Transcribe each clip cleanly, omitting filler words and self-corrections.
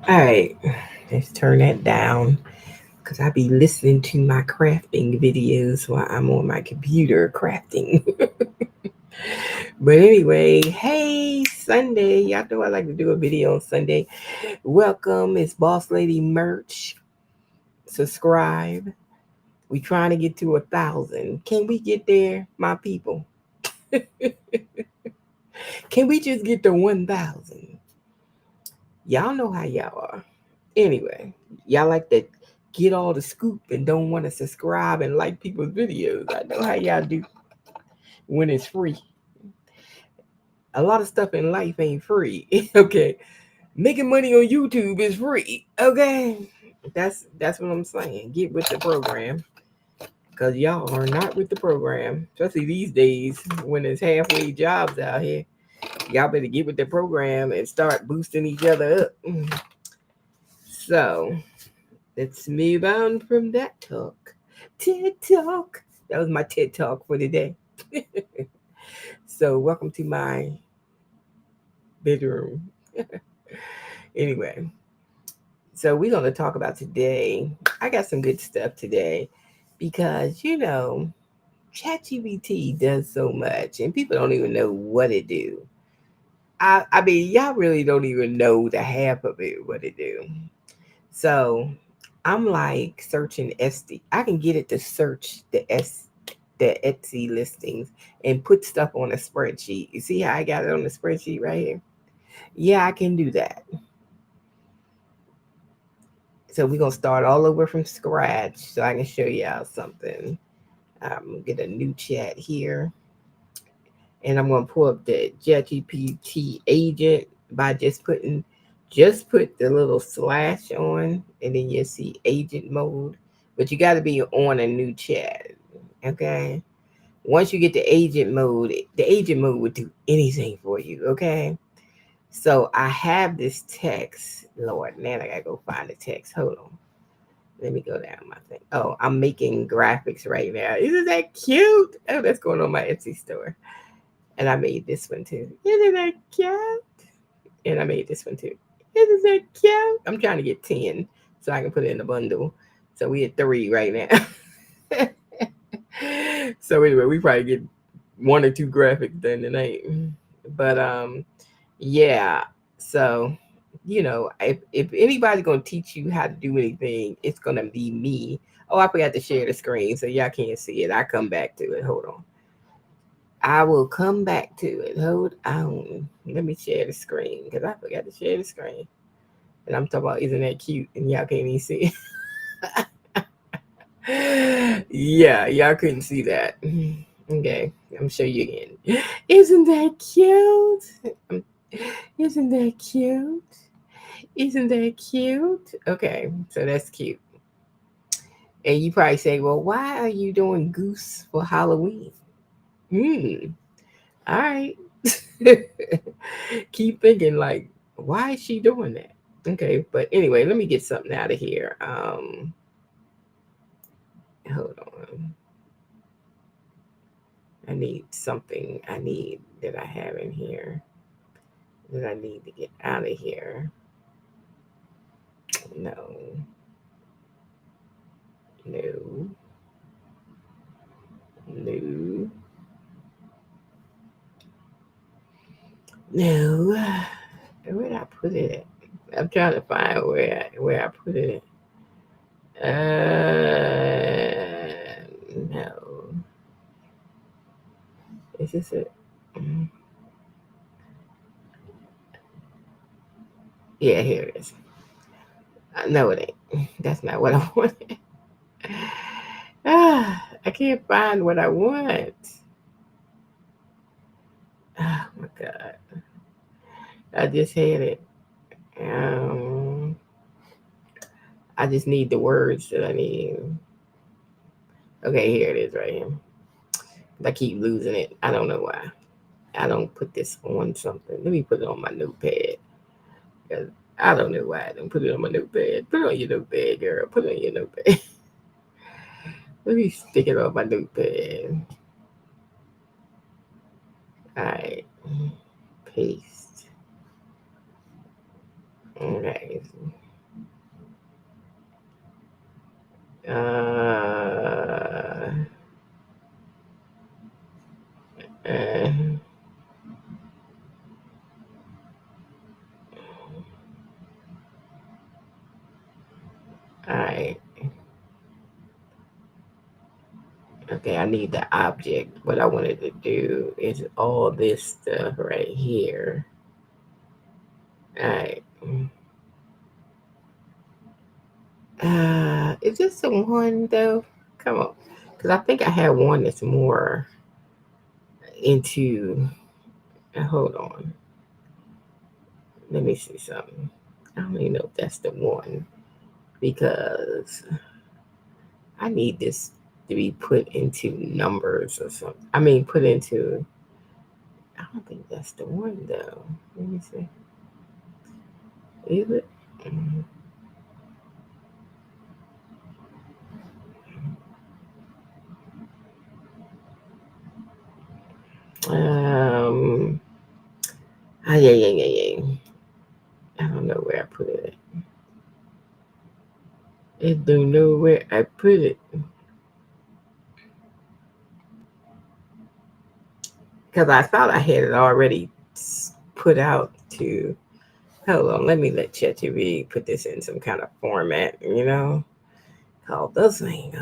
All right, let's turn that down because I be listening to my crafting videos while I'm on my computer crafting. But anyway, hey, Sunday. Y'all know I like to do a video on Sunday. Welcome, it's Boss Lady Merch. Subscribe. We trying to get to 1,000. Can we get there, my people? Can we just get to 1,000? Y'all know how y'all are. Anyway, y'all like to get all the scoop and don't want to subscribe and like people's videos. I know how y'all do when it's free. A lot of stuff in life ain't free. Okay. Making money on YouTube is free. Okay. That's what I'm saying. Get with the program. Cause y'all are not with the program. Especially these days when there's halfway jobs out here. Y'all better get with the program and start boosting each other up. So let's move on from that talk. TED Talk. That was my TED Talk for today. So, welcome to my bedroom. Anyway, so we're going to talk about today. I got some good stuff today because, ChatGPT does so much and people don't even know what it do. I mean, y'all really don't even know the half of it, what it do. So I'm like searching Etsy. I can get it to search the Etsy listings and put stuff on a spreadsheet. You see how I got it on the spreadsheet right here? Yeah, I can do that. So we're gonna start all over from scratch so I can show y'all something. I'm gonna get a new chat here and I'm gonna pull up the ChatGPT agent by just put the little slash on and then you see agent mode. But you gotta be on a new chat. Okay. Once you get the agent mode would do anything for you. Okay. So I have this text. Lord, man, I gotta go find the text. Hold on. Let me go down my thing. Oh, I'm making graphics right now. Isn't that cute? Oh, that's going on my Etsy store. And I made this one too. Isn't that cute? And I made this one too. Isn't that cute? I'm trying to get 10 so I can put it in a bundle. So we at 3 right now. So anyway, we probably get 1 or 2 graphics done tonight. But yeah. So if anybody's gonna teach you how to do anything, it's gonna be me. Oh, I forgot to share the screen, so y'all can't see it. I come back to it. Hold on. I will come back to it. Hold on. Let me share the screen because I forgot to share the screen. And I'm talking about isn't that cute? And y'all can't even see it. Yeah, y'all couldn't see that. Okay, I'm show you again. Isn't that cute? Isn't that cute? Isn't that cute? Okay, so that's cute. And you probably say, well, why are you doing goose for Halloween? Hmm. All right. Keep thinking like, why is she doing that? Okay, but anyway, let me get something out of here. Hold on. I need something I need that I have in here that I need to get out of here. No, no, no, no. Where did I put it at? I'm trying to find where I put it at. No. Is this it? Mm, yeah, here it is. No, it ain't. That's not what I wanted. I can't find what I want. Oh my god. I just had it. Um, I just need the words that I need. Okay, here it is right here. I keep losing it. I don't know why. I don't put this on something. Let me put it on my notepad. 'Cause I don't know why I don't put it on my notepad. Put it on your notepad, girl. Put it on your notepad. Let me stick it on my notepad. All right. Paste. Okay. Uh, all right. Okay, I need the object. What I wanted to do is all this stuff right here. All right. Is this the one though? Come on, because I think I had one that's more into. Hold on, let me see something. I don't even know if that's the one because I need this to be put into numbers or something. I mean, put into. I don't think that's the one though. Let me see. Is it? Mm, Um. Yeah, yeah, yeah, yeah. I don't know where I put it. I don't know where I put it because I thought I had it already put out to. Hold on, let me let ChatGPT put this in some kind of format. Called this thing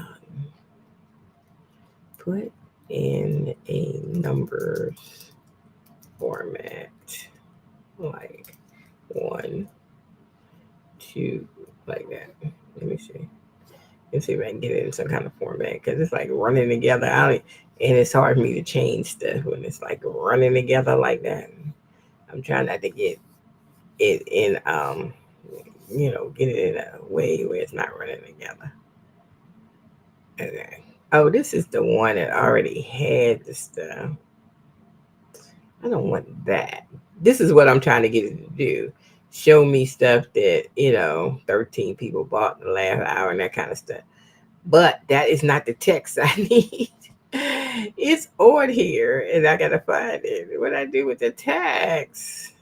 put in a numbers format like 1, 2, like that. Let me see. Let's see if I can get it in some kind of format because it's like running together. And it's hard for me to change stuff when it's like running together like that. I'm trying not to get it in, get it in a way where it's not running together. Okay. Oh, this is the one that already had the stuff. I don't want that. This is what I'm trying to get it to do. Show me stuff that, 13 people bought in the last hour and that kind of stuff. But that is not the text I need. It's on here and I gotta find it. What I do with the text?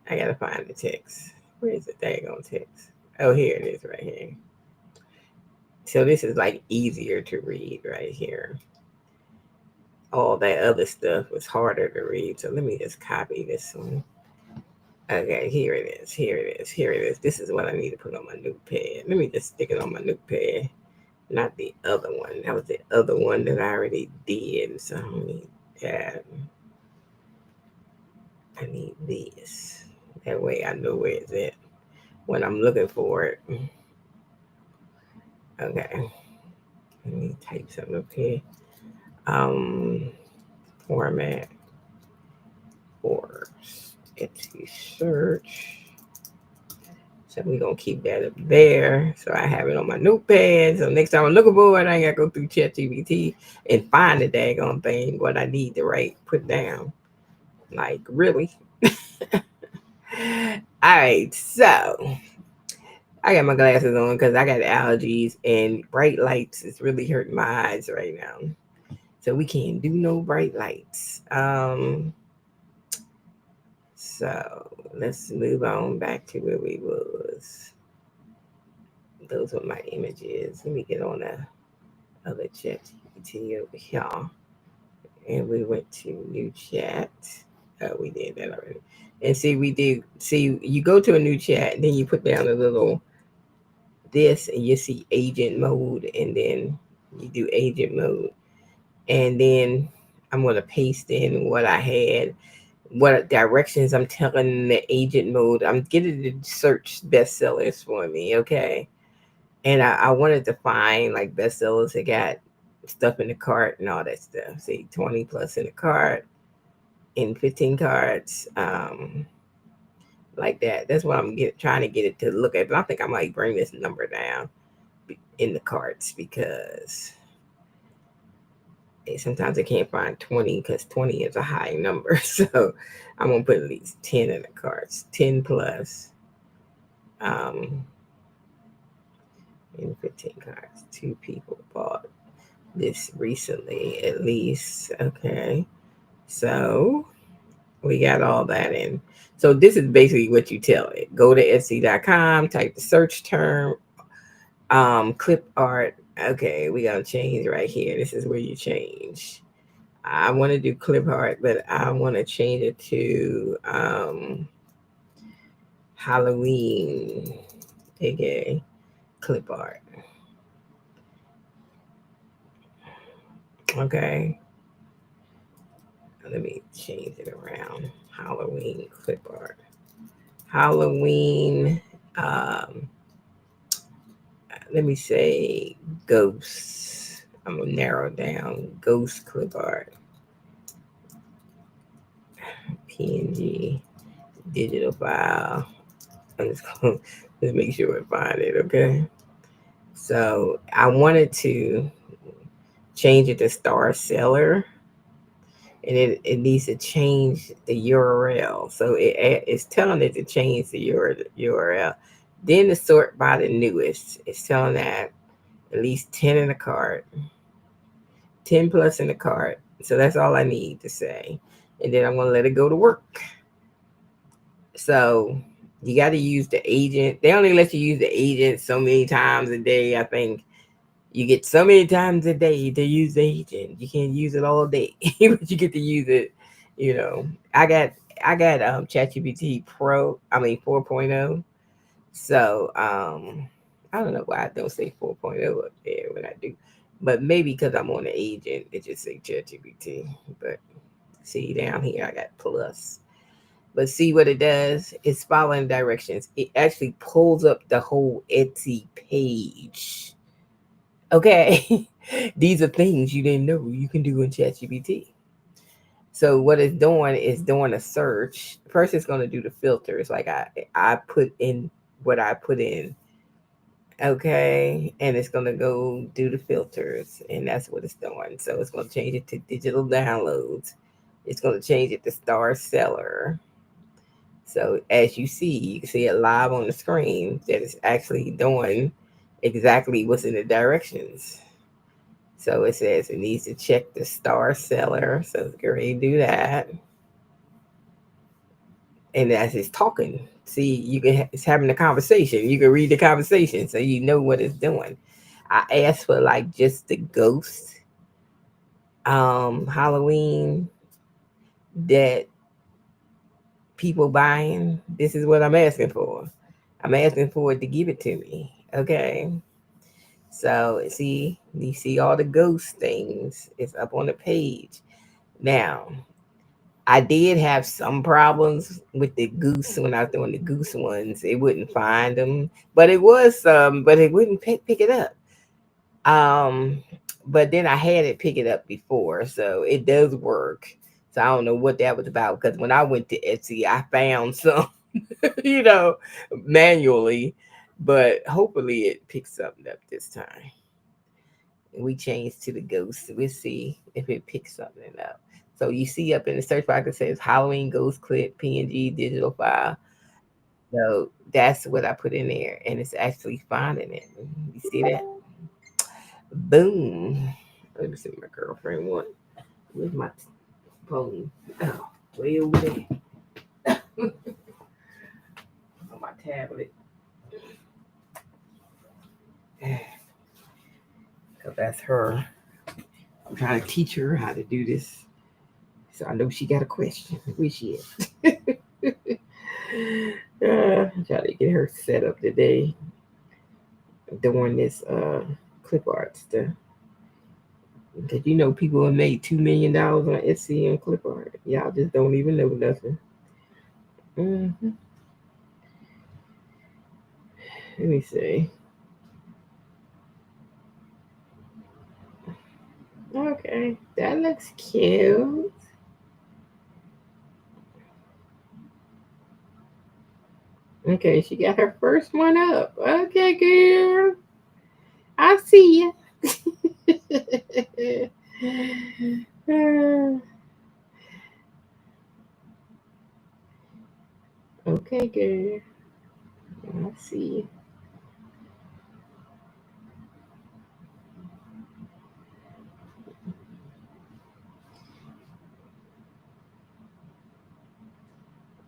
I gotta find the text. Where is the daggone text? Oh, here it is right here. So this is like easier to read right here. All that other stuff was harder to read. So let me just copy this one. Okay, here it is. Here it is. Here it is. This is what I need to put on my notepad. Let me just stick it on my notepad. Not the other one. That was the other one that I already did. So I need that. I need this. That way I know where it's at when I'm looking for it. Okay. Let me type something up here. Um, Format for Etsy search. So we're gonna keep that up there. So I have it on my notepad. So next time I'm looking for it, I ain't gotta go through ChatGPT and find the daggone thing, what I need to put down. Like really. All right, so I got my glasses on because I got allergies and bright lights is really hurting my eyes right now. So we can't do no bright lights. So let's move on back to where we was. Those were my images. Let me get on the other chat GPT over here. And we went to new chat. Oh, we did that already. And see, you go to a new chat, then you put down a little this and you see agent mode, and then you do agent mode. And then I'm going to paste in what I had, what directions I'm telling the agent mode. I'm getting to search bestsellers for me, okay? And I wanted to find like bestsellers that got stuff in the cart and all that stuff. See, 20 plus in the cart, in 15 cards, like that. That's what trying to get it to look at. But I think I might bring this number down in the carts because sometimes I can't find 20 because 20 is a high number. So I'm going to put at least 10 in the carts, 10 plus. Um, in 15 cards, 2 people bought this recently at least. Okay. So We got all that in. So this is basically what you tell it. Go to Etsy.com, type the search term, clip art. Okay, we gotta change right here. This is where you change. I want to do clip art, but I want to change it to Halloween, aka clip art. Okay, let me change it around. Halloween clip art. Halloween. Um, Let me say ghosts. I'm gonna narrow down ghost clip art. PNG digital file. I'm just gonna just make sure I find it. Okay. So I wanted to change it to Star Seller, and it needs to change the URL. So it's telling it to change the URL. Then to sort by the newest. It's telling that at least 10 in the cart, 10 plus in the cart. So that's all I need to say. And then I'm going to let it go to work. So you got to use the agent. They only let you use the agent so many times a day. I think you get so many times a day to use the agent. You can't use it all day, but you get to use it. You know, I got ChatGPT Pro. I mean 4.0. So I don't know why I don't say 4.0 up there when I do, but maybe because I'm on the agent, it just say ChatGPT. But see down here, I got plus. But see what it does? It's following directions. It actually pulls up the whole Etsy page. Okay, these are things you didn't know you can do in ChatGPT. So what it's doing is doing a search. First, it's going to do the filters. Like I put in what I put in. Okay, and it's going to go do the filters, and that's what it's doing. So it's going to change it to digital downloads. It's going to change it to Star Seller. So as you can see it live on the screen that it's actually doing exactly what's in the directions. So it says it needs to check the Star Seller. So it's going to do that. And as it's talking, see, it's having a conversation. You can read the conversation so you know what it's doing. I asked for like just the ghost Halloween that people buying. This is what I'm asking for. I'm asking for it to give it to me. Okay. So see, you see all the ghost things. It's up on the page. Now, I did have some problems with the goose when I was doing the goose ones. It wouldn't find them, but it was but it wouldn't pick it up. Um, but then I had it pick it up before, so it does work. So I don't know what that was about because when I went to Etsy, I found some, you know, manually, but hopefully it picks something up this time. We change to the ghost. We'll see if it picks something up. So you see up in the search box it says Halloween ghost clip PNG digital file. So that's what I put in there, and it's actually finding it. You see that? Boom. Let me see what my girlfriend want. Where's my phone? Oh, way over there on my tablet. So that's her. I'm trying to teach her how to do this. So I know she got a question. Where she is? Try to get her set up today doing this clip art stuff. Because you know people have made $2 million on Etsy and clip art. Y'all just don't even know nothing. Hmm. Let me see. Okay, that looks cute. Okay, she got her first one up. Okay, girl. I see you. Okay, girl. I see you.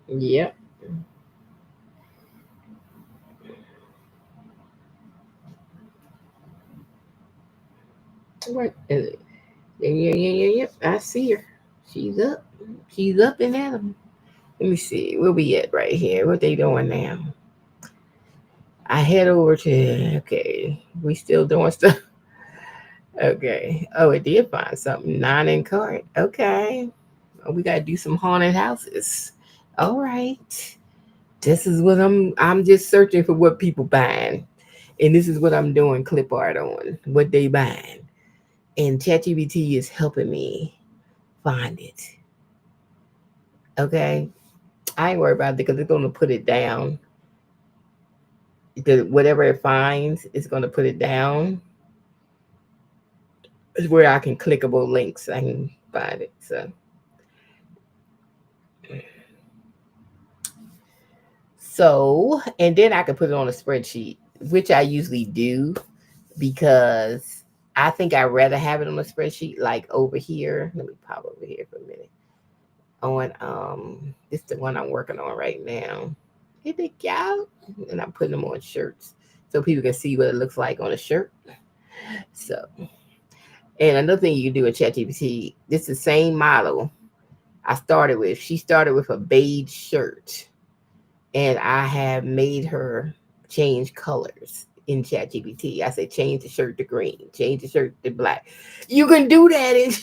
Yep. What? Yeah, yeah, yeah, yeah, yep. I see her. She's up. She's up and at 'em. Let me see. Where we at right here? What they doing now? I head over to. Okay, we still doing stuff. Okay. Oh, it did find something. Nine in cart. Okay. Oh, we gotta do some haunted houses. All right. This is what I'm just searching for what people buying. And this is what I'm doing clip art on. What they buying. And ChatGPT is helping me find it. Okay. I ain't worried about it because it's gonna put it down. Whatever it finds, it's gonna put it down. It's where I can clickable links. I can find it. So, and then I can put it on a spreadsheet, which I usually do because I think I'd rather have it on a spreadsheet like over here. Let me pop over here for a minute. On this is the one I'm working on right now. Here they go. And I'm putting them on shirts so people can see what it looks like on a shirt. So, and another thing you can do in ChatGPT, this is the same model I started with. She started with a beige shirt, and I have made her change colors in ChatGPT. I said, change the shirt to green, change the shirt to black. You can do that, and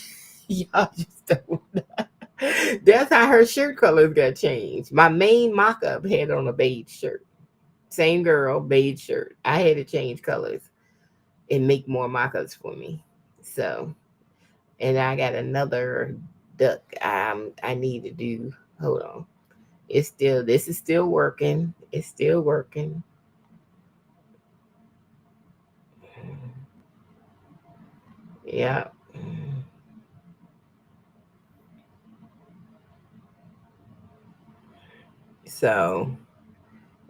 y'all just don't. That's how her shirt colors got changed. My main mock-up had on a beige shirt. Same girl, beige shirt. I had to change colors and make more mock-ups for me. So, and I got another duck I need to do. Hold on. This is still working. It's still working. Yeah. So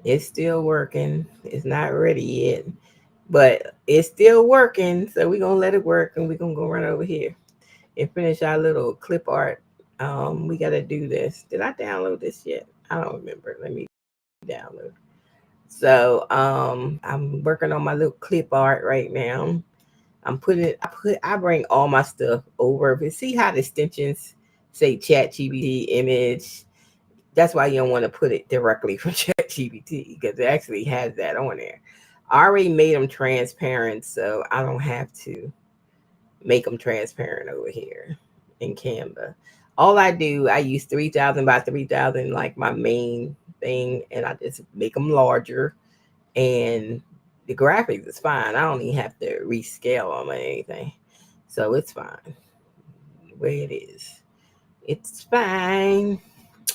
it's still working. It's not ready yet, but it's still working. So we're gonna let it work, and we're gonna go run over here and finish our little clip art. We gotta do this. Did I download this yet? I don't remember. Let me download. So I'm working on my little clip art right now. I bring all my stuff over. But see how the extensions say Chat GPT image. That's why you don't want to put it directly from Chat GPT because it actually has that on there. I already made them transparent, so I don't have to make them transparent over here in Canva. All I do, I use 3000 by 3000 like my main thing, and I just make them larger. And the graphics is fine. I don't even have to rescale them or anything, so it's fine the way it is. It's fine.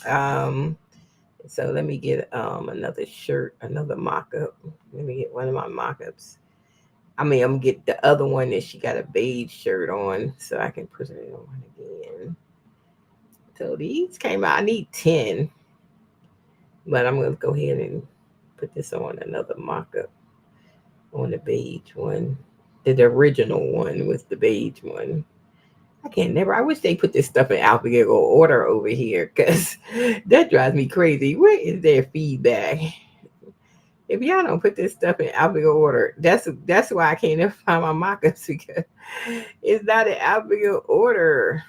Um, so let me get another shirt, another mock-up. Let me get one of my mock-ups. I mean, I'm gonna get the other one that she got a beige shirt on, so I can put it on again. So these came out. I need 10, but I'm gonna go ahead and put this on another mock-up on the beige one. The original one was the beige one. I can't never. I wish they put this stuff in alphabetical order over here, because that drives me crazy. Where is their feedback? If y'all don't put this stuff in alphabetical order, that's why I can't never find my mock-ups, because it's not in alphabetical order.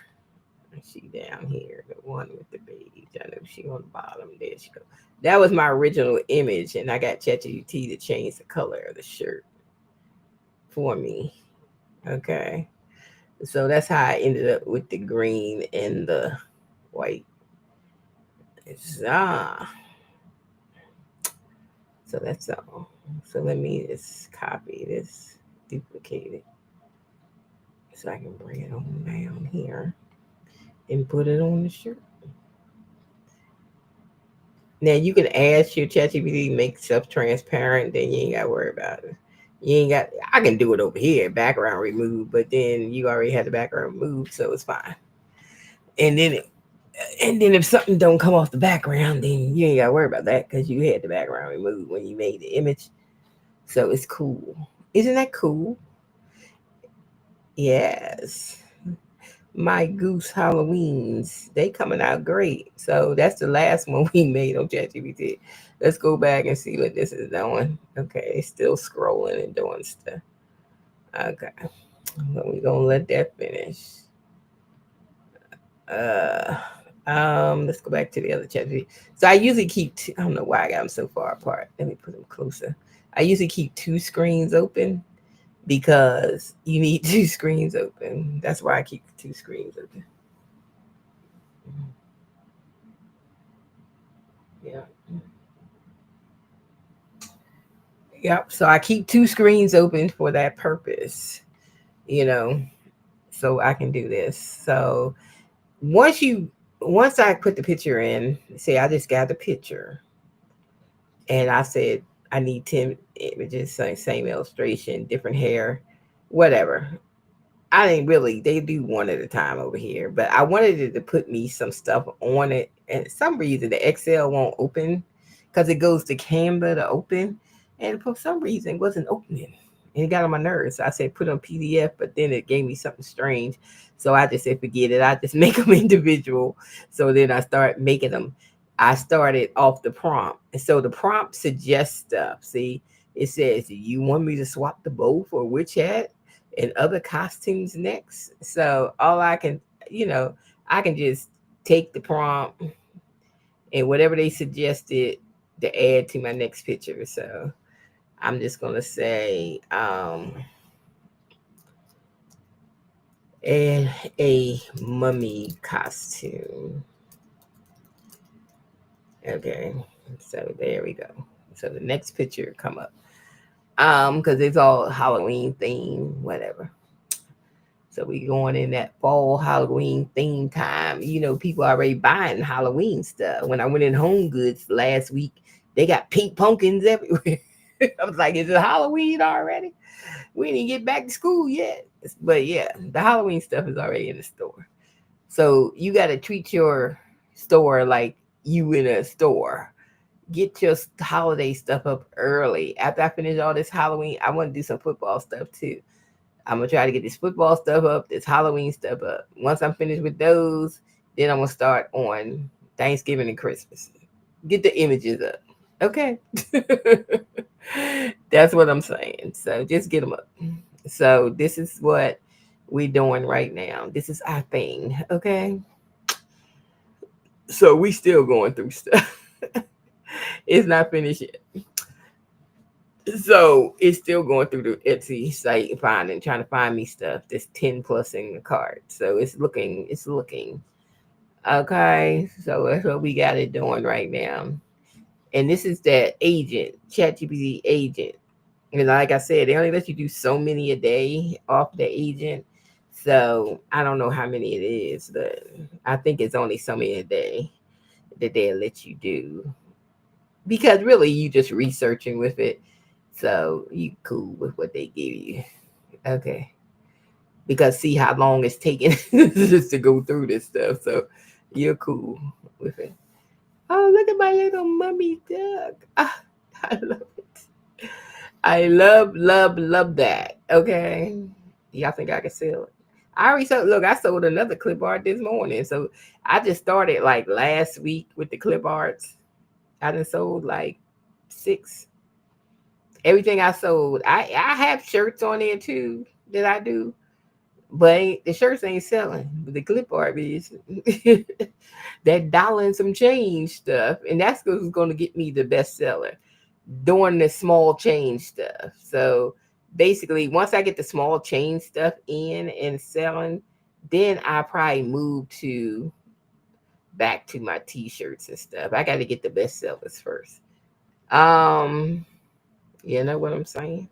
She down here, the one with the beige. I know she on the bottom. There she go. That was my original image, and I got ChatGPT to change the color of the shirt for me. Okay. So that's how I ended up with the green and the white. It's, so that's all. So let me just copy this, duplicate it, so I can bring it on down here and put it on the shirt. Now you can ask your ChatGPT to make stuff transparent, then you ain't got to worry about it. You ain't got. I can do it over here, background remove, but then you already had the background removed, so it's fine. And then if something don't come off the background, then you ain't got to worry about that because you had the background removed when you made the image. So it's cool. Isn't that cool? Yes. My Goose Halloweens. They coming out great. So that's the last one we made on ChatGPT. Let's go back and see what this is doing. Okay, it's still scrolling and doing stuff. Okay, so we're gonna let that finish. Uh, let's go back to the other ChatGPT. So I usually keep. I don't know why I got them so far apart. Let me put them closer. I usually keep two screens open because you need two screens open. That's why I keep two screens open. Yeah. Yep. So I keep two screens open for that purpose, you know, so I can do this. So once you, once I put the picture in, say I just got the picture and I said I need 10 images, same illustration, different hair, whatever. I didn't really, they do one at a time over here, but I wanted it to put me some stuff on it. And some reason the Excel won't open because it goes to Canva to open. And for some reason it wasn't opening. And it got on my nerves. So I said put on PDF, but then it gave me something strange. So I just said forget it. I just make them individual. So then I start making them. I started off the prompt. And so the prompt suggests stuff. See, it says, you want me to swap the bow for which hat? And other costumes next. So all I can, you know, I can just take the prompt and whatever they suggested to add to my next picture. So I'm just gonna say add a mummy costume. Okay. So there we go. So the next picture come up. Because it's all Halloween theme, whatever. So we going in that fall Halloween theme time. You know, people already buying Halloween stuff. When I went in Home Goods last week, they got pink pumpkins everywhere. I was like, is it Halloween already? We didn't get back to school yet. But yeah, the Halloween stuff is already in the store. So you got to treat your store like you in a store. Get your holiday stuff up early. After I finish all this Halloween, I want to do some football stuff too. I'm gonna try to get this football stuff up, this Halloween stuff up. Once I'm finished with those, then I'm gonna start on Thanksgiving and Christmas. Get the images up. Okay. That's what I'm saying. So just get them up. So this is what we're doing right now. This is our thing. Okay. So we still going through stuff. It's not finished yet. So it's still going through the Etsy site finding trying to find me stuff that's 10 plus in the cart. So it's looking. Okay. So that's what we got it doing right now. And this is that agent, ChatGPT agent. And like I said, they only let you do so many a day off the agent. So I don't know how many it is, but I think it's only so many a day that they'll let you do. Because really you just researching with it. So you cool with what they give you. Okay. Because see how long it's taking just to go through this stuff. So you're cool with it. Oh, look at my little mummy duck. Ah, I love it. I love that. Okay. Y'all think I can sell it? I already sold, look, I sold another clip art this morning. So I just started like last week with the clip arts. I done sold like six. Everything I sold. I have shirts on there too that I do, but the shirts ain't selling. But the clip art is that dollar and some change stuff, and that's what's going to get me the bestseller. Doing the small change stuff. So basically, once I get the small change stuff in and selling, then I probably move to back to my t-shirts and stuff. I got to get the bestsellers first. Um, you know what I'm saying?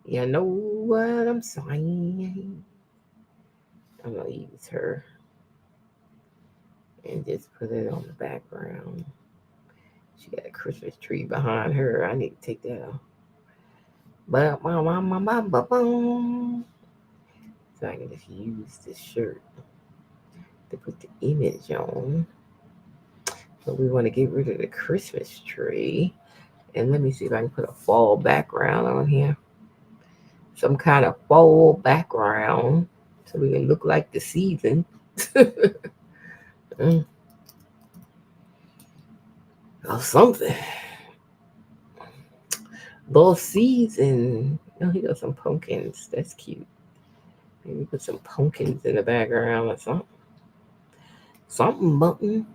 You know what I'm saying? I'm gonna use her and just put it on the background. She got a Christmas tree behind her. I need to take that off. So I can just use this shirt to put the image on. But we want to get rid of the Christmas tree. And let me see if I can put a fall background on here. Some kind of fall background. so we can look like the season. Mm, or something. Little season. Oh, he got some pumpkins. That's cute. Maybe put some pumpkins in the background or something. Something button.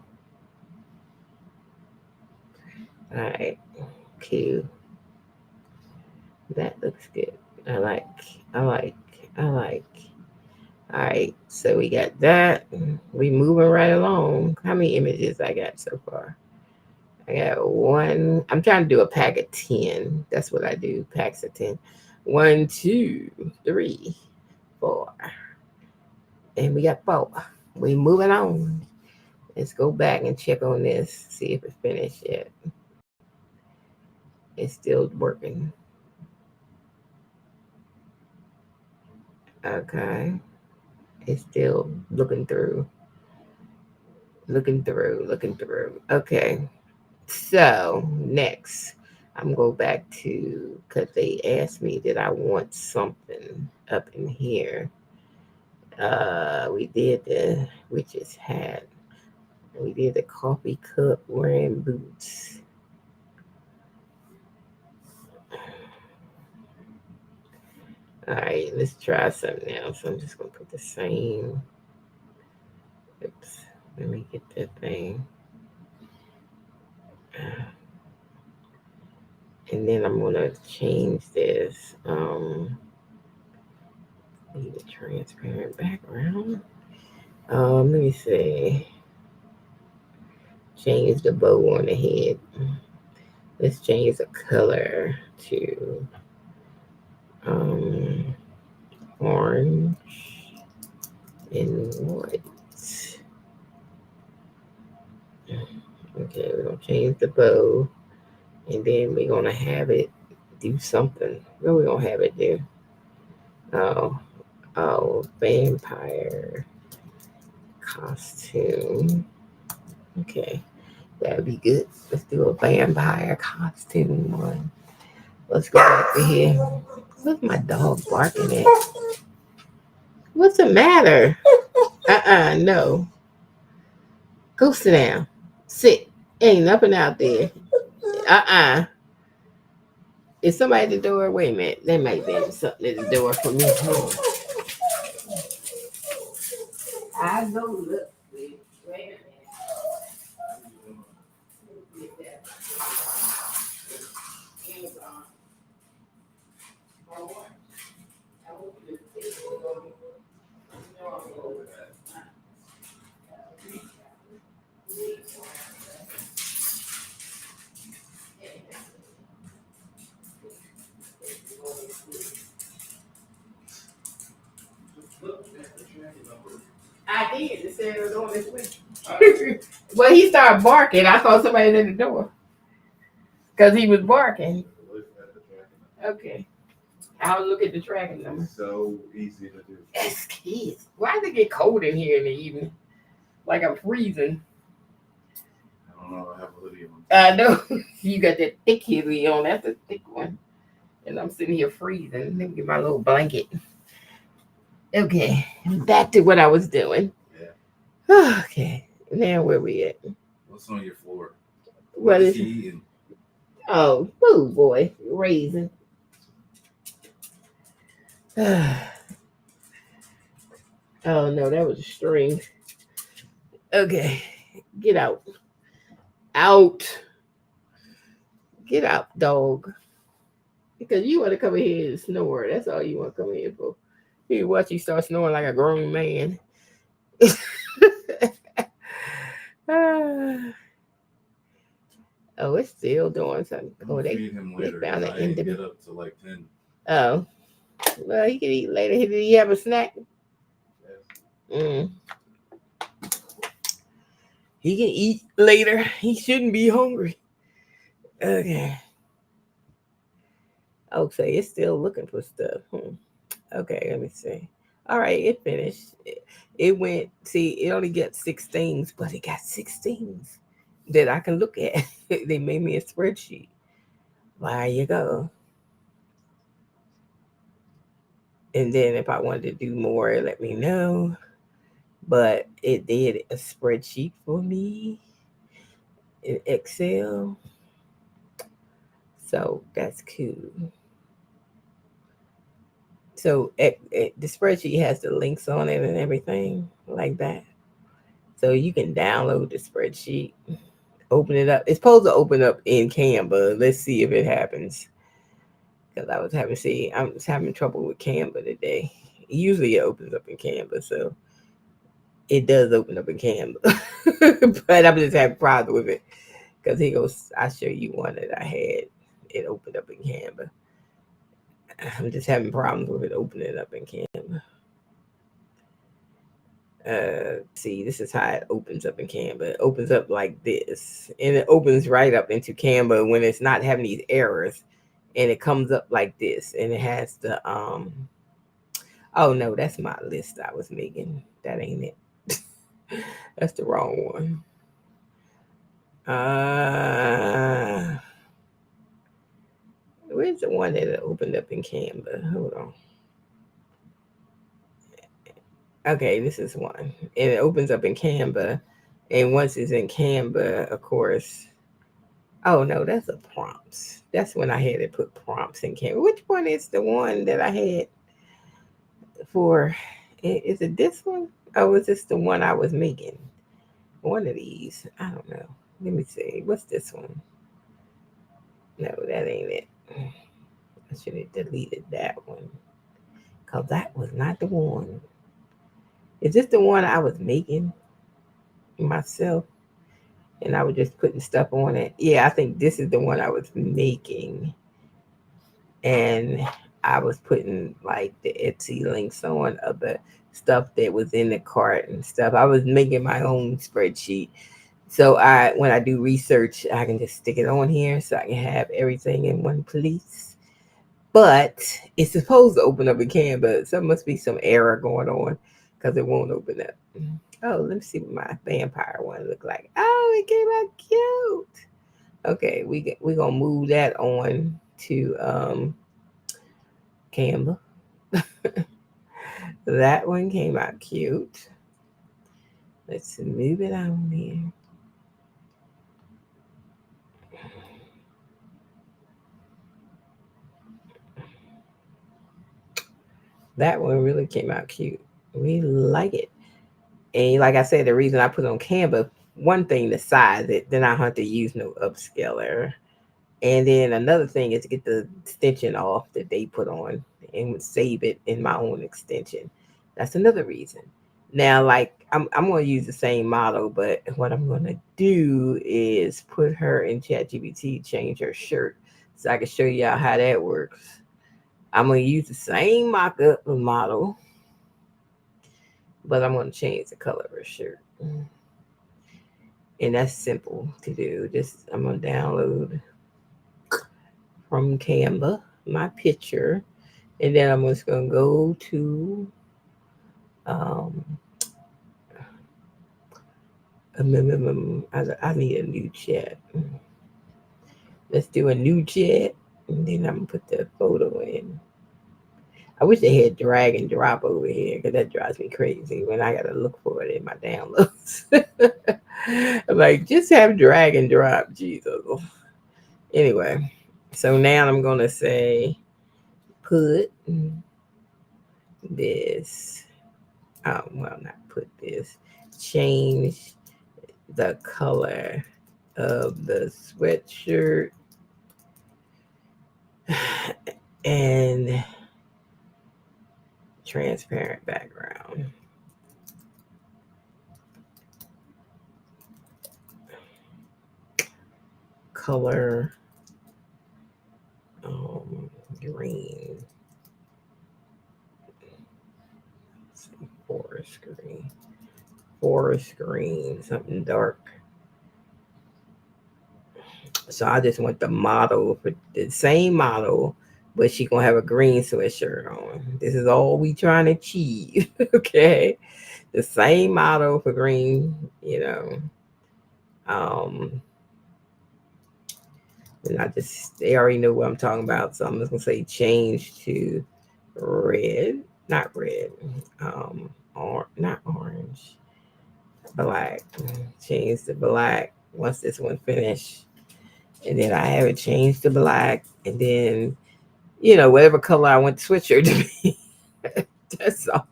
All right. Cool. That looks good. I like. I like. I like. All right. So we got that. We moving right along. How many images I got so far? I got one. I'm trying to do a pack of 10. That's what I do. Packs of 10. 1, 2, 3, 4. And we got 4. We moving on. Let's go back and check on this. See if it's finished yet. It's still working. Okay. It's still looking through. Looking through. Looking through. Okay. So next, I'm go back to because they asked me did I want something up in here. We did the witch's hat. We did the coffee cup wearing boots. All right, let's try something else. I'm just gonna put the same. Oops, let me get that thing. And then I'm gonna change this. Need a transparent background. Let me see. Change the bow on the head. Let's change the color to um, orange and white. Okay, we're gonna change the bow, and then we're gonna have it do something. What are we gonna have it do? Oh, oh, vampire costume. Okay, that'd be good. Let's do a vampire costume one. Let's go back to here. What's my dog barking at? What's the matter? No. Go sit down. Sit. Ain't nothing out there. Uh-uh. Is somebody at the door? Wait a minute. There might be something at the door for me. I go look. Wait a minute. I did. It said it was on this way. Well, he started barking. I thought somebody was at the door because he was barking. Okay. I'll look at the tracking number. So easy to do. It's kids. Why does it get cold in here in the evening? Like I'm freezing. I don't know. I have a hoodie on. I know. You got that thick hoodie on. That's a thick one. And I'm sitting here freezing. Let me get my little blanket. Okay. Back to what I was doing. Yeah. Okay. Now where we at? What's on your floor? What is he eating? Oh, food boy. Raisin. Oh no, that was a string. Okay. Get out. Out. Get out, dog. Because you want to come in here and snore. That's all you want to come in here for. You watch you start snoring like a grown man. Oh, it's still doing something. Oh, feed him later. Found I ain't get up to like 10. Oh. Well, he can eat later. Did he have a snack? Yes. He can eat later. He shouldn't be hungry. Okay. Okay, it's still looking for stuff. Okay, let me see. All right, it finished. It went, see, it only got 6 things, but it got 6 things that I can look at. They made me a spreadsheet. There you go. And then if I wanted to do more, let me know. But it did a spreadsheet for me in Excel. So that's cool. So the spreadsheet has the links on it and everything like that. So you can download the spreadsheet, open it up. It's supposed to open up in Canva. Let's see if it happens. Because I'm just having trouble with Canva today. Usually it opens up in Canva, so it does open up in Canva. But I'm just having problems with it. Because he goes, I'll show you one that I had. It opened up in Canva. I'm just having problems with it opening up in Canva. See, this is how it opens up in Canva. It opens up like this, and it opens right up into Canva when it's not having these errors, and it comes up like this, and it has the Oh no, that's my list I was making. That ain't it. That's the wrong one. Where's the one that opened up in Canva? Hold on. Okay, this is one. And it opens up in Canva. And once it's in Canva, of course. Oh no, that's a prompts. That's when I had to put prompts in Canva. Which one is the one that I had for? Is it this one? Oh, is this the one I was making? One of these. I don't know. Let me see. What's this one? No, that ain't it. I should have deleted that one. Because that was not the one. Is this the one I was making myself? And I was just putting stuff on it. Yeah, I think this is the one I was making. And I was putting like the Etsy links on of the stuff that was in the cart and stuff. I was making my own spreadsheet. So when I do research, I can just stick it on here so I can have everything in one place. But it's supposed to open up in Canva. So there must be some error going on because it won't open up. Oh, let me see what my vampire one look like. Oh, it came out cute. Okay, we're gonna move that on to Canva. That one came out cute. Let's move it on here. That one really came out cute. We like it. And like I said, the reason I put it on Canva, one thing to size it, then I don't have to use no upscaler. And then another thing is to get the extension off that they put on and save it in my own extension. That's another reason. Now, like I'm gonna use the same model, but what I'm gonna do is put her in ChatGPT, change her shirt, so I can show y'all how that works. I'm gonna use the same mock-up model, but I'm gonna change the color of her shirt. And that's simple to do. Just I'm gonna download from Canva my picture, and then I'm just gonna go to um I need a new chat. Let's do a new chat, and then I'm gonna put the photo in. I wish they had drag and drop over here because that drives me crazy when I gotta look for it in my downloads. I'm like, just have drag and drop, Jesus. Anyway, so now I'm gonna say put this. Oh well, not put this. Change the color of the sweatshirt and transparent background. Color green. Forest green. Forest green, something dark. So I just want the model for the same model, but she gonna have a green sweatshirt on. This is all we trying to achieve. Okay. The same model for green, you know. And they already know what I'm talking about. So I'm just gonna say change to red. not red, or not orange, black. Change to black once this one finished, and then I have it changed to black, and then whatever color I want the sweatshirt to be. That's all.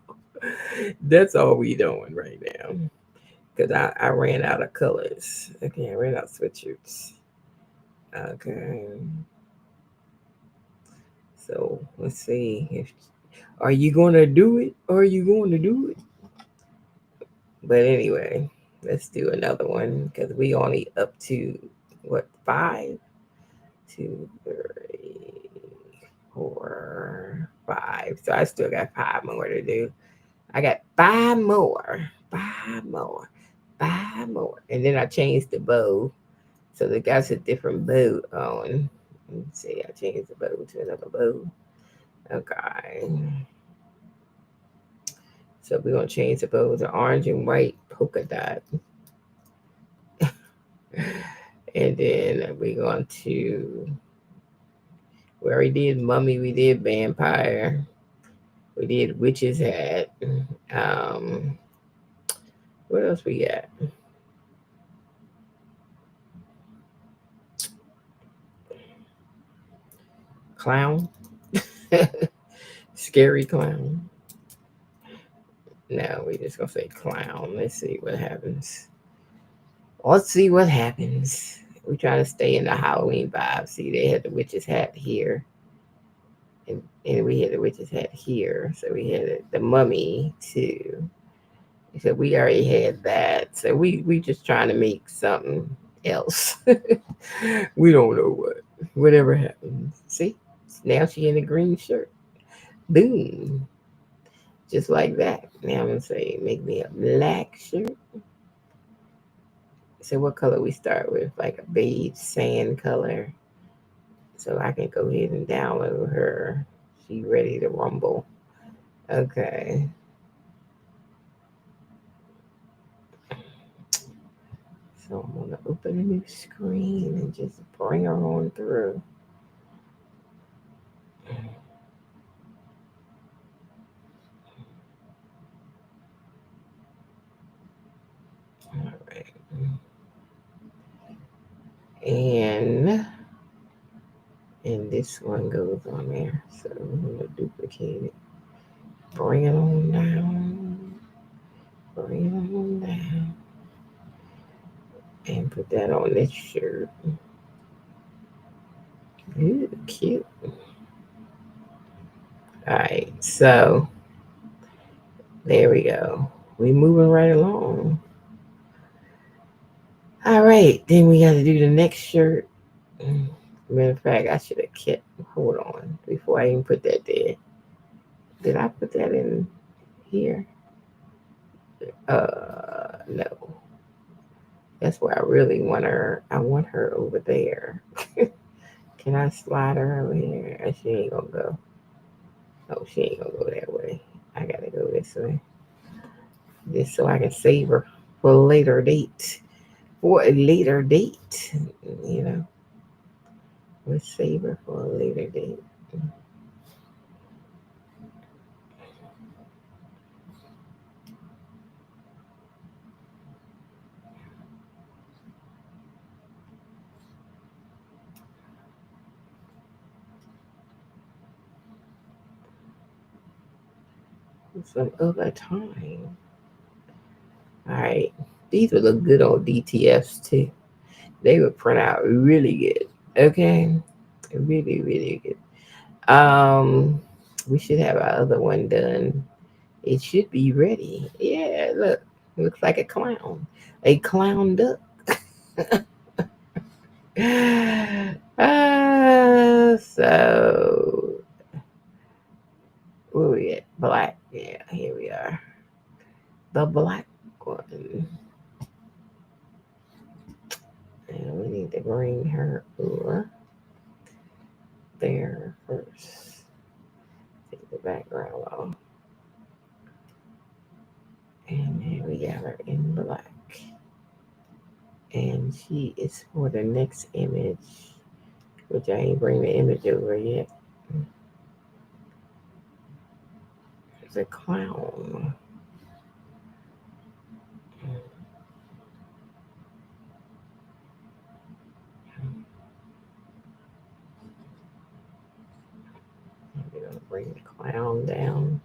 That's all we doing right now. Because I ran out of colors. Okay, I ran out of sweatshirts. Okay. So let's see. If Are you gonna do it? Are you going to do it? But anyway, let's do another one because we only up to what, five? Two, three, four, five. So I still got five more to do. I got five more, five more, and then I changed the bow. So the guy's a different bow on. Let's see, I changed the bow to another bow. Okay. So we're gonna change the bow to orange and white polka dot. And then we're going to, we already did mummy, we did vampire, we did witch's hat. Um, what else we got? Clown, scary clown. No, we just gonna say clown. Let's see what happens. Let's see what happens. We trying to stay in the Halloween vibe. See, they had the witch's hat here, and we had the witch's hat here. So we had the mummy too. So we already had that. So we just trying to make something else. We don't know what. Whatever happens. See? Now she in a green shirt. Boom. Just like that. Now I'm gonna say make me a black shirt. So what color we start with? Like a beige sand color. So I can go ahead and download her. She ready to rumble. Okay. So I'm gonna open a new screen and just bring her on through. All right. And this one goes on there. So I'm gonna duplicate it. Bring it on down. Bring it on down. And put that on this shirt. Ooh, cute. Alright, so there we go. We moving right along. Alright, then we gotta do the next shirt. Matter of fact, I should have kept, hold on, before I even put that there. Did I put that in here? No. That's where I really want her. I want her over there. Can I slide her over here? She ain't gonna go. Oh, she ain't gonna go that way. I gotta go this way. Just so I can save her for a later date. For a later date. You know. Let's save her for a later date. Some other time. Alright. These would look good on DTFs too. They would print out really good. Okay. Really, really good. We should have our other one done. It should be ready. Yeah, look. It looks like a clown. A clown duck. So where we at? Black. Yeah, here we are. The black one. And we need to bring her over there first. Take the background off. And here we got her in black. And she is for the next image, which I ain't bring the image over yet. It's a clown. We're gonna bring the clown down.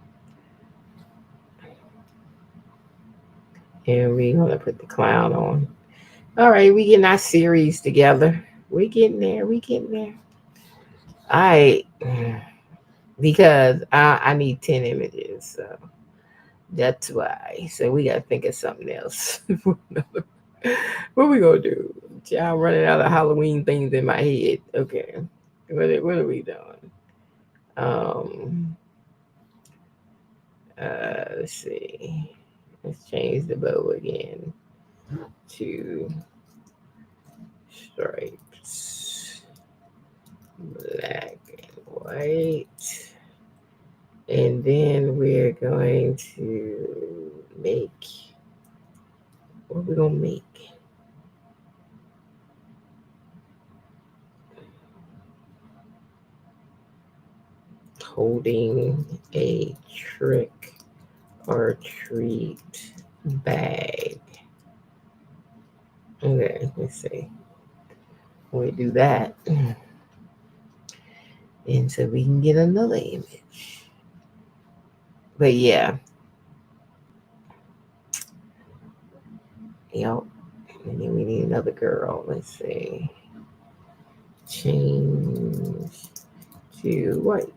And we're gonna put the clown on. All right, we getting our series together. We getting there. We getting there. All right, because I need 10 images, so that's why. So we gotta think of something else. What we gonna do? I'm running out of Halloween things in my head. Okay, what are we doing? Um, let's see. Let's change the bow again to stripes, black and white. And then we're going to make, what we gonna make? Holding a trick or treat bag. Okay, let's see. We do that. And so we can get another image. But yeah, yep. And then we need another girl. Let's see. Change to white.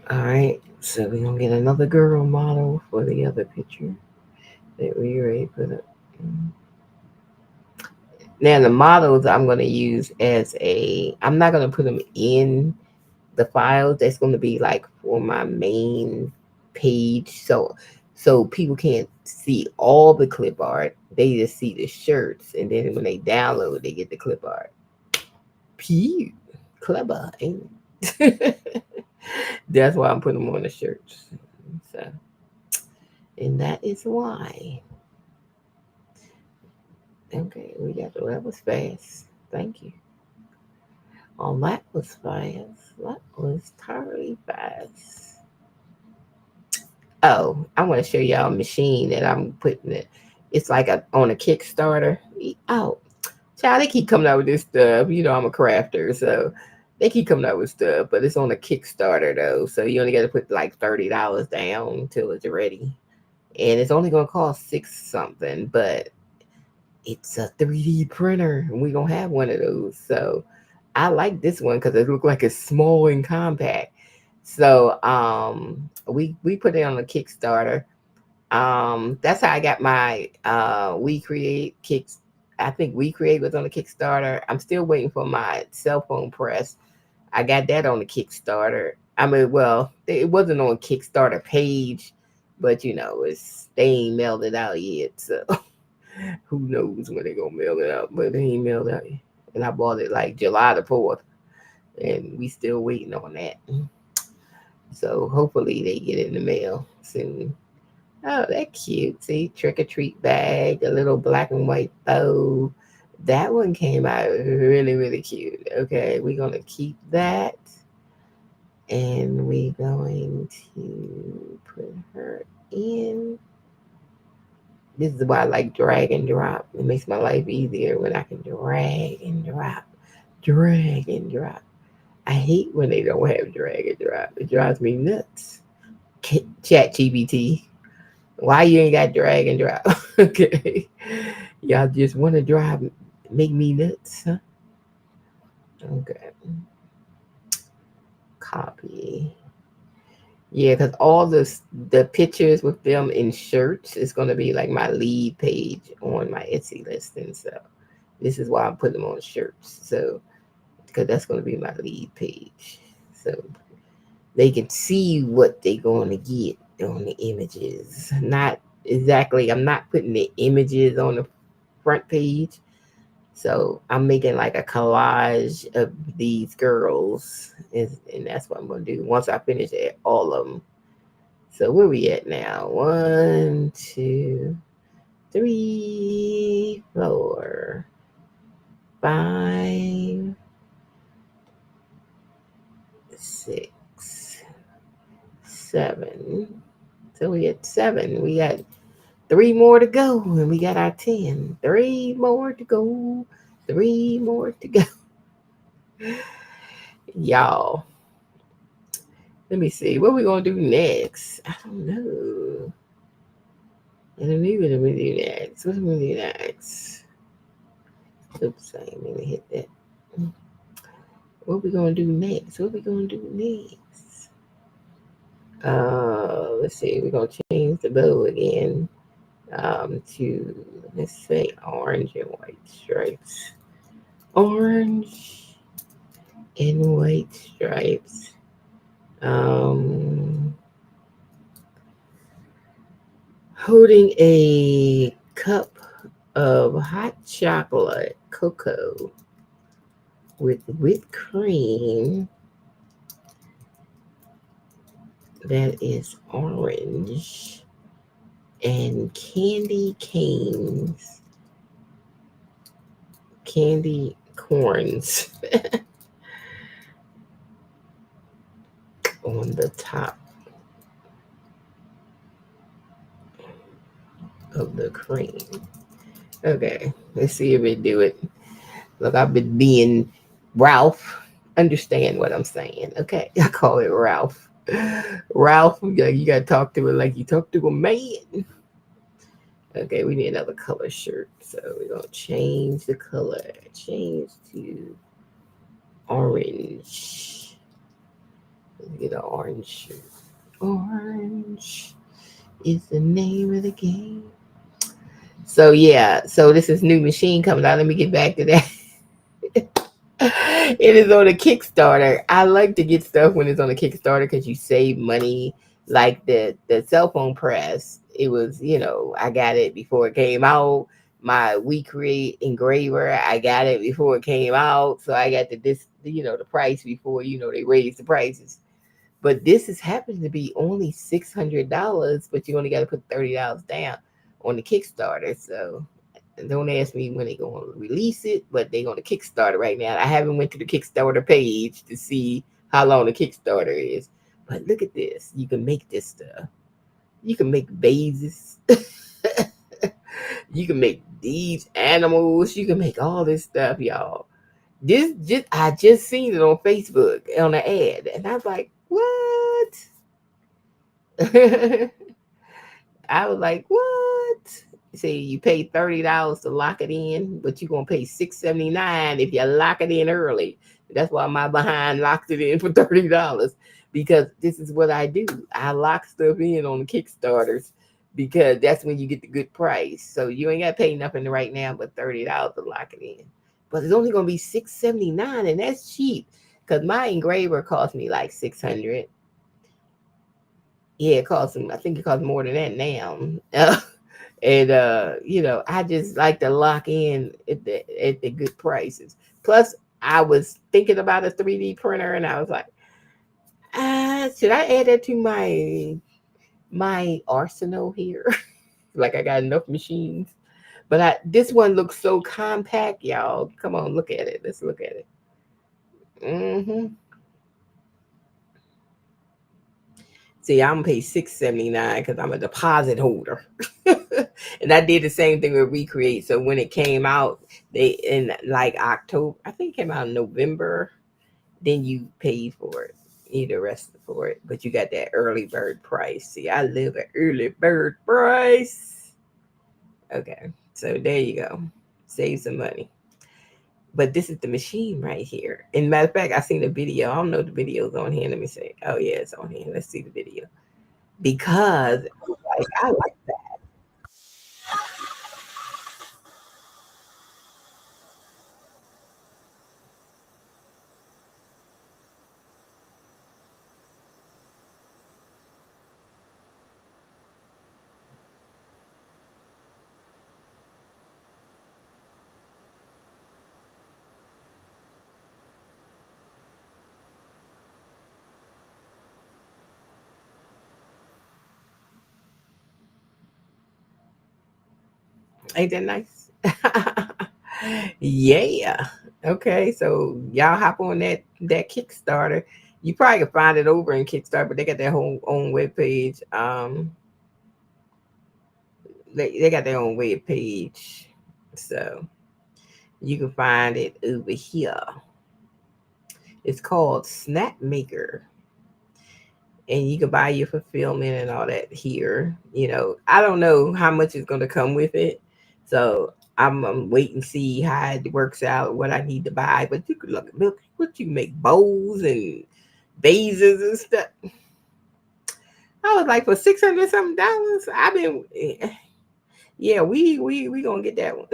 All right. So we're going to get another girl model for the other picture that we already put up. Now the models I'm going to use as I'm not going to put them in the files. That's going to be like for my main page. So people can't see all the clip art. They just see the shirts. And then when they download, they get the clip art. Pew. Clever, ain't it? That's why I'm putting them on the shirts. So, and that is why. Okay, we got that was fast. Thank you. Oh, that was fast. That was totally fast. Oh, I want to show y'all a machine that I'm putting it. It's like on a Kickstarter. Oh, child, they keep coming out with this stuff. You know, I'm a crafter, so they keep coming out with stuff, but it's on a Kickstarter though. So you only got to put like $30 down until it's ready. And it's only gonna cost six something, but it's a 3D printer, and we don't have one of those. So I like this one because it looks like it's small and compact. So we put it on a Kickstarter. That's how I got my We Create kicks. I think We Create was on the Kickstarter. I'm still waiting for my cell phone press. I got that on the Kickstarter. I mean, well, it wasn't on Kickstarter page, but you know, they ain't mailed it out yet. So who knows when they gonna mail it out? But they ain't mailed out yet. And I bought it like July the 4th, and we still waiting on that. So hopefully they get it in the mail soon. Oh, that's cute. See, trick or treat bag, a little black and white bow. That one came out really, really cute. Okay, we're gonna keep that. And we're going to put her in. This is why I like drag and drop. It makes my life easier when I can drag and drop. Drag and drop. I hate when they don't have drag and drop. It drives me nuts. Chat GBT. Why you ain't got drag and drop? Okay. Y'all just want to drive, make me nuts, huh? Okay. Copy. Yeah, because all the pictures with them in shirts is going to be like my lead page on my Etsy listing. So this is why I'm putting them on shirts. So because that's going to be my lead page. So they can see what they're going to get on the images. Not exactly, I'm not putting the images on the front page. So I'm making like a collage of these girls, and that's what I'm gonna do once I finish all of them. So where we at now? 1, 2, 3, 4, 5, 6, 7. So we had 7. We got 3 more to go, and we got our 10. 3 more to go. 3 more to go. Y'all, let me see. What we going to do next? I don't know. I don't know what we do next. What are we going to do next? Oops, I didn't mean to hit that. What we going to do next? What we going to do next? Let's see. We're going to change the bow again to, let's say, orange and white stripes. Orange and white stripes. Holding a cup of hot chocolate cocoa with whipped cream that is orange and candy canes, candy corns on the top of the cream. Okay, let's see if it do it. Look, I've been being Ralph. Understand what I'm saying? Okay, I call it Ralph. Ralph, you gotta talk to it like you talk to a man. Okay, we need another color shirt, so we're gonna change the color. Change to orange. Let's get an orange shirt. Orange is the name of the game. So yeah, so this is new machine coming out. Let me get back to that. It is on a Kickstarter. I like to get stuff when it's on a Kickstarter because you save money. Like the cell phone press, it was, I got it before it came out. My We Create engraver, I got it before it came out. So I got the price before, they raised the prices. But this is happens to be only $600, but you only got to put $30 down on the Kickstarter. So don't ask me when they're going to release it, but they're going to Kickstarter right now. I haven't went to the Kickstarter page to see how long the Kickstarter is. But look at this. You can make this stuff. You can make vases. You can make these animals. You can make all this stuff, y'all. I just seen it on Facebook on an ad, and I was like, what? I was like, what? Say you pay $30 to lock it in, but you're gonna pay $6.79 if you lock it in early. That's why my behind locked it in for $30, because this is what I do. I lock stuff in on the Kickstarters because that's when you get the good price. So you ain't got to pay nothing right now but $30 to lock it in. But it's only gonna be $6.79, and that's cheap because my engraver cost me like $600. Yeah, it costs them. I think it costs more than that now. And I just like to lock in at the good prices. Plus, I was thinking about a 3D printer, and I was like, should I add that to my arsenal here? Like I got enough machines. But this one looks so compact, y'all. Come on, look at it. Let's look at it. See, I'm gonna pay $6.79 because I'm a deposit holder. And I did the same thing with Recreate. So when it came out, they in like October, I think it came out in November, then you paid for it. You the rest for it. But you got that early bird price. See, I live at early bird price. Okay, so there you go. Save some money. But this is the machine right here. And matter of fact, I seen the video. I don't know the video's on here. Let me see. Oh yeah, it's on here. Let's see the video. Because I like that. Ain't that nice? Yeah. Okay, so y'all hop on that Kickstarter You probably can find it over in Kickstarter, but they got their whole own web page. They got their own web page, so you can find it over here. It's called Snapmaker, and you can buy your fulfillment and all that here. I don't know how much is going to come with it, so I'm waiting to see how it works out, what I need to buy. But you could look what you make bowls and vases and stuff. I was like, for $600 something. I've been, yeah, we gonna get that one.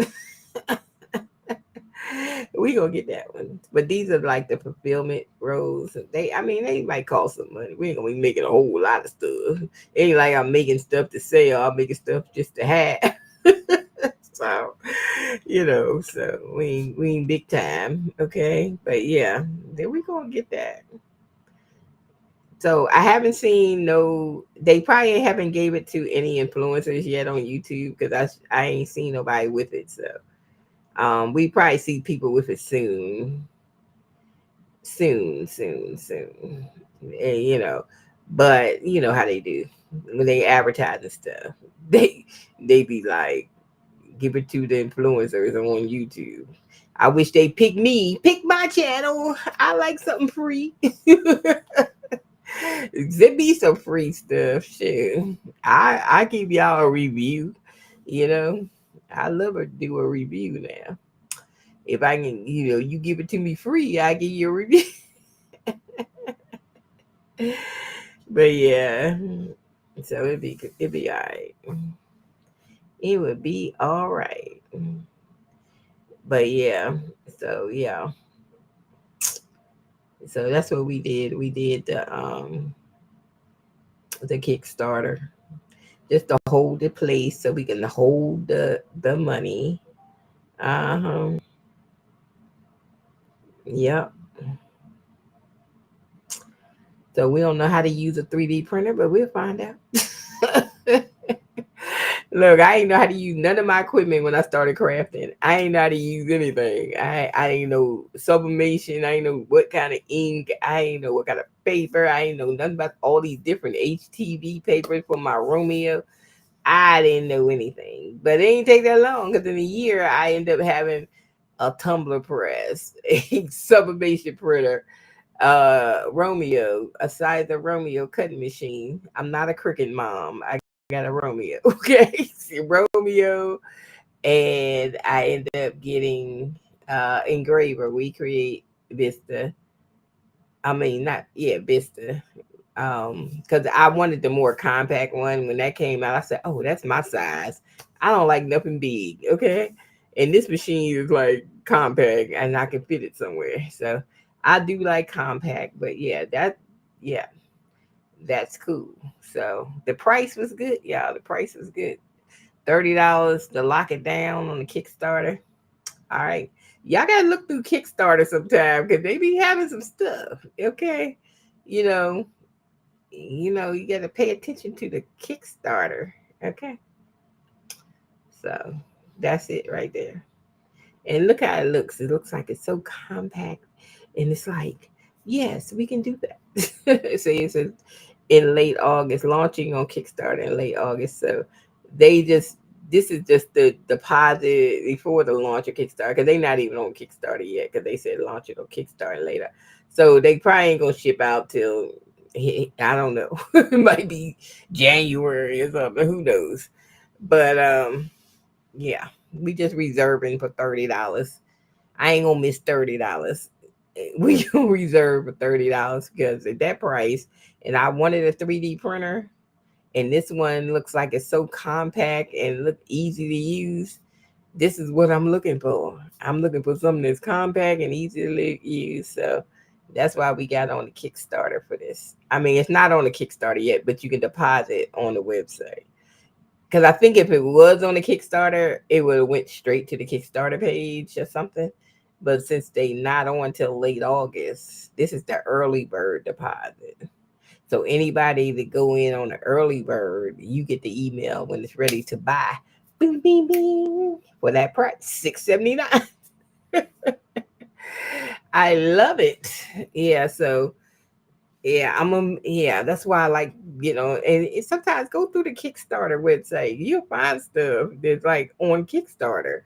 We gonna get that one. But these are like the fulfillment roles. They might cost some money. We ain't gonna be making a whole lot of stuff. It ain't like I'm making stuff to sell. I'm making stuff just to have. So, so we ain't big time, okay? But yeah, then we gonna get that. So I haven't seen no. They probably haven't gave it to any influencers yet on YouTube because I ain't seen nobody with it. So we probably see people with it soon, soon. And, but you know how they do when they advertise and stuff. They be like, give it to the influencers on YouTube. I wish they pick my channel. I like something free. Send me some free stuff. Shit. I give y'all a review, you know. I love to do a review now. If I can, you give it to me free, I give you a review. But yeah. So it'd be all right. It would be all right. But yeah. So yeah. So that's what we did. We did the Kickstarter just to hold the place so we can hold the money. Uh-huh. Yep. So we don't know how to use a 3D printer, but we'll find out. Look, I ain't know how to use none of my equipment when I started crafting. I ain't know how to use anything. I ain't know sublimation. I ain't know what kind of ink. I ain't know what kind of paper. I ain't know nothing about all these different HTV papers for my Romeo. I didn't know anything, but it ain't take that long because in a year I ended up having a tumbler press, a sublimation printer, Romeo, aside the Romeo cutting machine. I'm not a Cricut mom. I got a Romeo, okay? Romeo, and I ended up getting Engraver. We create Vista. I mean, not yeah, Vista. Because I wanted the more compact one. When that came out, I said, "Oh, that's my size. I don't like nothing big." Okay, and this machine is like compact, and I can fit it somewhere. So I do like compact, but yeah, that's cool. So the price was good, y'all. The price was good. $30 to lock it down on the Kickstarter. All right, y'all gotta look through Kickstarter sometime because they be having some stuff. Okay, you know you got to pay attention to the Kickstarter. Okay, so that's it right there. And look how it looks. It looks like it's so compact, and it's like, yes, we can do that. So it says in late August, launching on Kickstarter in late August. So they just this is just the deposit before the launch of Kickstarter because they're not even on Kickstarter yet because they said launch it on Kickstarter later. So they probably ain't gonna ship out till I don't know. It might be January or something. Who knows? But yeah, we just reserving for $30. I ain't gonna miss $30. We gonna reserve for $30 because at that price, and I wanted a 3D printer, and this one looks like it's so compact and look easy to use. This is what I'm looking for. I'm looking for something that's compact and easy to use. So that's why we got on the Kickstarter for this. I mean, it's not on the Kickstarter yet, but you can deposit on the website. Because I think if it was on the Kickstarter, it would have went straight to the Kickstarter page or something. But since they not on till late August, this is the early bird deposit. So anybody that go in on the early bird, you get the email when it's ready to buy. Bing, bing, bing. For that price, $6.79. I love it. Yeah, so Yeah, that's why I like, and sometimes go through the Kickstarter website. You'll find stuff that's like on Kickstarter.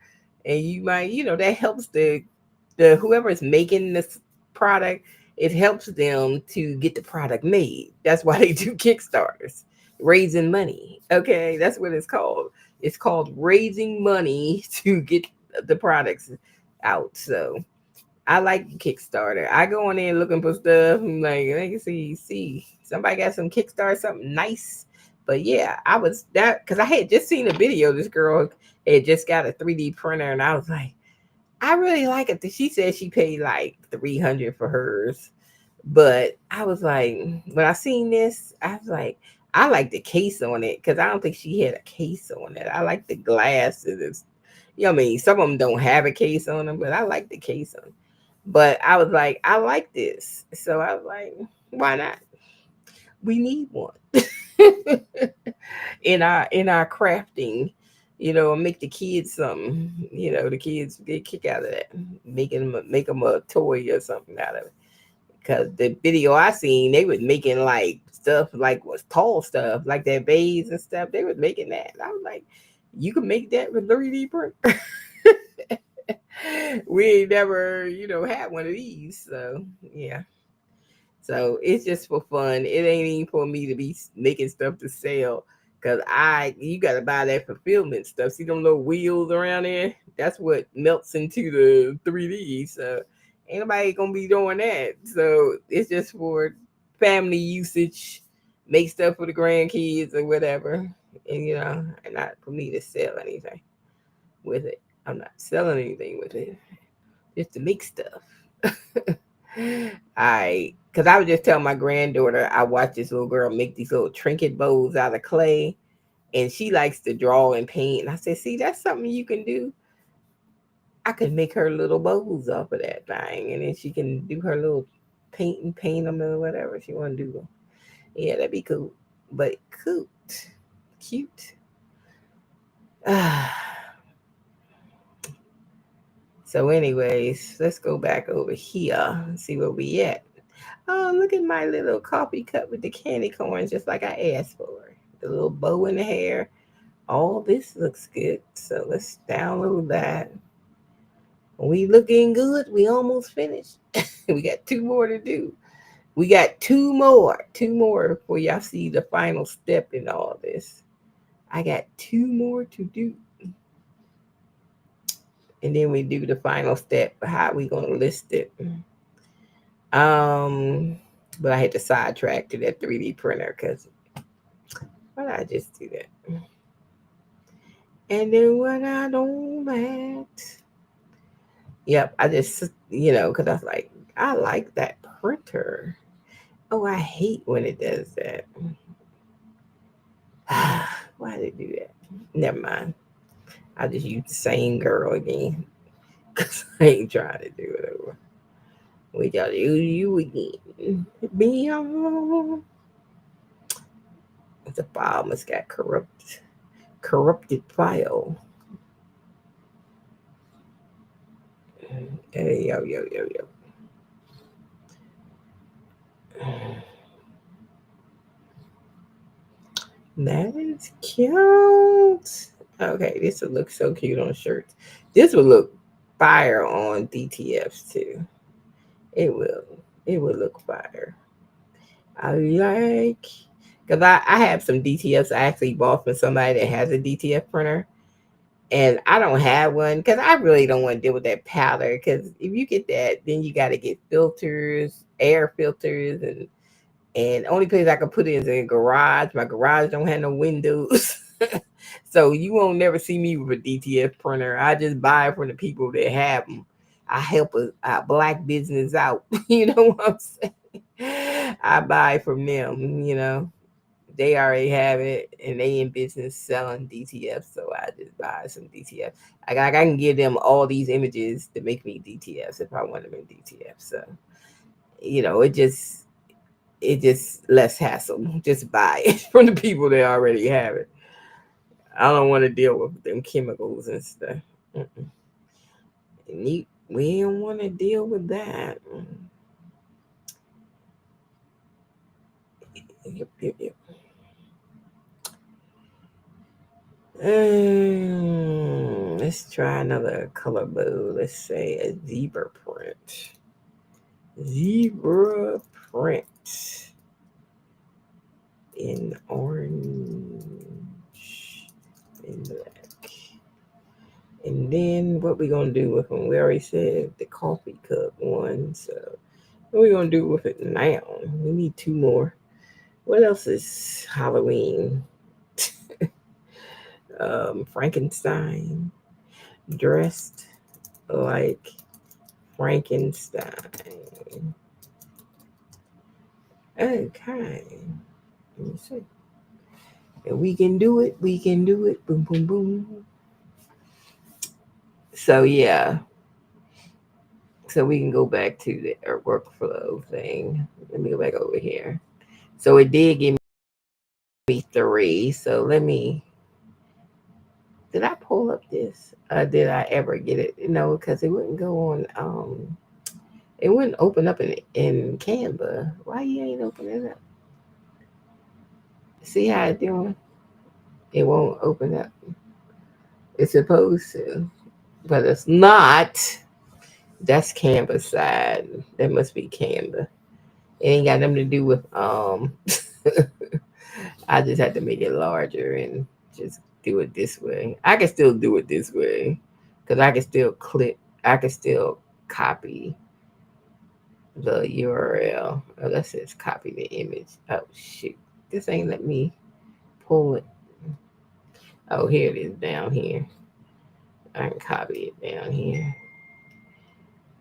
And you might, that helps the whoever's making this product, it helps them to get the product made. That's why they do Kickstarters. Raising money. Okay, that's what it's called. It's called raising money to get the products out. So I like Kickstarter. I go on there looking for stuff. I'm like, let me see, somebody got some Kickstarter, something nice. But yeah, I was that because I had just seen a video. This girl had just got a 3D printer, and I was like, I really like it. She said she paid like 300 for hers, but I was like, when I seen this, I was like, I like the case on it because I don't think she had a case on it. I like the glass. What I mean, some of them don't have a case on them, but I like the case on. But I was like, I like this. So I was like, why not? We need one in our crafting, make the kids something. The kids get kick out of that. Make them a toy or something out of it. Because the video I seen, they was making like stuff like was tall stuff, like that vase and stuff. They was making that. I was like, you can make that with 3D print. We ain't never, had one of these. So yeah. So it's just for fun. It ain't even for me to be making stuff to sell. Cause you gotta buy that fulfillment stuff. See them little wheels around there? That's what melts into the 3D. So ain't nobody gonna be doing that. So it's just for family usage, make stuff for the grandkids or whatever. And and not for me to sell anything with it. I'm not selling anything with it. Just to make stuff. Because I was just telling my granddaughter, I watched this little girl make these little trinket bows out of clay, and she likes to draw and paint. And I said, see, that's something you can do. I could make her little bows off of that thing, and then she can do her little paint them or whatever she want to do. Yeah, that'd be cool. But cute. So, anyways, let's go back over here and see where we at. Oh, look at my little coffee cup with the candy corns, just like I asked for. The little bow in the hair. All this looks good. So let's download that. We looking good. We almost finished. We got two more to do. We got two more before y'all see the final step in all this. I got two more to do. And then we do the final step. How we gonna list it? But I had to sidetrack to that 3D printer because why did I just do that? And then when I do that, yep, I just, because I was like, I like that printer. Oh, I hate when it does that. Why did it do that? Never mind. I just use the same girl again because I ain't trying to do it over. We gotta use you again. Be on. The file must got corrupted file. Hey, yo. That is cute. Okay, this will look so cute on shirts. This will look fire on DTFs too. It will. It will look fire. I like because I have some DTFs I actually bought from somebody that has a DTF printer. And I don't have one because I really don't want to deal with that powder. Because if you get that, then you got to get filters, air filters, and only place I can put it is in a garage. My garage don't have no windows. So you won't never see me with a DTF printer. I just buy it from the people that have them. I help a black business out. You know what I'm saying? I buy from them. They already have it and they in business selling DTF. So I just buy some DTF. I can give them all these images to make me DTFs if I want them in DTF. So, it just less hassle. Just buy it from the people that already have it. I don't want to deal with them chemicals and stuff. Mm-mm. We don't want to deal with that. Yep. Let's try another color mode. Let's say a zebra print. Zebra print in orange and black. And then what we gonna do with them? We already said the coffee cup one. So what we gonna do with it now? We need two more. What else is Halloween? Frankenstein dressed like Frankenstein. Okay. Let me see. And we can do it. We can do it. Boom, boom, boom. So yeah. So we can go back to the workflow thing. Let me go back over here. So it did give me 3. So let me. Did I pull up this? Did I ever get it? No, because it wouldn't go on. It wouldn't open up in Canva. Why you ain't opening it up? See how it's doing? It won't open up. It's supposed to, but it's not. That's Canva side. That must be Canva. It ain't got nothing to do with I just had to make it larger and just do it this way. I can still do it this way because I can still click. I can still copy the URL. Oh, that says copy the image. Oh shoot, this ain't let me pull it. Oh, here it is down here. I can copy it down here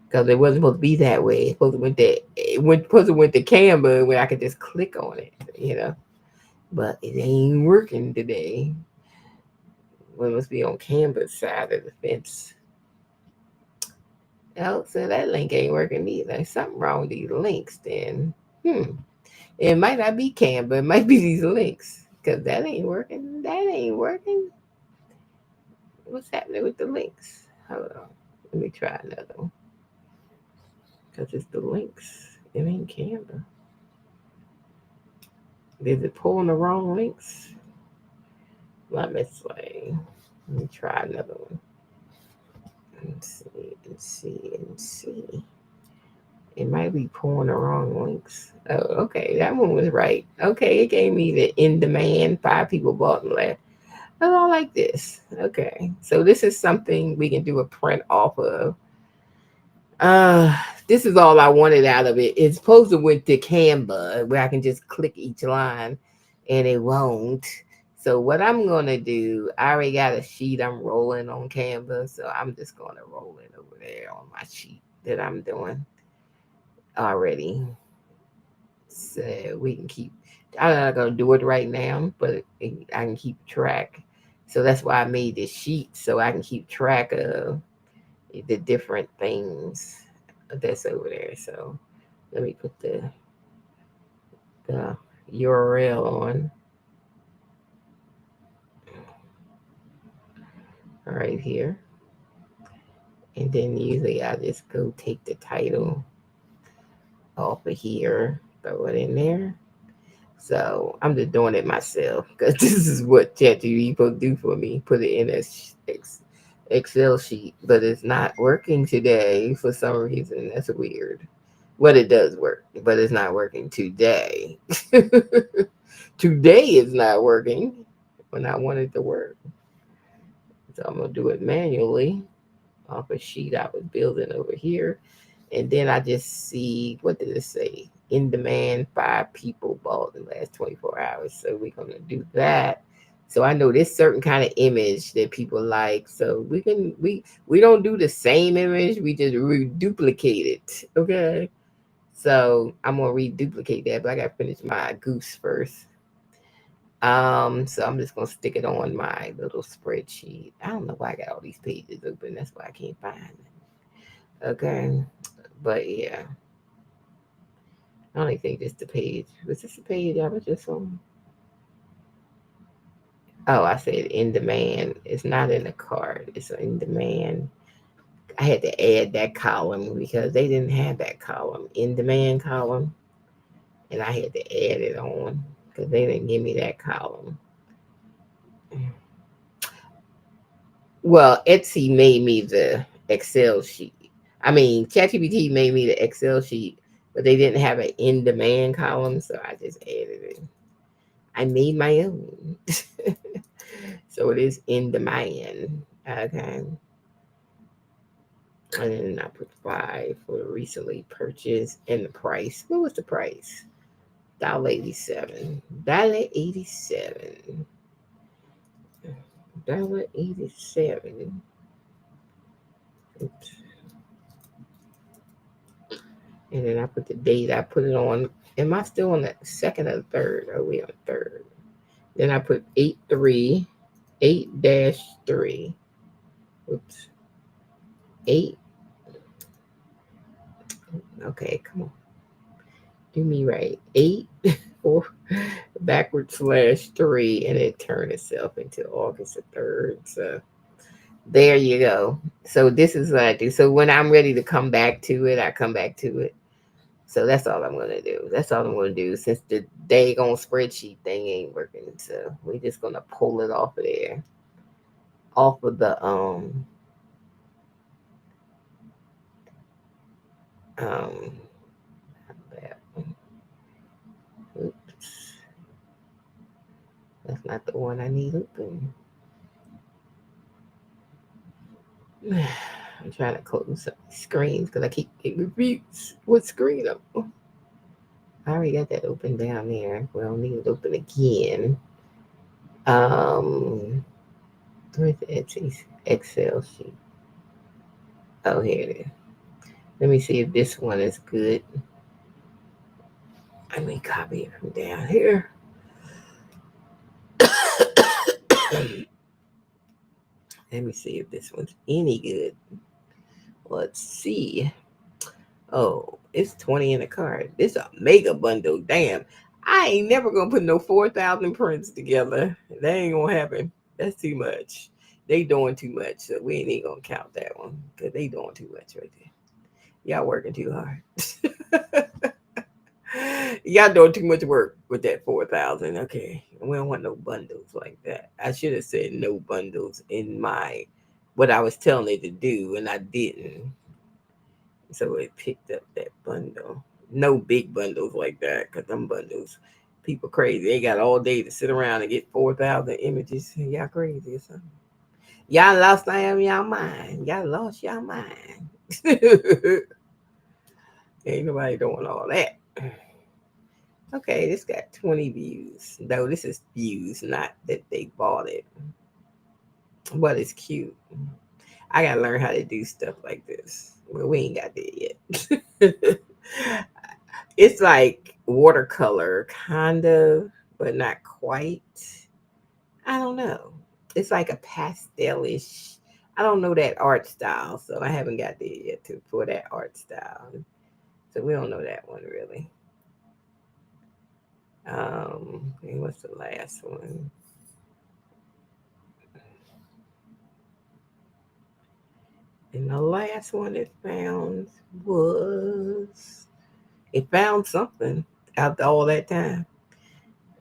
because it wasn't supposed to be that way. It's supposed to went to Canva where I could just click on it. But it ain't working today. We must be on Canva's side of the fence. Oh, so that link ain't working either. Something wrong with these links then. It might not be Canva. It might be these links because that ain't working. That ain't working. What's happening with the links? Hold on. Let me try another one because it's the links. It ain't Canva. Is it pulling the wrong links? Let me see. Let me try another one. Let's see. It might be pulling the wrong links. Oh, okay. That one was right. Okay, it gave me the in demand. 5 people bought and left. Oh, I like this. Okay. So this is something we can do a print off of. Uh, this is all I wanted out of it. It's supposed to went to Canva where I can just click each line and it won't. So what I'm gonna do, I already got a sheet I'm rolling on Canva, so I'm just gonna roll it over there on my sheet that I'm doing already. So we can keep. I'm not gonna do it right now, but I can keep track. So that's why I made this sheet so I can keep track of the different things that's over there. So let me put the URL on right here. And then usually I just go take the title off of here, throw it in there. So I'm just doing it myself because this is what ChatGPT supposed to do for me. Put it in a Excel sheet, but it's not working today for some reason. That's weird. Well, it does work, but it's not working today. Today is not working when I want it to work. So I'm gonna do it manually off a sheet I was building over here. And then I just see, what did it say? In demand, 5 people bought in the last 24 hours. So we're going to do that. So I know there's certain kind of image that people like. So we don't do the same image. We just reduplicate it. Okay. So I'm going to reduplicate that, but I got to finish my goose first. So I'm just going to stick it on my little spreadsheet. I don't know why I got all these pages open. That's why I can't find it. Okay. But yeah, I only think this the page. Was this the page I was just on? Oh, I said in demand. It's not in the card. It's in demand. I had to add that column because they didn't have that column, in demand column, and I had to add it on because they didn't give me that column. Well, Etsy made me the Excel sheet. I mean, ChatGPT made me the Excel sheet, but they didn't have an in demand column, so I just added it. I made my own. So it is in demand. Okay. And then I put 5 for recently purchased and the price. What was the price? $1.87. $1.87. $1.87. Oops. And then I put the date. I put it on. Am I still on the second or third? Are we on third? Then I put 8-3, 8-3. Oops. 8. Okay, come on. Do me right. 8, 4, backward /3, and it turned itself into August the 3rd. So there you go. So this is what I do. So when I'm ready to come back to it, I come back to it. So that's all I'm gonna do. That's all I'm gonna do since the daggone spreadsheet thing ain't working. So we're just gonna pull it off of there, off of the um. Oops, that's not the one I need open. I'm trying to close some screens because I keep getting reviews. What screen up? I already got that open down there. We don't need it open again. Where's the Etsy's Excel sheet? Oh, here it is. Let me see if this one is good. Let me copy it from down here. Let me see if this one's any good. Let's see. Oh, it's 20 in the card. This a mega bundle. Damn. I ain't never gonna put no 4,000 prints together. That ain't gonna happen. That's too much. They doing too much. So we ain't even gonna count that one. Because they doing too much right there. Y'all working too hard. Y'all doing too much work with that 4,000. Okay. We don't want no bundles like that. I should have said no bundles in my what I was telling it to do, and I didn't. So it picked up that bundle. No big bundles like that, because them bundles, people crazy. They got all day to sit around and get 4,000 images. Y'all crazy or something. Y'all lost y'all mind. Y'all lost y'all mind. Ain't nobody doing all that. Okay, this got 20 views. No, this is views, not that they bought it. But it's cute. I gotta learn how to do stuff like this. Well, we ain't got that yet. It's like watercolor, kind of, but not quite. I don't know. It's like a pastelish. I don't know that art style, so I haven't got there yet for that art style. So we don't know that one really. And what's the last one? And the last one it found was it found something after all that time.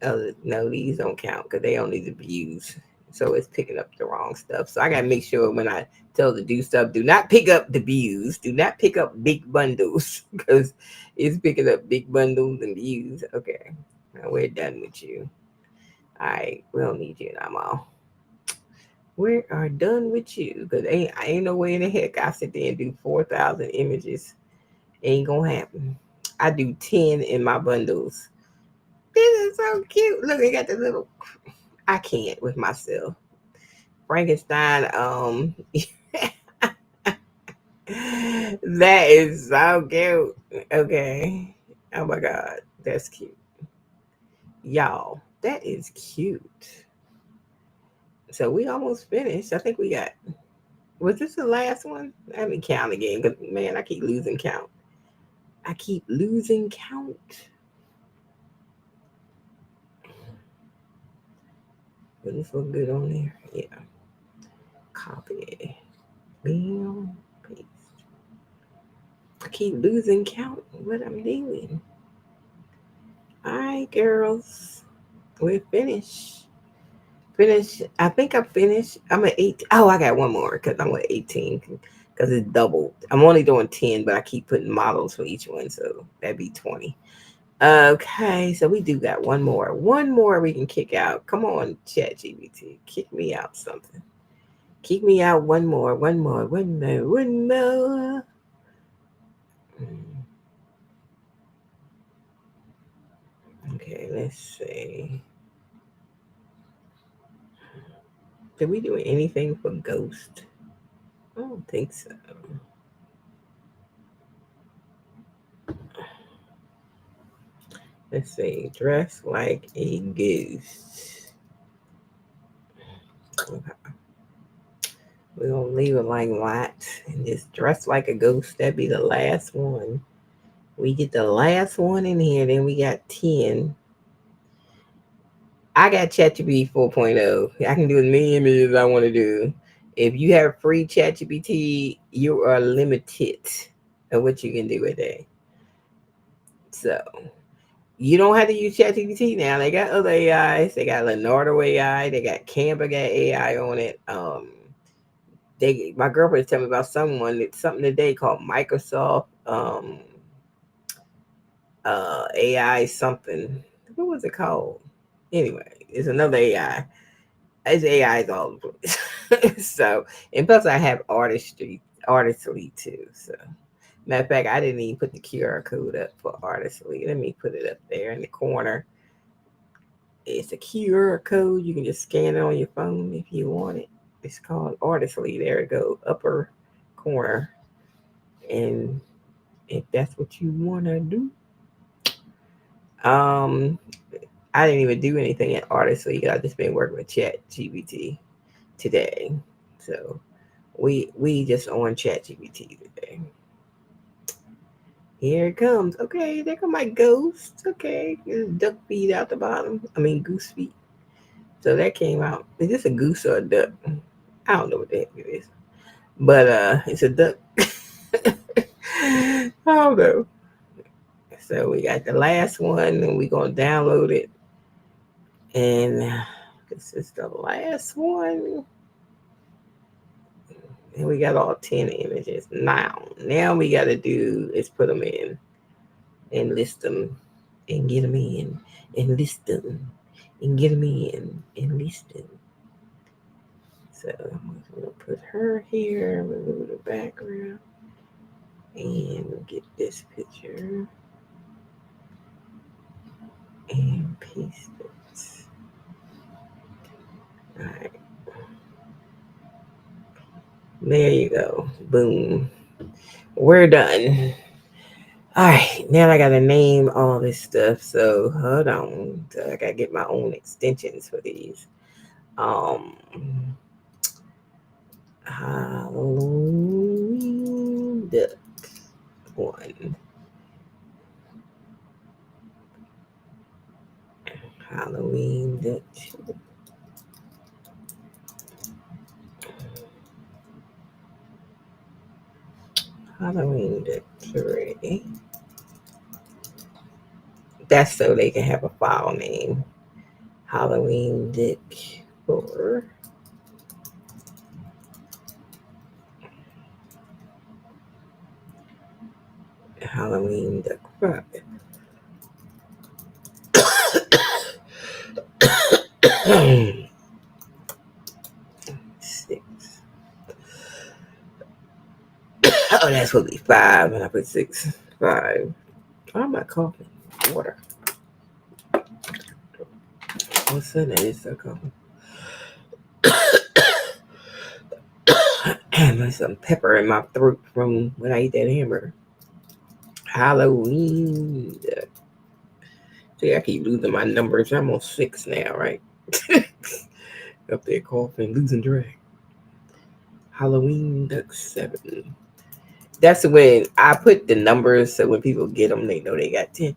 No, these don't count because they don't need the views. So it's picking up the wrong stuff. So I gotta make sure when I tell to do stuff, do not pick up the views. Do not pick up big bundles because it's picking up big bundles and views. Okay, now we're done with you. All right, we don't need you no more. We are done with you because I ain't no way in the heck I sit there and do 4,000 images. Ain't gonna happen. I do 10 in my bundles. This is so cute. Look, I got the little. I can't with myself. Frankenstein. That is so cute. Okay. Oh my god, that's cute, y'all. That is cute. So we almost finished. I think we got. Was this the last one? Let me count again. Cause man, I keep losing count. I keep losing count. Will this look good on there? Yeah. Copy. Bam. Paste. I keep losing count what I'm doing. All right, girls. We're finished. Finish. I think I'm finished. I'm at 8. Oh, I got one more because I'm at 18 because it's doubled. I'm only doing 10, but I keep putting models for each one, so that'd be 20. Okay, so we do got one more. One more we can kick out. Come on, ChatGPT, kick me out something. Kick me out one more, one more, one more, one more. Okay, let's see. Did we do anything for Ghost? I don't think so. Let's see. Dress like a goose. Okay. We're gonna leave it like that and just dress like a ghost. That'd be the last one. We get the last one in here, then we got 10. I got ChatGPT 4.0. I can do as many images as I want to do. If you have free ChatGPT, you are limited of what you can do with it. So you don't have to use ChatGPT now. They got other AIs. They got Leonardo AI. They got Canva got AI on it. My girlfriend was telling me about something today called Microsoft AI something. What was it called? Anyway, it's another AI. It's AIs all over the place. So, and plus I have Artistly too. So, matter of fact, I didn't even put the QR code up for Artistly. Let me put it up there in the corner. It's a QR code. You can just scan it on your phone if you want it. It's called Artistly. There it go, upper corner. And if that's what you want to do, um, I didn't even do anything at Artistly. I just been working with Chat GPT today. So we just on Chat GPT today. Here it comes. Okay, there come my ghost. Okay, there's duck feet out the bottom. I mean goose feet. So that came out. Is this a goose or a duck? I don't know what the heck it is. But it's a duck. I don't know. So we got the last one and we're gonna download it. And this is the last one. And we got all 10 images. Now we got to do is put them in and list them and get them in and list them and get them in and list them. So I'm going to put her here, remove the background, and get this picture and paste it. All right. There you go. Boom. We're done. All right, now I gotta name all this stuff. So hold on, so I gotta get my own extensions for these. Halloween duck one. Halloween duck two. Halloween duck three. That's so they can have a file name. Halloween duck 4. Halloween duck 5. 6. Oh, that's supposed to be 5, and I put 6. 5. Why am I coughing? Water. What's that? Is so coughing. There's some pepper in my throat from when I eat that hamburger. Halloween. See, I keep losing my numbers. I'm on 6 now, right? Up there coughing, losing drag. Halloween duck 7. That's when I put the numbers so when people get them, they know they got 10.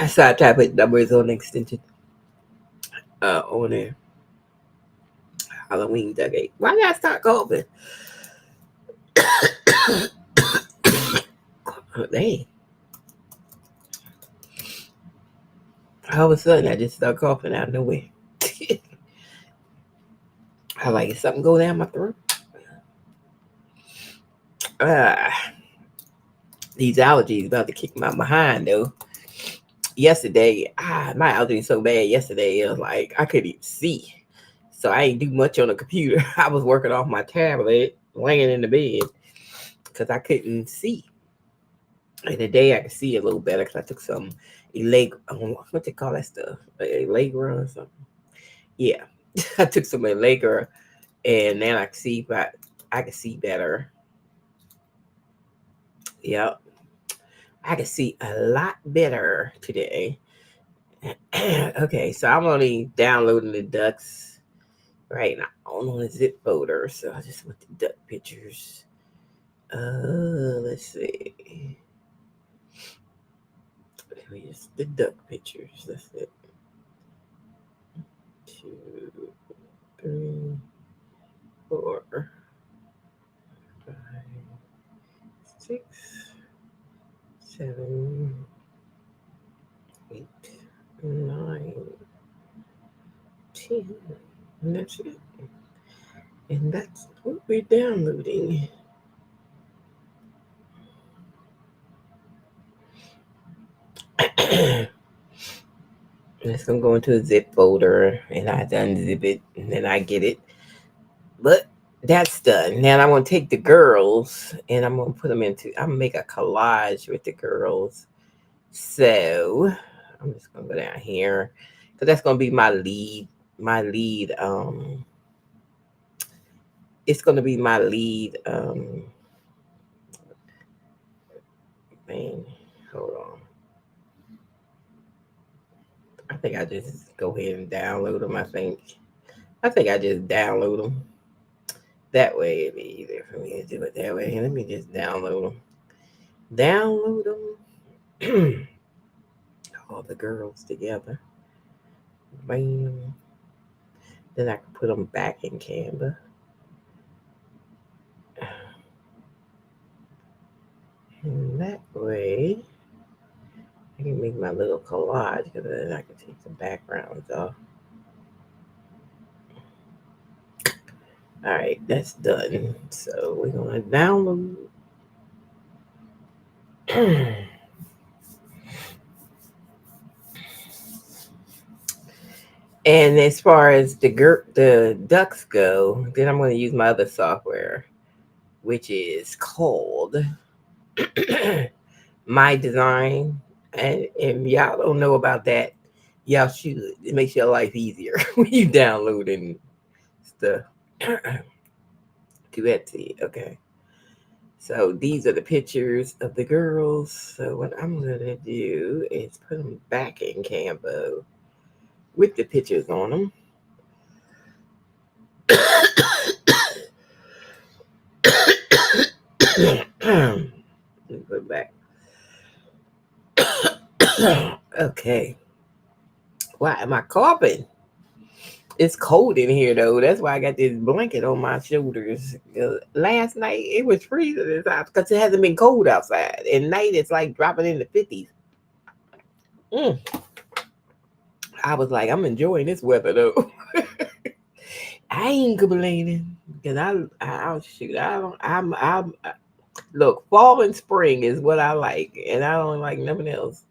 So I try to put numbers on the extension on there. Halloween duck 8. Why did I start coughing? Oh, dang. All of a sudden, I just start coughing out of nowhere. I like something go down my throat. Uh, these allergies about to kick my behind though. Yesterday, my allergies so bad. Yesterday, it was like I couldn't even see, so I ain't do much on the computer. I was working off my tablet, laying in the bed because I couldn't see. And today I could see a little better because I took some what they call that stuff, Allegra or something. Yeah, I took some Allegra, and then I can see, but I can see better. Yep, I can see a lot better today. Okay, so I'm only downloading the ducks right now on a zip folder. So I just want the duck pictures. Let's see. Here's the duck pictures. That's it. 2, 3, 4, 5, 6, 7, 8, 9, 10. And that's it. And that's what we're downloading. It's gonna go into a zip folder, and I unzip it, and then I get it. But that's done. Now I'm gonna take the girls, and I'm gonna put them into. I'm gonna make a collage with the girls. So I'm just gonna go down here, because that's gonna be my lead. My lead. It's gonna be my lead. Man, hold on. I think I just go ahead and download them. I think I just download them. That way it'd be easier for me to do it that way. Let me just download them. Download them. All the girls together. Bam. Then I can put them back in Canva. And that way I can make my little collage, because then I can take the backgrounds off. All right, that's done. So we're gonna download. And as far as the ducks go, then I'm going to use my other software, which is called My Design. And if y'all don't know about that, y'all should. It makes your life easier when you downloading stuff to Etsy. Okay. So these are the pictures of the girls. So what I'm going to do is put them back in Canva with the pictures on them. Let me put it back. Okay. Why am I coughing? It's cold in here though. That's why I got this blanket on my shoulders. Last night it was freezing inside because it hasn't been cold outside. At night it's like dropping in the 50s. I was like, I'm enjoying this weather though. I ain't complaining because I'll shoot. I'm look, fall and spring is what I like, and I don't like nothing else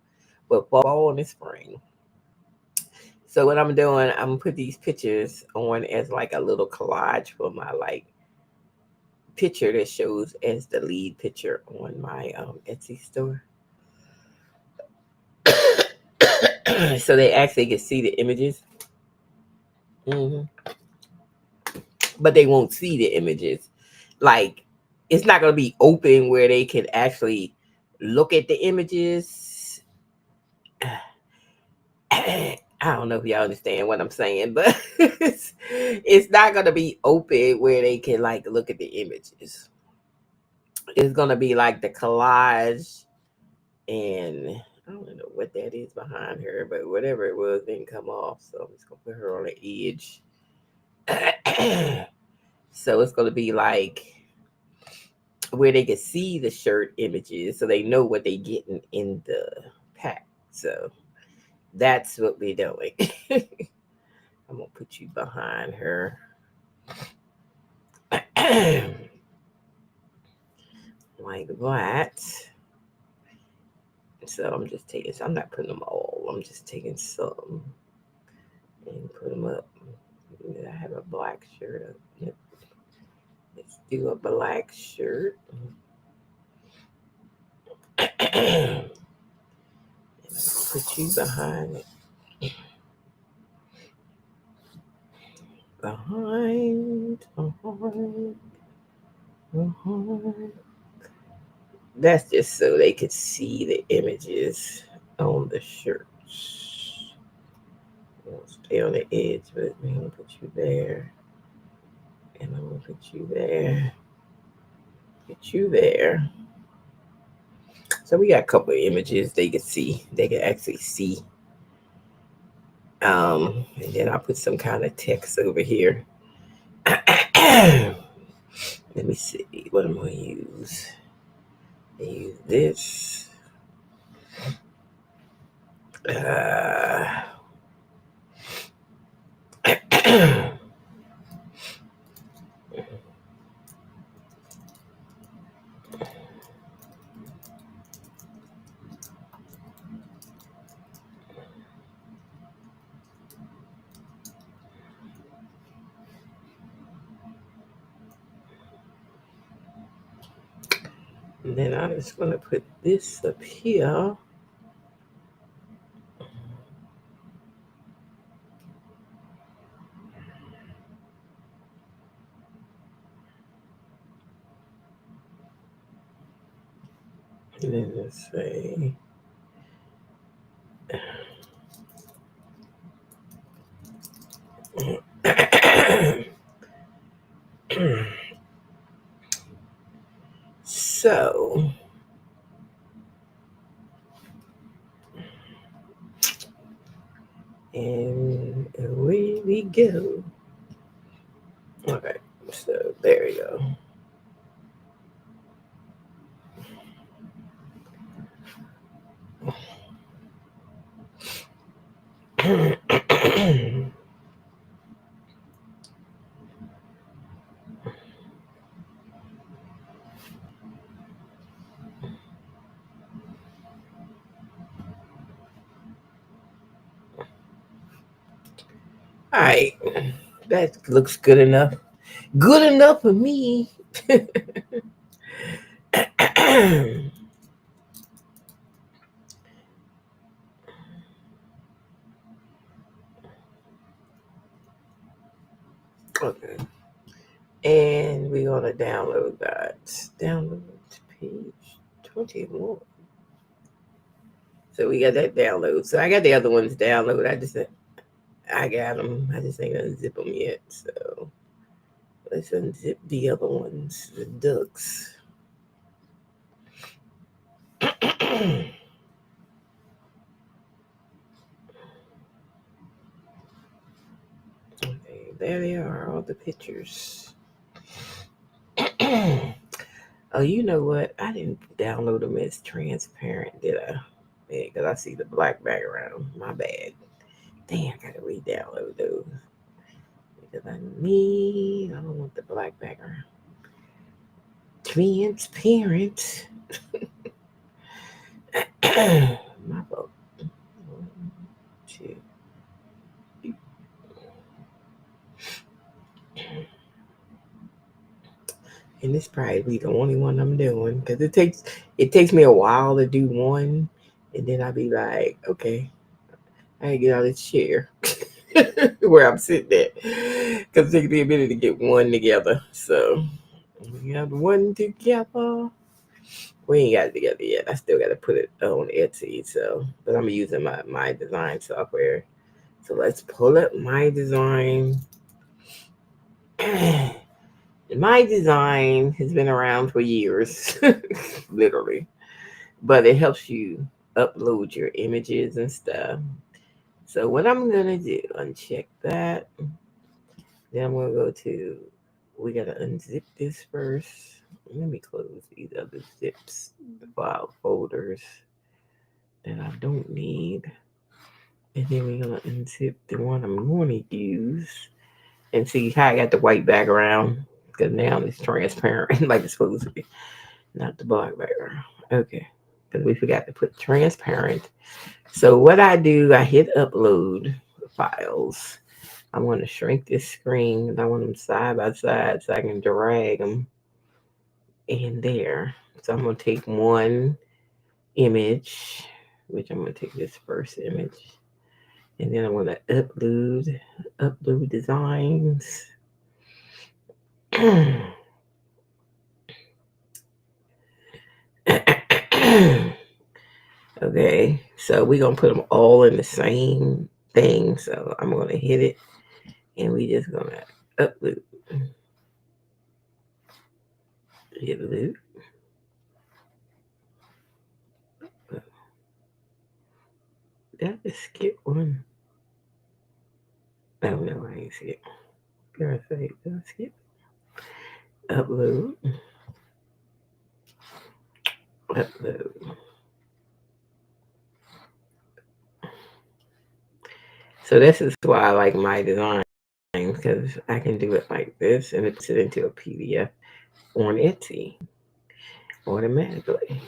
but fall and spring. So what I'm doing, I'm gonna put these pictures on as like a little collage for my like picture that shows as the lead picture on my Etsy store. So they actually can see the images. But they won't see the images. Like, it's not going to be open where they can actually look at the images. I don't know if y'all understand what I'm saying, but it's not going to be open where they can like look at the images. It's going to be like the collage, and I don't know what that is behind her, but whatever it was didn't come off. So I'm just going to put her on the edge. So it's going to be like where they can see the shirt images so they know what they getting in the pack. So That's what we're doing. I'm gonna put you behind her. Like that. So I'm just taking, so I'm not putting them all. I'm just taking some and put them up. I have a black shirt. Yep. Let's do a black shirt. And put you behind it. Behind. That's just so they could see the images on the shirts. We'll stay on the edge, but I'm gonna put you there. And I'm gonna put you there. Put you there. So we got a couple of images they can see. They can actually see. And then I'll put some kind of text over here. Let me see. What am I gonna use? I use this. And then I'm just gonna put this up here. And then let's say so and away we go. Okay, so there you go. All right, that looks good enough. Good enough for me. Okay. And we're going to download that. Download to page 21. So we got that download. So I got the other ones downloaded. I got them. I just ain't gonna zip them yet. So let's unzip the other ones, the ducks. Okay, there they are, all the pictures. Oh, you know what? I didn't download them as transparent, did I? Yeah, because I see the black background. My bad. Dang, I gotta re-download those. Because I don't want the black background. Transparent. My fault. 1, 2. And this probably be the only one I'm doing because it takes me a while to do one, and then I'll be like, okay, I gotta get out of this chair where I'm sitting at because it takes me a minute to get one together. So we got one together. We ain't got it together yet. I still got to put it on Etsy. So, but I'm using my design software. So let's pull up my design. My design has been around for years, literally, but it helps you upload your images and stuff. So what I'm gonna do, uncheck that. Then I'm gonna go to. We gotta unzip this first. Let me close these other zips, the file folders that I don't need. And then we're gonna unzip the one I'm going to use and see how I got the white background because now it's transparent like it's supposed to be, not the black background. Okay, because we forgot to put transparent. So what I do, I hit upload files. I want to shrink this screen and I want them side by side so I can drag them in there. So I'm going to take one image, which I'm going to take this first image, and then I'm going to upload designs. Okay, so we're going to put them all in the same thing. So I'm going to hit it and we just going to upload. Hit loop. Did I just skip one? Oh no, I ain't skip. Parasite, did I skip? Upload. Upload. So this is why I like my design because I can do it like this and it's it into a PDF on Etsy automatically.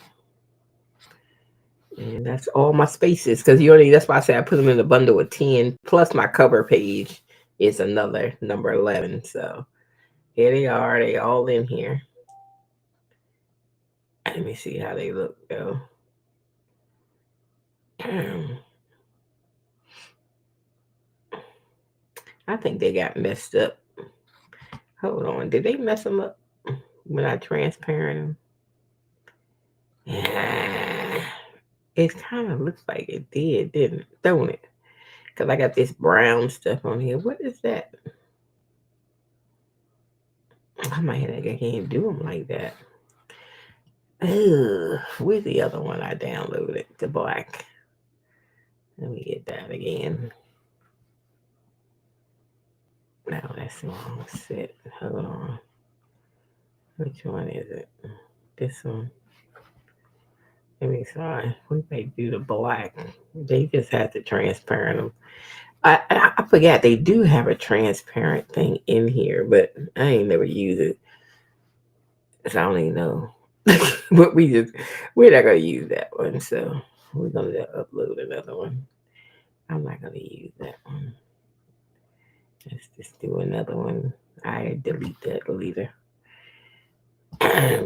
And that's all my spaces because you already, that's why I say I put them in a bundle of 10 plus my cover page is another number 11. So here they are, they all in here. Let me see how they look though. I think they got messed up. Hold on, did they mess them up when I transparent them? Yeah, it kind of looks like it did, didn't it? Don't it? Because I got this brown stuff on here. What is that? I might have, I can't do them like that. Ugh, where's the other one I downloaded? The black. Let me get that again. No, that's the wrong set. Hold on. Which one is it? This one. Let me sorry. We may do the black. They just had to transparent them. I forgot they do have a transparent thing in here, but I ain't never use it. So I don't even know. But we're not gonna use that one. So we're gonna upload another one. I'm not gonna use that one. Let's just do another one. I delete that later.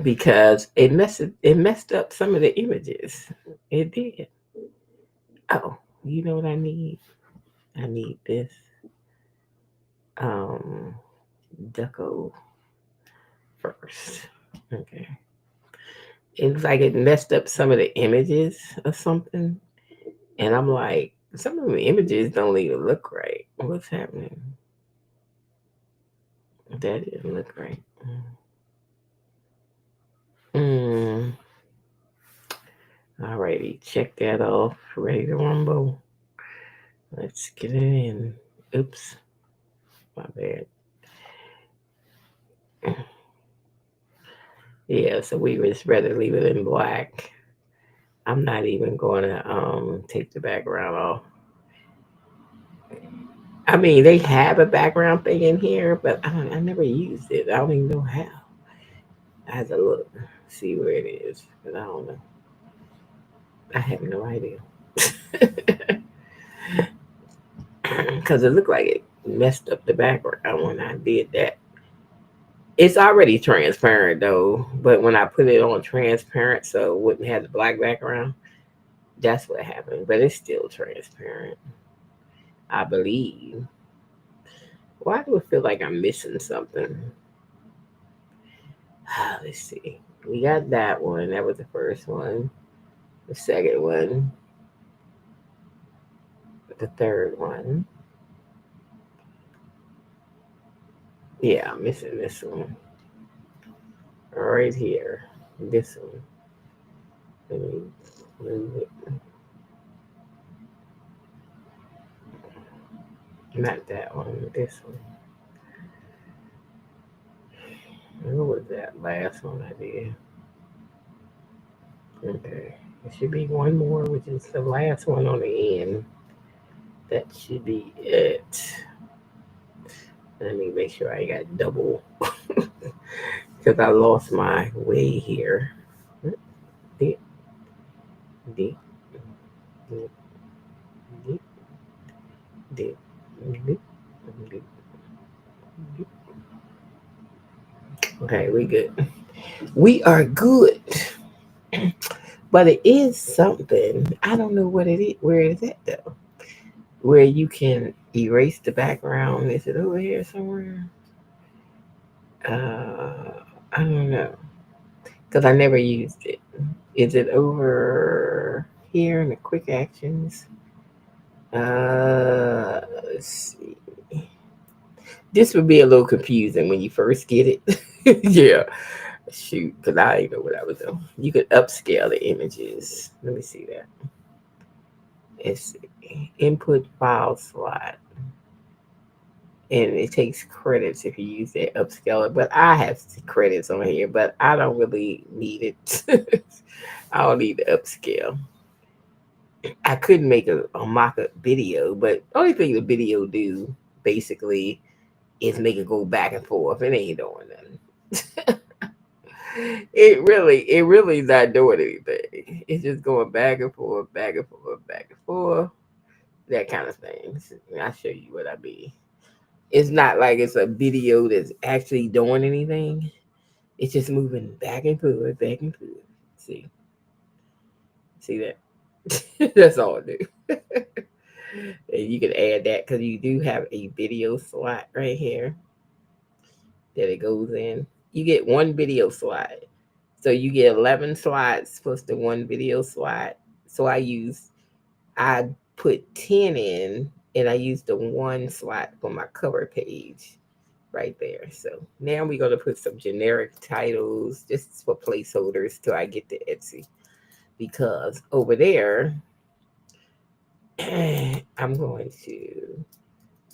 Because it messed up some of the images. It did. Oh, you know what I need? I need this. Um Deco first. Okay. It looks like it messed up some of the images or something. And I'm like, some of the images don't even look right. What's happening? That didn't look right. Mm. Alrighty, check that off. Ready to rumble. Let's get it in. Oops, my bad. Yeah, so we would just rather leave it in black. I'm not even going to take the background off. I mean, they have a background thing in here, but I never used it. I don't even know how. I have to look, see where it is, but I don't know. I have no idea. Because it looked like it messed up the background when I did that. It's already transparent though, but when I put it on transparent so it wouldn't have the black background, that's what happened. But it's still transparent, I believe. Why do I feel like I'm missing something? Let's see. We got that one. That was the first one. The second one. The third one. Yeah, I'm missing this one. Right here. This one. Let me move it. Not that one. This one. What was that last one I did? Okay. There should be one more, which is the last one on the end. That should be it. Let me make sure I got double because I lost my way here. D, D, D, D, D, D, D. Okay, we good. We are good. But it is something. I don't know what it is. Where is it though? Where you can erase the background. Is it over here somewhere? I don't know because I never used it. Is it over here in the quick actions? Let's see. This would be a little confusing when you first get it. Yeah, shoot, because I didn't know what I was doing. You could upscale the images. Let me see that. Let's see. Input file slot. And it takes credits if you use that upscaler. But I have credits on here, but I don't really need it. I don't need the upscale. I could make a mock-up video, but only thing the video do basically is make it go back and forth. It ain't doing nothing. it really not doing anything. It's just going back and forth, back and forth, back and forth, that kind of thing. I'll show you what I mean. It's not like it's a video that's actually doing anything. It's just moving back and forth, back and forth. See that? That's all it do. And you can add that because you do have a video slot right here that it goes in. You get one video slot. So you get 11 slots plus the one video slot. So I put 10 in and I used the one slot for my cover page right there. So now we're going to put some generic titles just for placeholders till I get to Etsy. Because over there, I'm going to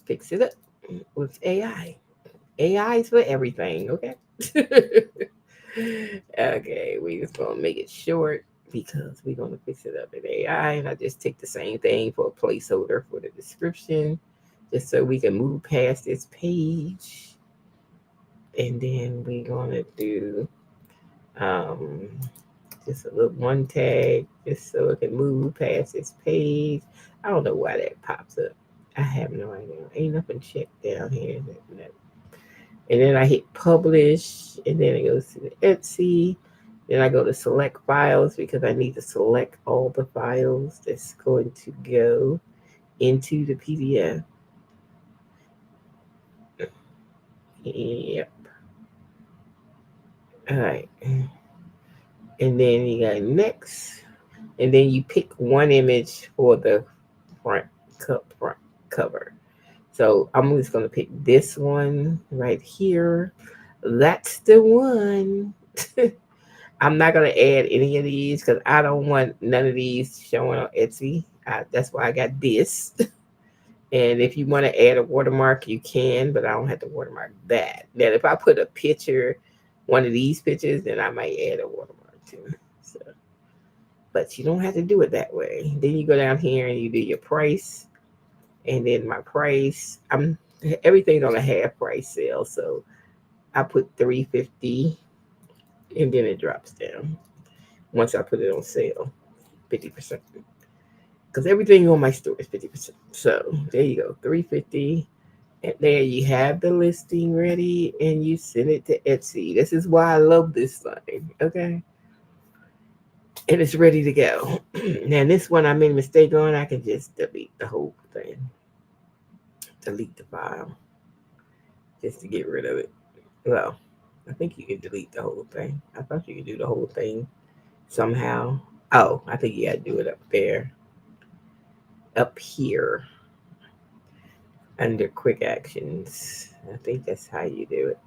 fix it up with AI. AI is for everything, okay? Okay, we just gonna make it short because we're gonna fix it up in AI, and I just take the same thing for a placeholder for the description, just so we can move past this page, and then we're gonna do um, just a little one tag, just so it can move past this page. I don't know why that pops up. I have no idea. Ain't nothing checked down here. And then I hit publish, and then it goes to the Etsy. Then I go to select files because I need to select all the files that's going to go into the PDF. Yep. All right. And then you got next. And then you pick one image for the front cover. So I'm just going to pick this one right here. That's the one. I'm not going to add any of these because I don't want none of these showing on Etsy. That's why I got this. And if you want to add a watermark, you can, but I don't have to watermark that. Then if I put a picture, one of these pictures, then I might add a watermark too. So, but you don't have to do it that way. Then you go down here and you do your price. And then my price, everything's on a half price sale. So I put $3.50 and then it drops down once I put it on sale, 50%. Because everything on my store is 50%. So there you go, $3.50. And there you have the listing ready and you send it to Etsy. This is why I love this thing. Okay. And it's ready to go. Now this one I made a mistake on, I can just delete the whole thing. Delete the file. Just to get rid of it. Well, I think you can delete the whole thing. I thought you could do the whole thing somehow. Oh, I think you got to do it up there. Up here. Under quick actions. I think that's how you do it.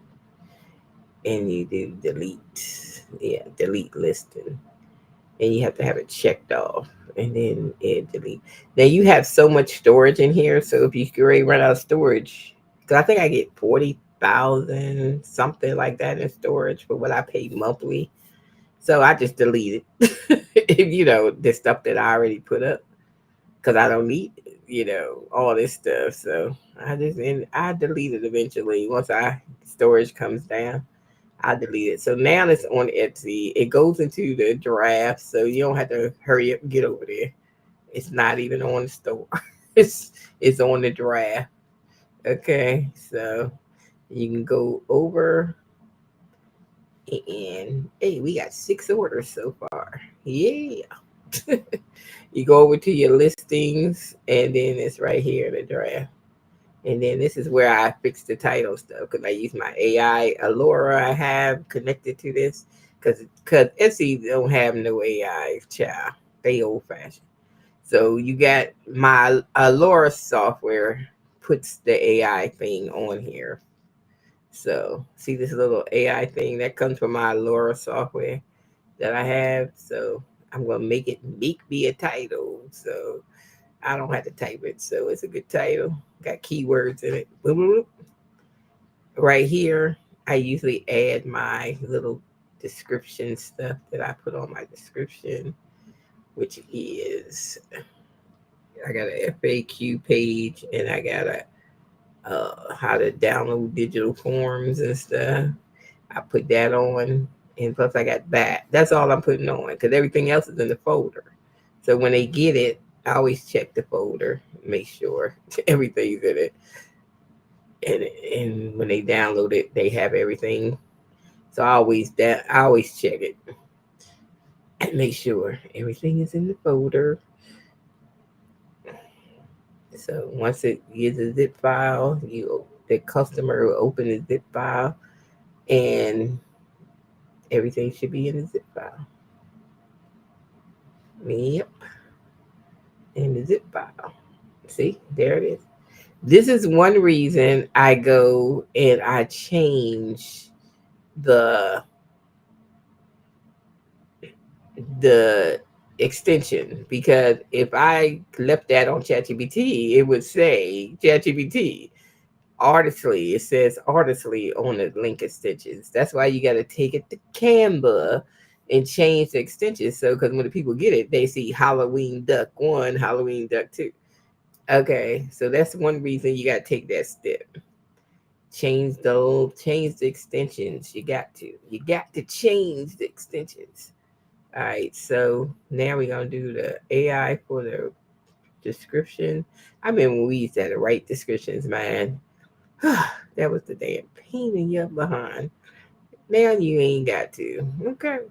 And you do delete. Yeah, delete listing. And you have to have it checked off. And then it delete. Now you have so much storage in here. So if you already run out of storage, because I think I get 40,000 something like that in storage for what I pay monthly. So I just delete it. If the stuff that I already put up because I don't need it. all this stuff. So I delete it eventually once I storage comes down. I delete it. So now it's on Etsy. It goes into the draft, so you don't have to hurry up and get over there. It's not even on the store. it's on the draft. Okay, so you can go over and hey, we got 6 orders so far. Yeah. You go over to your listings and then it's right here in the draft. And then this is where I fix the title stuff because I use my AI Allura I have connected to this because Etsy don't have no AI, child. They old fashioned. So you got my Allura software puts the AI thing on here. So see this little AI thing that comes from my Allura software that I have. So I'm gonna make me a title. So I don't have to type it. So it's a good title. Got keywords in it. Boop, boop, boop. Right here, I usually add my little description stuff that I put on my description, which is I got a FAQ page and I got a how to download digital forms and stuff. I put that on, and plus I got that. That's all I'm putting on because everything else is in the folder. So when they get it, I always check the folder, make sure everything's in it, and when they download it, they have everything. So I always check it and make sure everything is in the folder. So once it gets a zip file, the customer will open the zip file, and everything should be in the zip file. Yep, in the zip file. See, there it is. This is one reason I go and I change the the extension because if I left that on ChatGPT, it would say ChatGPT artistly. It says artistly on the link extensions. That's why you got to take it to Canva and change the extensions. So because when the people get it, they see Halloween Duck 1, Halloween Duck 2. Okay, so that's one reason you got to take that step. Change the extensions. You got to change the extensions. All right, so now we're gonna do the AI for the description. I mean, when we used to write descriptions, man, that was the damn pain in your behind. Now you ain't got to. Okay,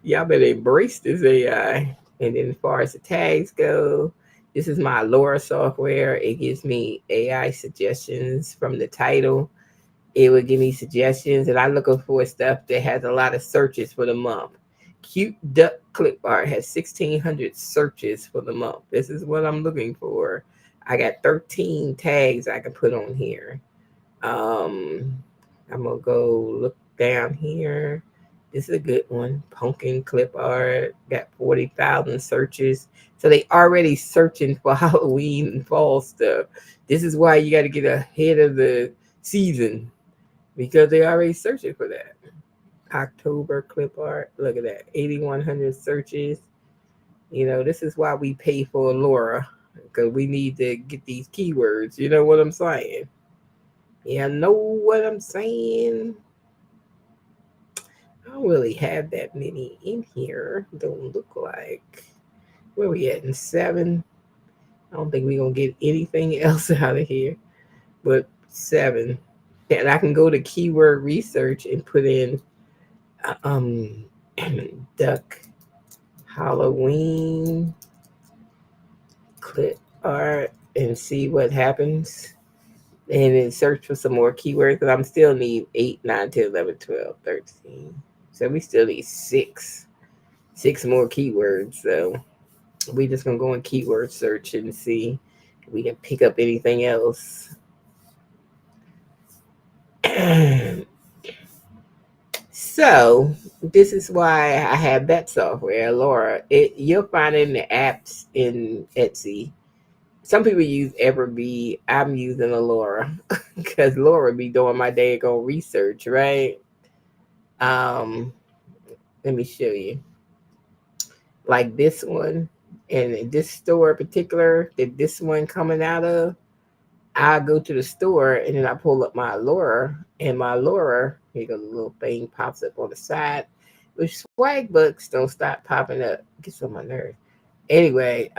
y'all better embrace this AI. And then as far as the tags go, this is my Laura software. It gives me AI suggestions from the title. It would give me suggestions, and I'm looking for stuff that has a lot of searches for the month. Cute duck clip art has 1,600 searches for the month. This is what I'm looking for. I got 13 tags I can put on here. I'm gonna go look down here. This is a good one. Pumpkin clip art got 40,000 searches. So they already searching for Halloween and fall stuff. This is why you got to get ahead of the season because they already searching for that. October clip art. Look at that. 8,100 searches. This is why we pay for Laura because we need to get these keywords. You know what I'm saying? Yeah, know what I'm saying? I don't really have that many in here. Don't look like. Where we at in 7? I don't think we're going to get anything else out of here but 7. And I can go to keyword research and put in duck Halloween clip art and see what happens. And then search for some more keywords because I'm still need 8, 9, 10, 11, 12, 13. So we still need 6 more keywords. So we just gonna go in keyword search and see if we can pick up anything else. So this is why I have that software, Laura. You'll find it in the apps in Etsy. Some people use Everbee. I'm using a Laura because Laura be doing my daggone research, right? Let me show you. Like this one, And this store in particular that this one coming out of, I go to the store and then I pull up my Allura, and my Allura, here goes a little thing pops up on the side, which swag books don't stop popping up. Gets on my nerves. Anyway,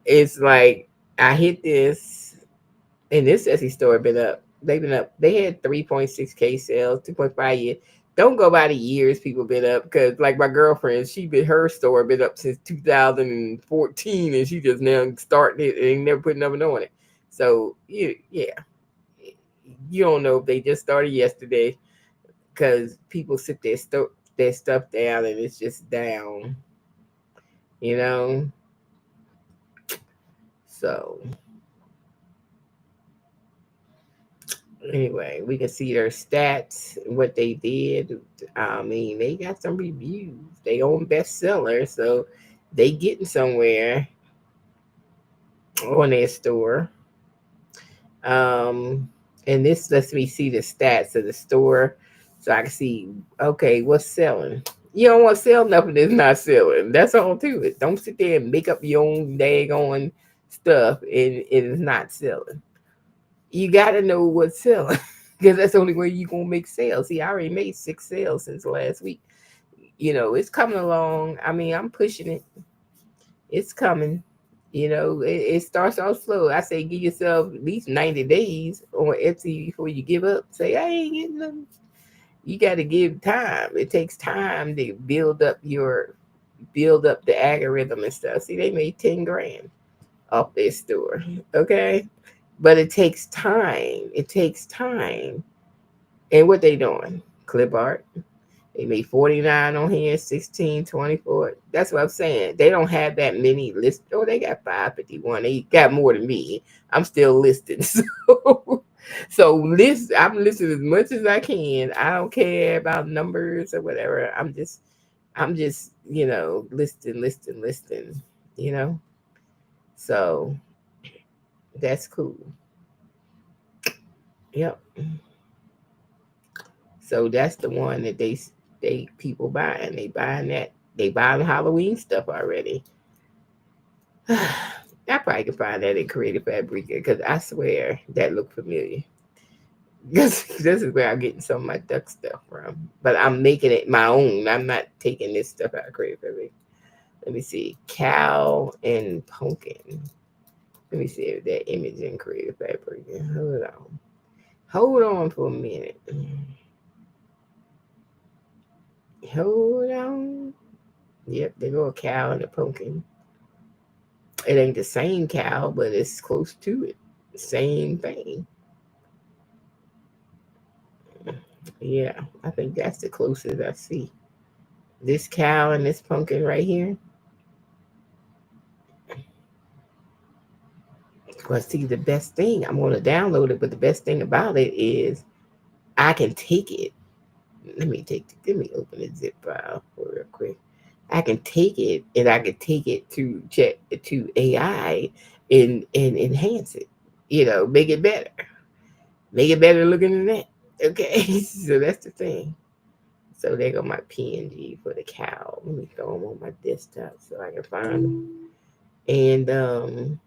it's like I hit this, and this Etsy store been up. They've been up. They had 3.6K sales, 2.5 years. Don't go by the years people been up, because like my girlfriend, she been her store been up since 2014, and she just now starting it and ain't never put nothing on it. So yeah, you don't know if they just started yesterday, because people sit their stuff down and it's just down, you know. So anyway, we can see their stats, what they did. I mean, they got some reviews. They own bestseller, so they getting somewhere on their store. Um, and this lets me see the stats of the store, so I can see, okay, what's selling. You don't want to sell nothing that's not selling. That's all to it. Don't sit there and make up your own daggone stuff and it's not selling. You got to know what's selling, because that's the only way you're going to make sales. See, I already made 6 sales since last week. It's coming along. I mean, I'm pushing it. It's coming. It starts off slow. I say give yourself at least 90 days on Etsy before you give up. Say, I ain't getting them. You got to give time. It takes time to build up the algorithm and stuff. See, they made 10 grand off their store. Okay. But it takes time. It takes time. And what they doing? Clip art. They made 49 on here, 16, 24. That's what I'm saying. They don't have that many lists. Oh, they got 551. They got more than me. I'm still listed. I'm listed as much as I can. I don't care about numbers or whatever. I'm just, listing, you know. So that's cool. Yep. So that's the one that they people buying. They buying that. They buying Halloween stuff already. I probably can find that in Creative Fabrica, because I swear that looked familiar. This is where I'm getting some of my duck stuff from. But I'm making it my own. I'm not taking this stuff out of Creative Fabrica. Let me see. Cow and pumpkin. Let me see if that image in Creative Fabrica. Hold on. Hold on for a minute. Hold on. Yep, there go a cow and a pumpkin. It ain't the same cow, but it's close to it. Same thing. Yeah, I think that's the closest I see. This cow and this pumpkin right here. Well, see, the best thing, I'm going to download it, but the best thing about it is I can take it. Let me open the zip file real quick. I can take it, and I can take it to AI and enhance it. Make it better looking than that. Okay, so that's the thing. So there go my PNG for the cow. Let me throw them on my desktop so I can find them.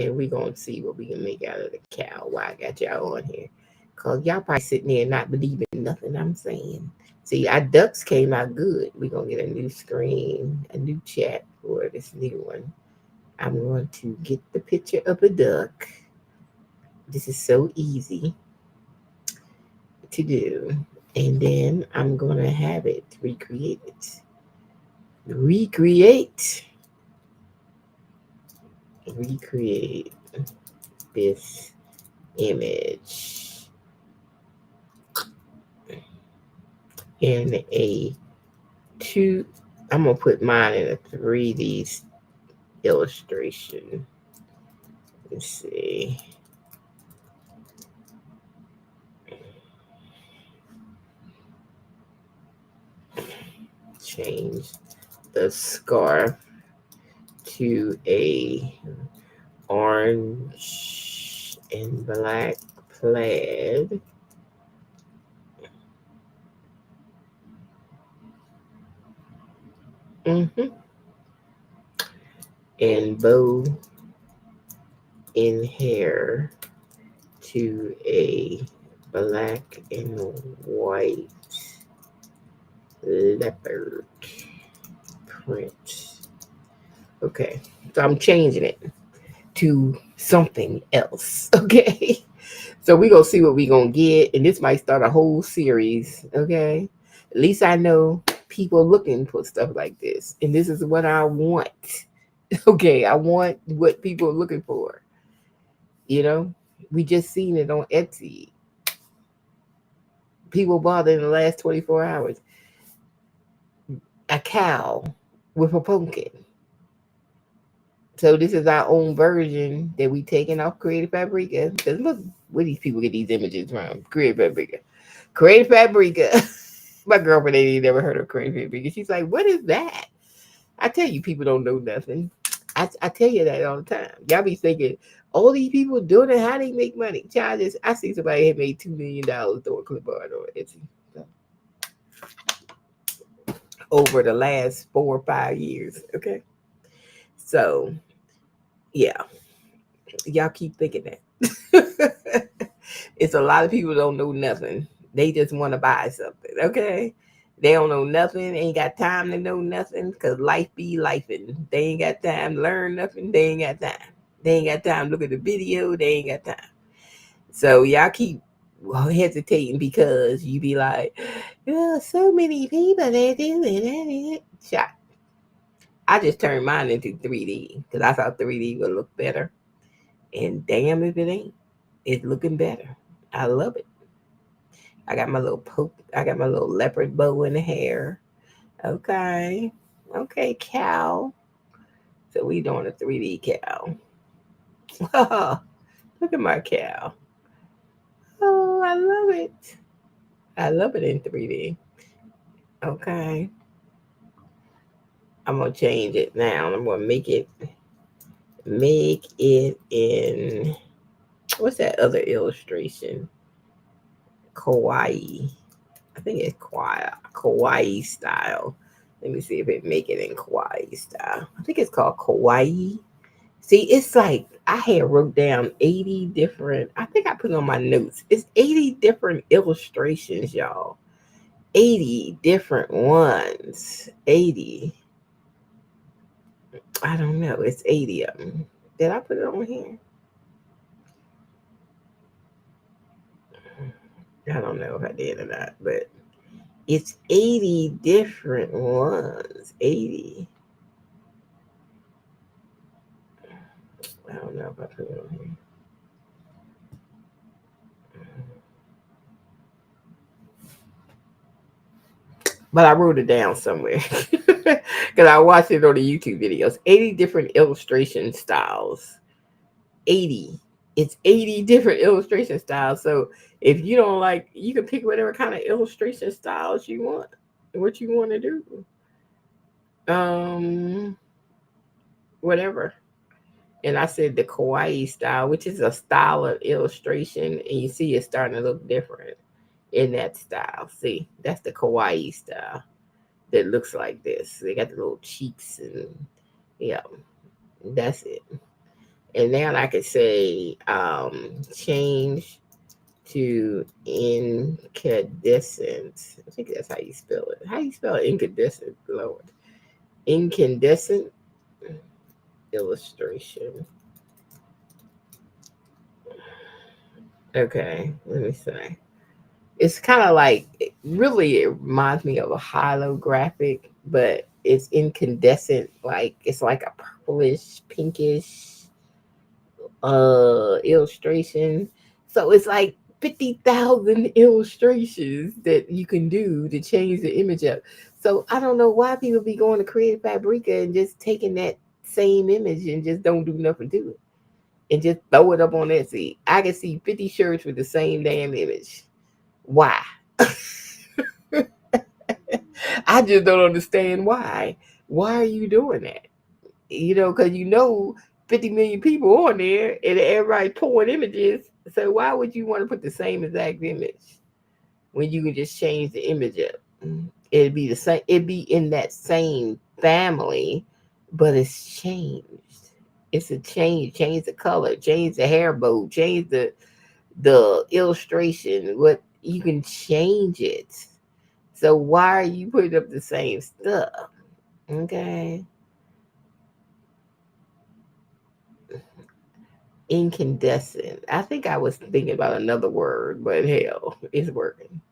And we gonna see what we can make out of the cow. Why I got y'all on here? Cause y'all probably sitting there not believing nothing I'm saying. See, our ducks came out good. We gonna get a new screen, a new chat for this new one. I'm going to get the picture of a duck. This is so easy to do. And then I'm going to have it recreate it. Recreate this image in a two. I'm going to put mine in a 3D illustration. Let's see. Change the scarf to a orange and black plaid. Mm-hmm. and bow in hair to a black and white leopard print. Okay, so I'm changing it to something else. Okay, so we gonna see what we gonna get, and this might start a whole series. Okay, at least I know people looking for stuff like this, and this is what I want. Okay, I want what people are looking for. You know, we just seen it on Etsy. People bought it in the last 24 hours. A cow with a pumpkin. So this is our own version that we taking off Creative Fabrica. Because look where these people get these images from. Creative Fabrica. Creative Fabrica. My girlfriend ain't never heard of Creative Fabrica. She's like, what is that? I tell you, people don't know nothing. I tell you that all the time. Y'all be thinking, all these people doing it, how they make money? Child, I see somebody had made $2 million doing clipboard on Etsy. So, over the last 4 or 5 years. Okay. So yeah, y'all keep thinking that. It's a lot of people don't know nothing. They just want to buy something. Okay. They don't know nothing, ain't got time to know nothing because life be lifing. They ain't got time to learn nothing. They ain't got time. They ain't got time to look at the video. They ain't got time. So y'all keep hesitating because you be like, oh, so many people that do it. Shot. I just turned mine into 3D because I thought 3D would look better. And damn if it ain't. It's looking better. I love it. I got my little I got my little leopard bow in the hair. Okay. Okay, cow. So we doing a 3D cow. Look at my cow. Oh, I love it. I love it in 3D. Okay. I'm gonna change it now. I'm gonna make it in what's that other illustration? Kawaii. I think it's kawaii style. Let me see if it make it in kawaii style. I think it's called kawaii. See, it's like I had wrote down 80 different. I think I put it on my notes. It's 80 different illustrations, y'all. 80 different ones. 80. I don't know. It's 80 of them. Did I put it on here? I don't know if I did or not, but it's 80 different ones. 80. I don't know if I put it on here. But I wrote it down somewhere because I watched it on the YouTube videos. 80 different illustration styles. 80. It's 80 different illustration styles. So if you don't like, you can pick whatever kind of illustration styles you want, what you want to do. Whatever. And I said the kawaii style, which is a style of illustration, and you see it's starting to look different in that style. See, that's the kawaii style that looks like this. They got the little cheeks and yeah, that's it. And now I could say change to incandescent. I think that's how you spell it. How do you spell incandescent, Lord? Incandescent illustration. Okay, let me see. It's kind of like, really, it reminds me of a holographic, but it's incandescent. Like it's like a purplish, pinkish illustration. So it's like 50,000 illustrations that you can do to change the image up. So I don't know why people be going to Creative Fabrica and just taking that same image and just don't do nothing to it and just throw it up on Etsy. I can see 50 shirts with the same damn image. Why? I just don't understand why. Why are you doing that? Because 50 million people on there and everybody pulling images. So why would you want to put the same exact image when you can just change the image up? It'd be the same. It'd be in that same family, but it's changed. It's a change. Change the color. Change the hair bow. Change the illustration. What you can change it. So why are you putting up the same stuff? Okay. Incandescent. I think I was thinking about another word, but hell, it's working.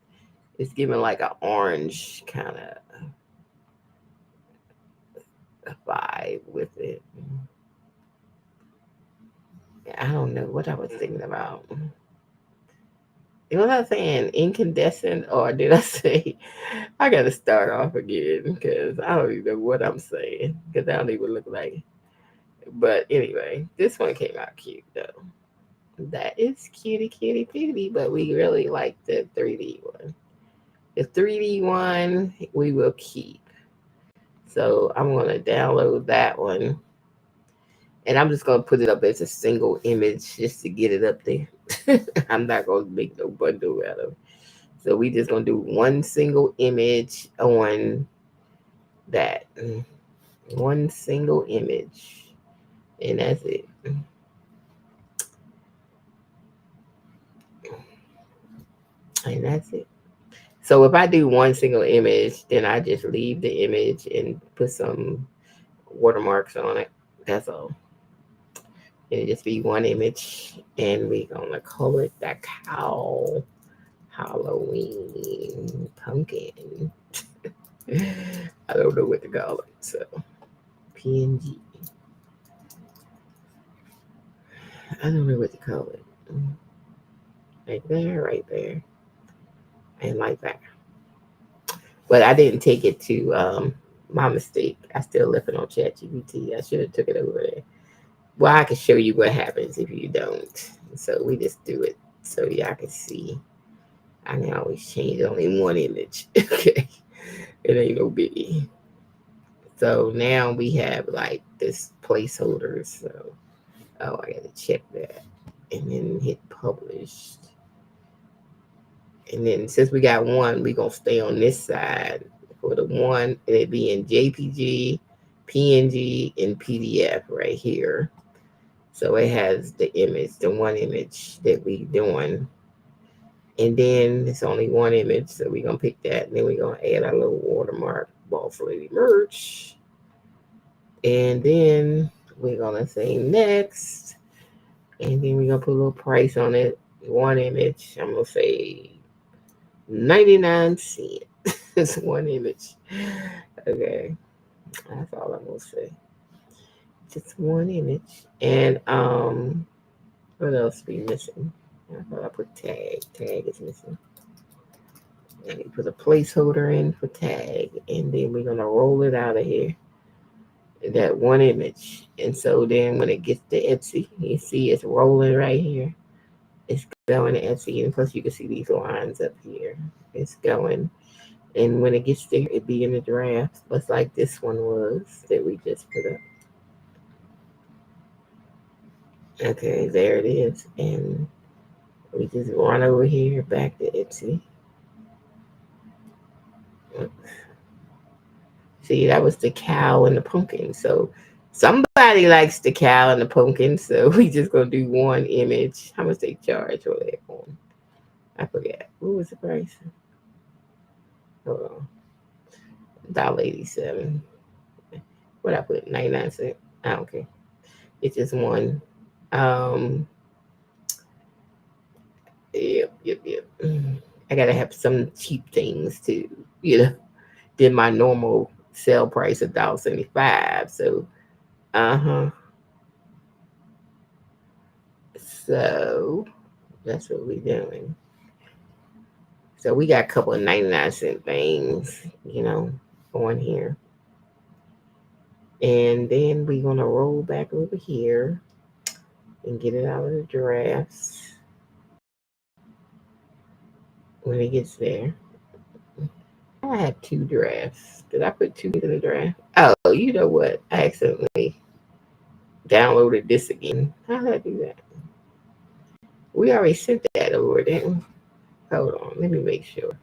It's giving like an orange kind of vibe with it. I don't know what I was thinking about. Was I saying incandescent or did I say I gotta start off again because I don't even know what I'm saying because I don't even look like it. But anyway, this one came out cute though. That is cutie cutie patootie, but we really like the 3D one. The 3D one we will keep. So I'm gonna download that one and I'm just gonna put it up as a single image just to get it up there. I'm not gonna make no bundle out of it. So we just gonna do one single image on that. One single image. And that's it. And that's it. So if I do one single image, then I just leave the image and put some watermarks on it. That's all. It'll just be one image. And we gonna call it the cow Halloween pumpkin. I don't know what to call it. So PNG. I don't know what to call it. Right there, and like that. But I didn't take it to my mistake. I still left it on ChatGPT. I should have took it over there. Well, I can show you what happens if you don't. So we just do it so y'all can see. I can always change only one image. Okay, it ain't no biggie. So now we have like this placeholder. So oh, I gotta check that, and then hit publish. And then since we got one, we gonna stay on this side for the one, and it be in JPG, PNG, and PDF right here. So it has the image, the one image that we doing. And then it's only one image, so we gonna pick that, and then we gonna add our little watermark, Boss Lady merch. And then we're gonna say next, and then we're gonna put a little price on it. One image, I'm gonna say 99 cents. It's one image. Okay. That's all I'm gonna say. Just one image. And what else be missing? I thought I put tag. Tag is missing. And we put a placeholder in for tag. And then we're gonna roll it out of here. That one image. And so then when it gets to Etsy, you see it's rolling right here. It's going to Etsy, and plus you can see these lines up here. It's going. And when it gets there, it be in the draft, just like this one was that we just put up. Okay, there it is. And we just run over here back to Etsy. See, that was the cow and the pumpkin. So somebody likes the cow and the pumpkin. So we just gonna do one image. How much they charge for that one? I forget. What was the price? Hold on. $1.87. What I put? 99 cents. I don't care. It's just one. Um yep. I gotta have some cheap things too, than my normal sale price of $1.75. So uh-huh. So that's what we're doing. So we got a couple of 99 cent things, on here. And then we're gonna roll back over here and get it out of the drafts when it gets there. I had two drafts. Did I put two in the draft? Oh, you know what? I accidentally downloaded this again. How did I do that? We already sent that over there. Hold on, let me make sure.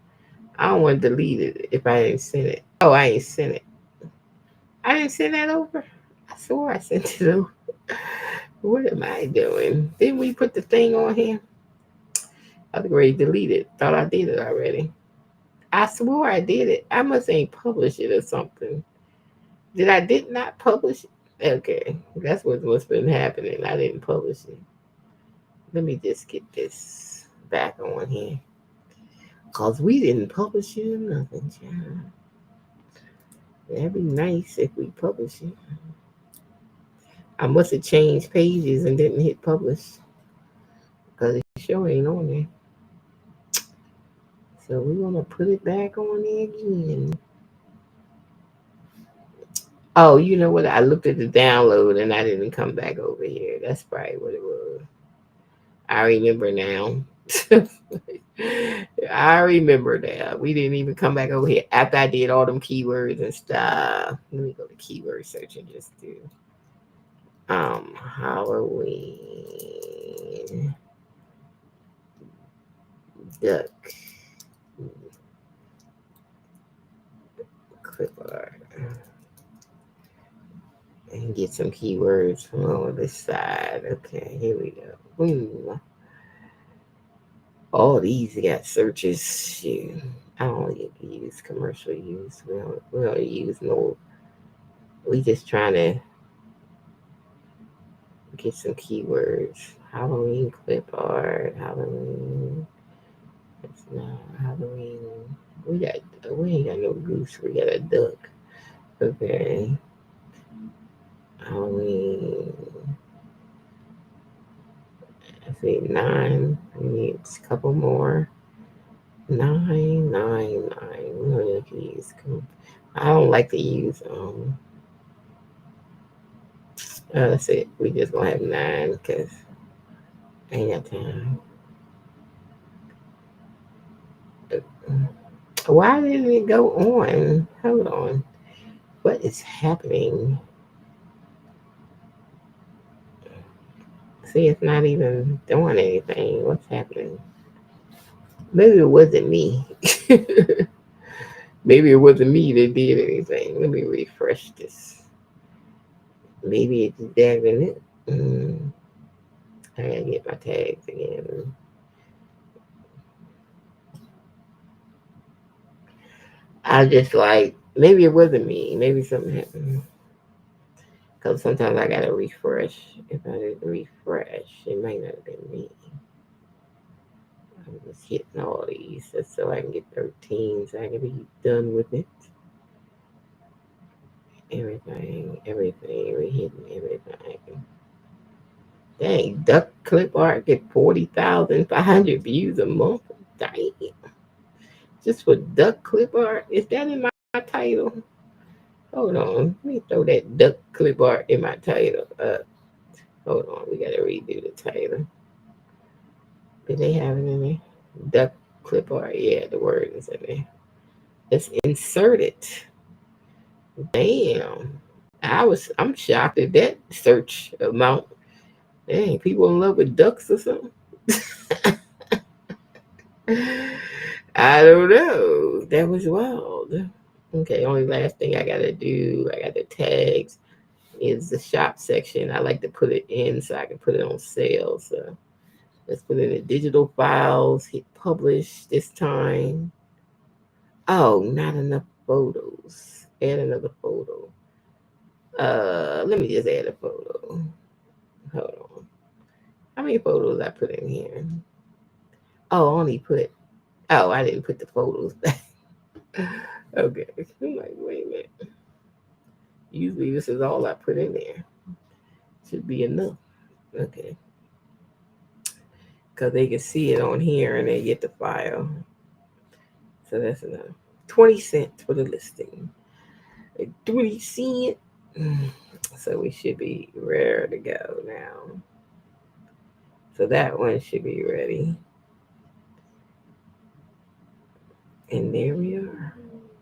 I don't want to delete it if I didn't send it. Oh, I ain't sent it. I didn't send that over. I swore I sent it over. What am I doing? Didn't we put the thing on here? I was ready to delete it. Thought I did it already. I swore I did it. I must ain't publish it or something. Did not publish it? Okay, that's what's been happening. I didn't publish it. Let me just get this back on here. Cause we didn't publish it or nothing, child. That'd be nice if we publish it. I must have changed pages and didn't hit publish. Cause it sure ain't on there. So we're gonna put it back on there again. Oh, you know what? I looked at the download and I didn't come back over here. That's probably what it was. I remember now. I remember now. We didn't even come back over here after I did all them keywords and stuff. Let me go to keyword search and just do Halloween duck clip art and get some keywords from over this side. Okay, here we go. Boom. All these got searches. Shoot. I don't use commercial use. We don't use no. We just trying to get some keywords. Halloween clip art. Halloween. It's not Halloween. We ain't got no goose. We got a duck. Okay. Halloween. I see 9. We need a couple more. 9, 9, 9. We don't like to use. I don't like to use. That's it. We just gonna have 9 because I ain't got time. Why didn't it go on? Hold on. What is happening? See, it's not even doing anything. What's happening? Maybe it wasn't me. Maybe it wasn't me that did anything. Let me refresh this. Maybe it's dagging it. I gotta get my tags again. I just like, maybe it wasn't me. Maybe something happened. Because sometimes I gotta refresh. If I didn't refresh, it might not have been me. I'm just hitting all these just so I can get 13 so I can be done with it. Everything, we hitting everything. Dang, duck clip art get 40,500 views a month. Dang. Just for duck clip art? Is that in my title? Hold on. Let me throw that duck clip art in my title. Hold on. We got to redo the title. Did they have it in there? Duck clip art. Yeah, the word is in there. Let's insert it. Damn. I'm shocked at that search amount. Dang, people in love with ducks or something. I don't know. That was wild. Okay, only last thing I gotta do, I got the tags, is the shop section. I like to put it in so I can put it on sale. So let's put it in the digital files, hit publish this time. Oh, not enough photos. Add another photo. Let me just add a photo. Hold on. How many photos I put in here? Oh, I didn't put the photos back. Okay. I'm like, wait a minute. Usually this is all I put in there. Should be enough. Okay. Because they can see it on here and they get the file. So that's enough. 20 cents for the listing. 20 cents. So we should be ready to go now. So that one should be ready. And there we are.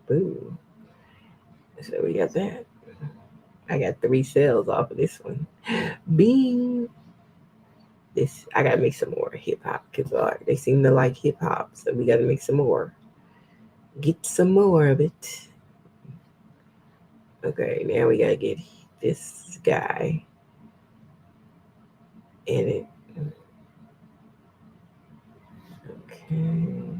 Boom. So we got that. I got 3 sales off of this one. Bing. This I gotta make some more hip hop because they seem to like hip hop, so we gotta make some more. Get some more of it. Okay, now we gotta get this guy in it. Okay.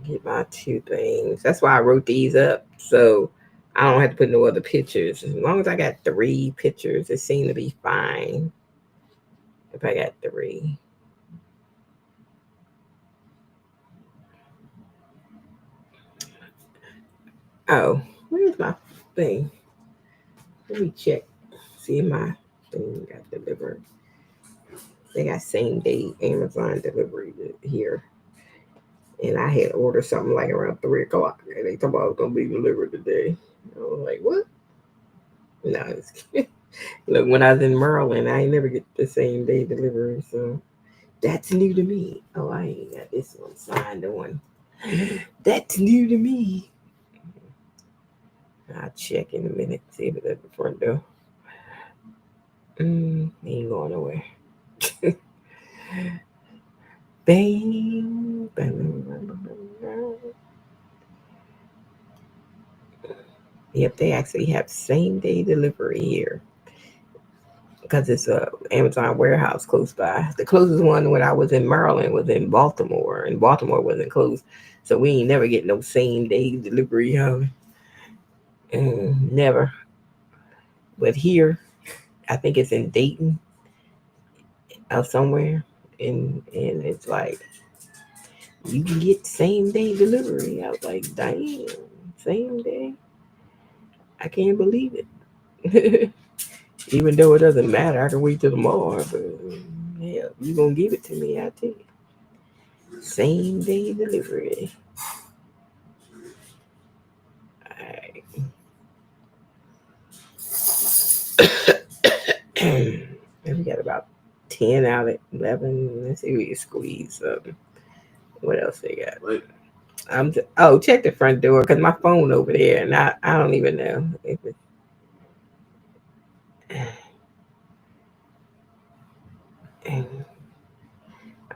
Get my two things. That's why I wrote these up. So I don't have to put no other pictures. As long as I got 3 pictures, it seemed to be fine. If I got 3. Oh, where's my thing? Let me check. See if my thing got delivered. They got same day Amazon delivery here. And I had ordered something like around 3 o'clock. And they told me I was gonna be delivered today. I was like, what? No, it's look, when I was in Maryland, I ain't never get the same day delivery, so that's new to me. Oh, I ain't got this one signed on. That's new to me. I'll check in a minute, see if it's at the front door. Ain't going nowhere. Bang, Yep, they actually have same day delivery here because it's a Amazon warehouse close by. The closest one when I was in Maryland was in Baltimore, and Baltimore wasn't closed, so we ain't never get no same day delivery. Never. But here, I think it's in Dayton or somewhere, and it's like you can get same day delivery. I was like, damn, same day. I can't believe it. Even though it doesn't matter, I can wait till tomorrow. But yeah, you gonna give it to me? I tell you, same day delivery. Alright. And we got about 10 out of 11. Let's see if we can squeeze something. What else they got? Wait, Check the front door because my phone over there, and I don't even know if it's.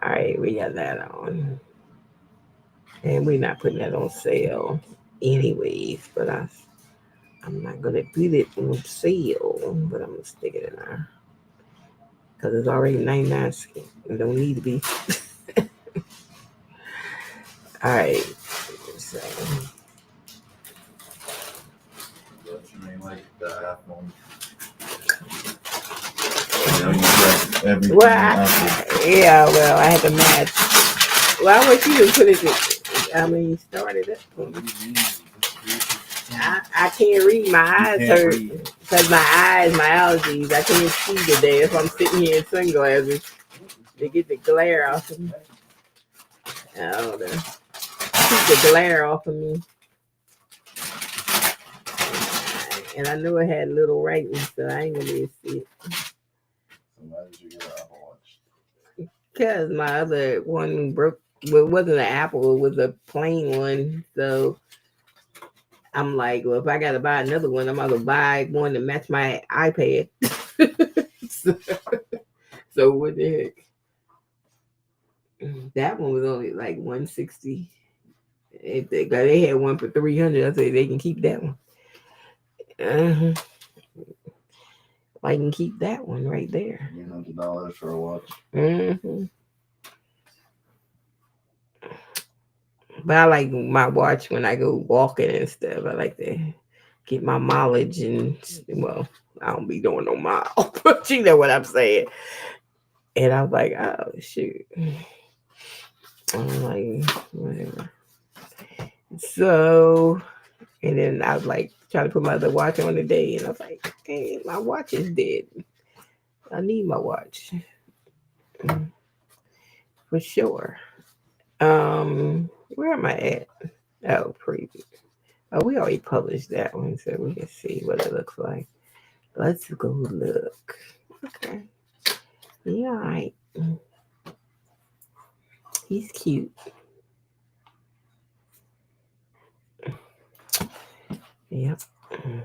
All right, we got that on, and we're not putting that on sale, anyways. But I'm not gonna put it on sale, but I'm gonna stick it in there because it's already 99 cents. It don't need to be. All right, so. but you ain't like the iPhone. You know, you got everything Apple. Yeah, well, I had to match. Well, I want you to put it. Start it up for me. I can't read. My eyes hurt because my allergies. I can't see today if I'm sitting here in sunglasses. They get the glare off of me. I don't know. Keep the glare off of me. And I know it had little writing, so I ain't gonna be able to see it. So why did you get an Apple Watch? Because my other one broke. Well, it wasn't an Apple, it was a plain one. So I'm like, well, if I gotta buy another one, I'm gonna buy one to match my iPad. so what the heck? That one was only like $160. If they had one for $300, I say they can keep that one. I can keep that one right there. $300 for a watch. But I like my watch when I go walking and stuff. I like to get my mileage, and well, I don't be doing no mile, but you know what I'm saying. And I was like, oh shoot. I'm like, whatever. So, and then I was like trying to put my other watch on today, and I was like, hey, my watch is dead. I need my watch for sure. Where am I at? Oh, preview. Oh, we already published that one, so we can see what it looks like. Let's go look. Okay. Yeah, all right. He's cute. Yep. All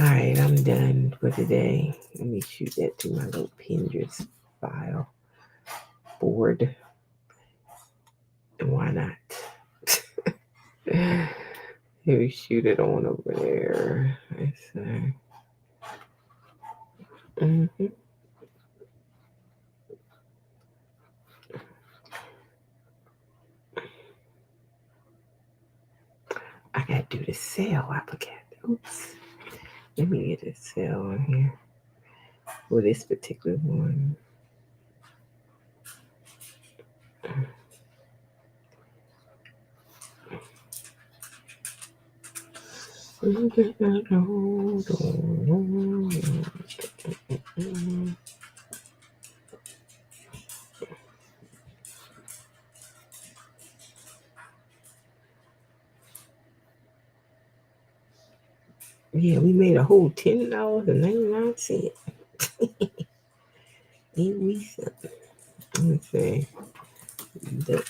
right, I'm done for today. Let me shoot that to my little Pinterest file. board. And why not? Here we shoot it on over there. Let's see. Mm-hmm. I gotta do the cell. I forgot. Oops. Let me get a cell on here for this particular one. Yeah, we made a whole $10.99. Ain't we something? Let's see. Look.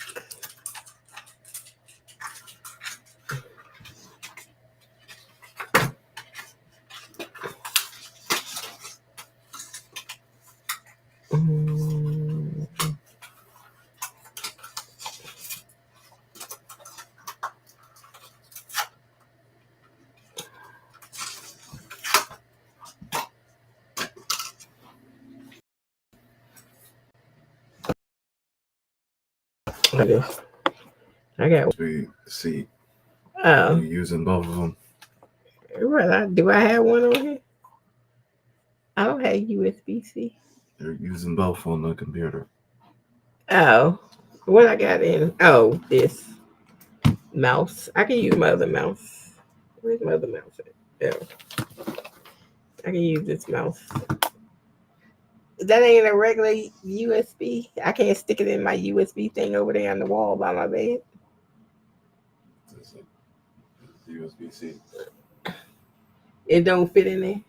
I got. See, Oh, you're using both of them. well, do I have one on here? I don't have USB-C. You're using both on the computer. Oh, what I got in? Oh, this mouse. I can use my other mouse. Where's my other mouse at? Oh, I can use this mouse. That ain't a regular USB. I can't stick it in my USB thing over there on the wall by my bed. It's USB-C. It don't fit in there.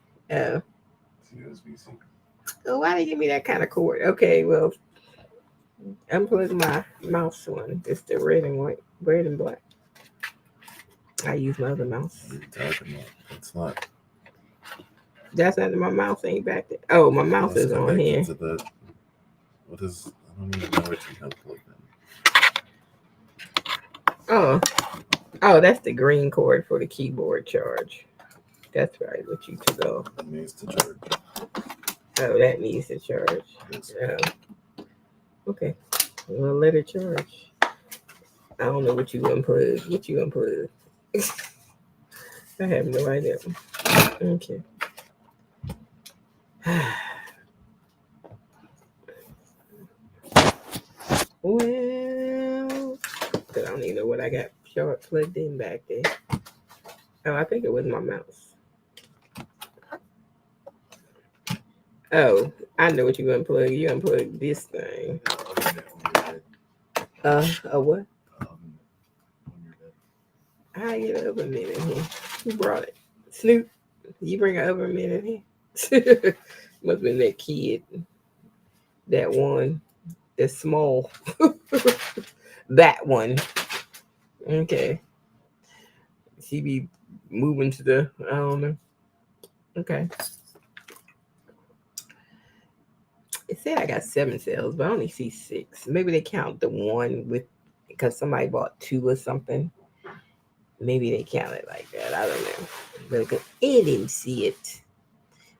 Oh. It's USB-C. Oh, why they give me that kind of cord? Okay, well, unplug my mouse one. It's the red and white, red and black. I use my other mouse. What are you talking about? It's not. That's not my mouse. Ain't back there. Oh, my mouse is on here. What is? I don't even know what you have plugged in. Oh, that's the green cord for the keyboard charge. That's right. What you took off. It needs to charge. Oh, that needs to charge. Yes. Oh. Okay. Well, let it charge. I don't know what you unplug. What you unplug? I have no idea. Okay. Well, I don't even know what I got plugged in back there. Oh, I think it was my mouse. Oh, I know what you unplug. You unplug this thing. A what? How you get an oven mitt in here? Who brought it? Snoop. You bring an oven mitt in here? Must have been that kid. That one. That's small. That one. Okay. She be moving to the, I don't know. Okay. It said I got 7 cells, but I only see 6. Maybe they count the one with, because somebody bought 2 or something. Maybe they count it like that. I don't know. But I didn't see it.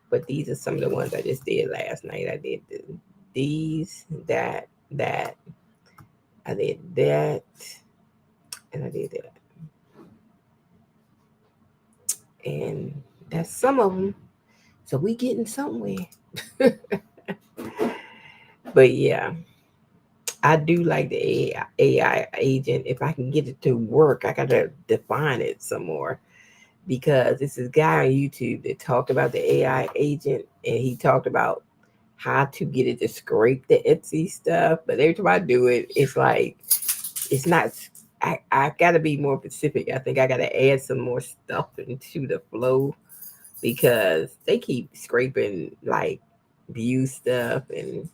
But these are some of the ones I just did last night. I did these, that. I did that. And I did that. And that's some of them. So we getting somewhere. But yeah, I do like the AI agent. If I can get it to work, I gotta define it some more, because this is a guy on YouTube that talked about the AI agent, and he talked about how to get it to scrape the Etsy stuff. But every time I do it, it's like it's not. I gotta be more specific. I think I gotta add some more stuff into the flow, because they keep scraping like view stuff, and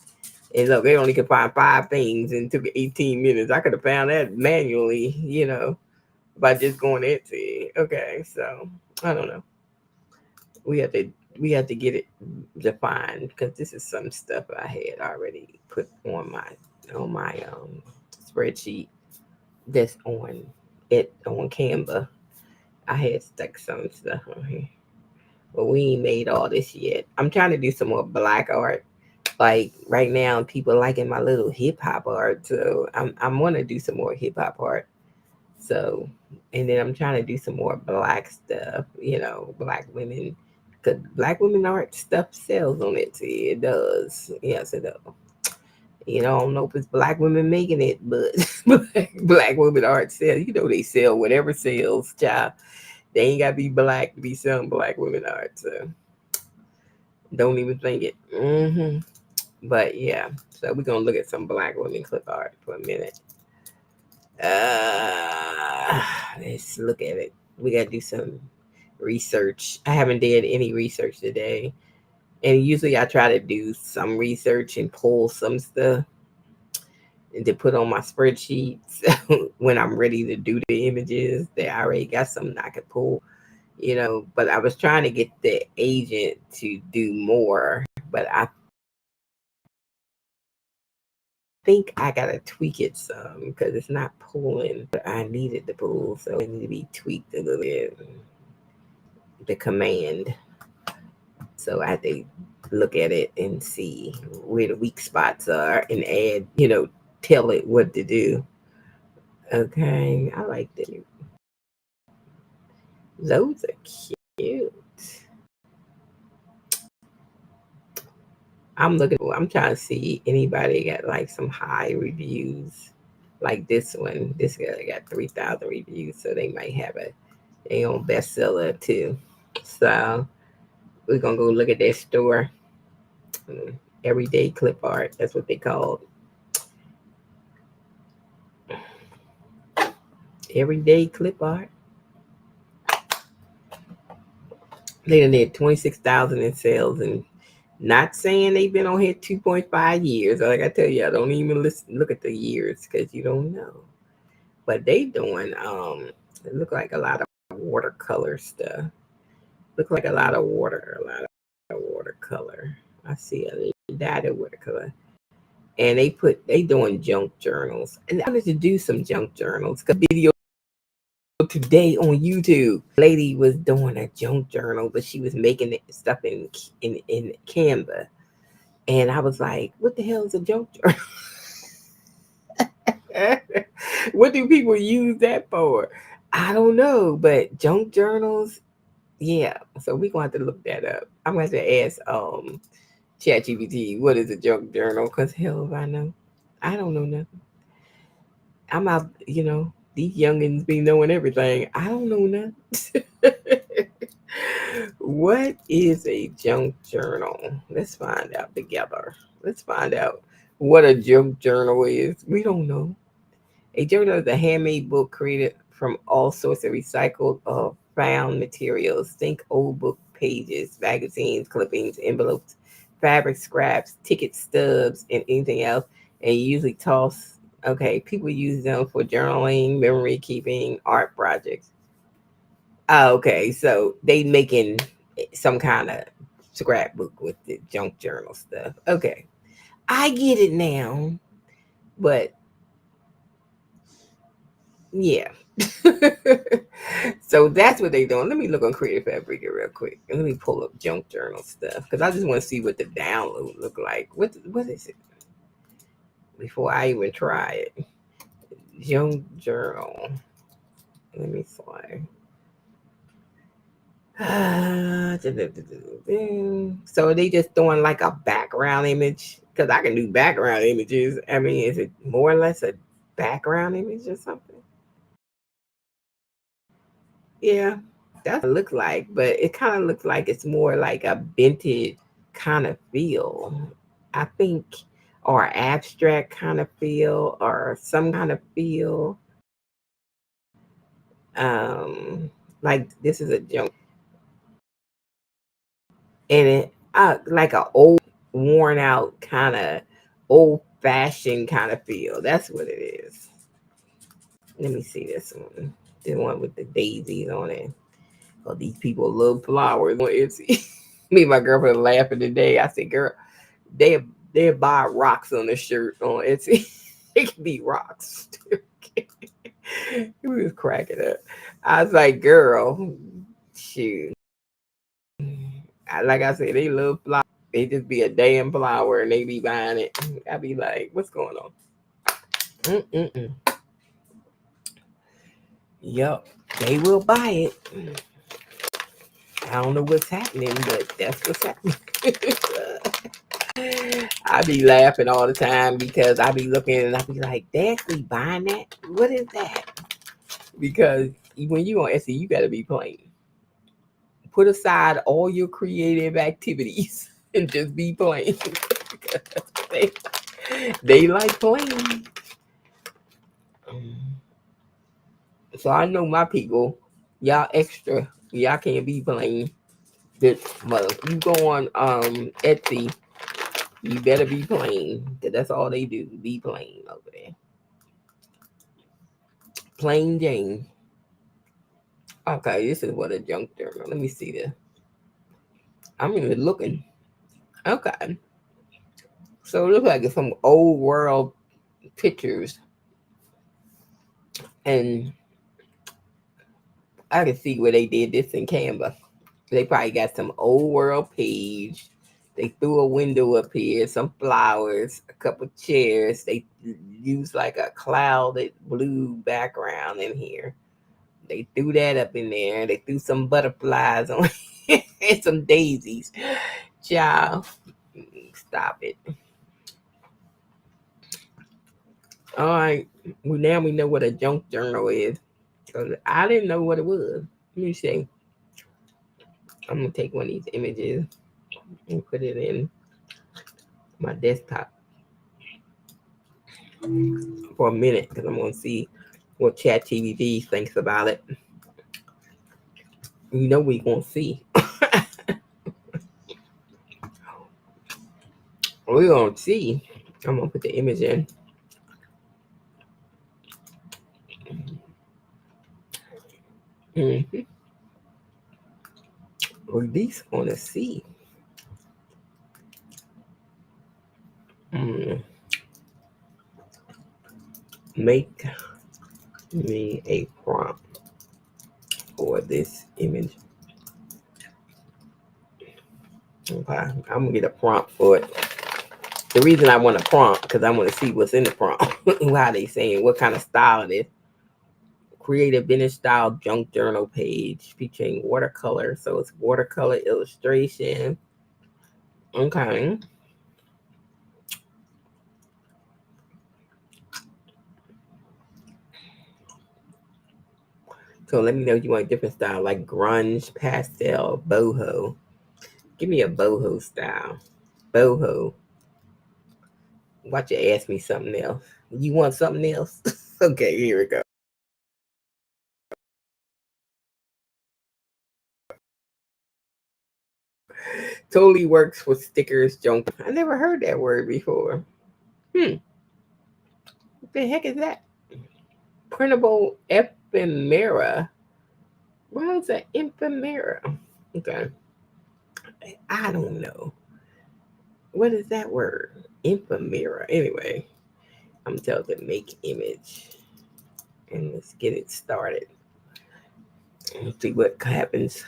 look, they only could find 5 things and took 18 minutes. I could have found that manually, by just going Etsy. Okay, so I don't know. We have to get it defined, because this is some stuff I had already put on my on my spreadsheet that's on it on Canva. I had stuck some stuff on here, but we ain't made all this yet. I'm trying to do some more black art. Like right now, people liking my little hip hop art, so I'm gonna do some more hip hop art. So, and then I'm trying to do some more black stuff. Black women, cause black women art stuff sells on Etsy. It does. Yes, it does. I don't know if it's black women making it, but black women art sell. They sell whatever sells, child. They ain't gotta be black to be selling black women art. So don't even think it. But yeah, so we're gonna look at some black women clip art for a minute. Uh, let's look at it. We gotta do some research. I haven't did any research today, and usually I try to do some research and pull some stuff and to put on my spreadsheets when I'm ready to do the images. That I already got something I could pull. But I was trying to get the agent to do more, but I think I gotta tweak it some because it's not pulling what I needed to pull, so it need to be tweaked a little bit. The command, so I have to look at it and see where the weak spots are and add, tell it what to do. Okay, I like that. Those are cute. I'm trying to see anybody got like some high reviews. Like this one. This guy got 3,000 reviews, so they might have their own bestseller too. So we're gonna go look at their store. Everyday clip art. That's what they call everyday clip art. They done did 26,000 in sales, and not saying they've been on here 2.5 years. Like I tell you, I don't even look at the years because you don't know. But they doing it look like a lot of watercolor stuff. Look like a lot of watercolor. I see a dyed watercolor. And they doing junk journals. And I wanted to do some junk journals. Cause video today on YouTube, lady was doing a junk journal, but she was making it stuff in Canva. And I was like, what the hell is a junk journal? What do people use that for? I don't know, but junk journals, yeah. So we're gonna have to look that up. I'm gonna have to ask ChatGPT what is a junk journal, because hell if I know. I don't know nothing. I'm out, these youngins be knowing everything. I don't know nothing. What is a junk journal? Let's find out together. Let's find out what a junk journal is. We don't know. A journal is a handmade book created from all sorts of recycled or found materials. Think old book pages, magazines, clippings, envelopes, fabric scraps, ticket stubs, and anything else. And you usually toss. Okay, people use them for journaling, memory keeping, art projects. Oh, okay, so they making some kind of scrapbook with the junk journal stuff. Okay, I get it now, but yeah. So that's what they doing. Let me look on Creative Fabric real quick, and let me pull up junk journal stuff because I just want to see what the download look like. What is it before I even try it? Junk journal. Let me find. So they just doing like a background image because I can do background images. I mean, is it more or less a background image or something? Yeah, that's what it looks like, but it kind of looks like it's more like a vintage kind of feel. I think, or abstract kind of feel, or some kind of feel. Like this is a junk, and it like a old, worn out kind of old fashioned kind of feel. That's what it is. Let me see this one, the one with the daisies on it. Oh, these people love flowers on Etsy. Me and my girlfriend laughing today. I said, girl, they They buy rocks on the shirt on Etsy. It can be rocks. We was cracking up. I was like, girl, shoot. Like I said, they love flowers. They just be a damn flower and they be buying it. I be like, what's going on? Mm-mm-mm. Yup, they will buy it. I don't know what's happening, but that's what's happening. I be laughing all the time because I be looking and I be like, they actually buying that? What is that? Because when you on Etsy, you gotta be playing. Put aside all your creative activities and just be playing. they like playing. So I know my people, y'all extra. Y'all can't be playing. Well, if you go on Etsy, you better be playing. Cause that's all they do. Be playing over there. Plain Jane. Okay, this is what a junk journal. Let me see this. I'm even looking. Okay. So it looks like it's some old world pictures. And I can see where they did this in Canva. They probably got some old world page. They threw a window up here, some flowers, a couple chairs. They used like a clouded blue background in here. They threw that up in there. They threw some butterflies on and some daisies. Child, stop it. All right, well, now we know what a junk journal is. Cause I didn't know what it was. Let me see. I'm gonna take one of these images and put it in my desktop for a minute because I'm gonna see what ChatGPT thinks about it. You know we gonna see. We're gonna see. I'm gonna put the image in. Mm-hmm. We're at least gonna see. Mm. Make me a prompt for this image. Okay, I'm gonna get a prompt for it. The reason I want a prompt because I want to see what's in the prompt. How they saying what kind of style it is. Create a vintage style junk journal page featuring watercolor. So it's watercolor illustration. Okay. So let me know if you want a different style like grunge, pastel, boho. Give me a boho style. Boho. Watch you ask me something else. You want something else? Okay, here we go. Totally works with stickers, junk. I never heard that word before. What the heck is that? Printable ephemera. What is an ephemera? Okay. I don't know. What is that word? Ephemera. Anyway, I'm telling them make image. And let's get it started. Let's see what happens.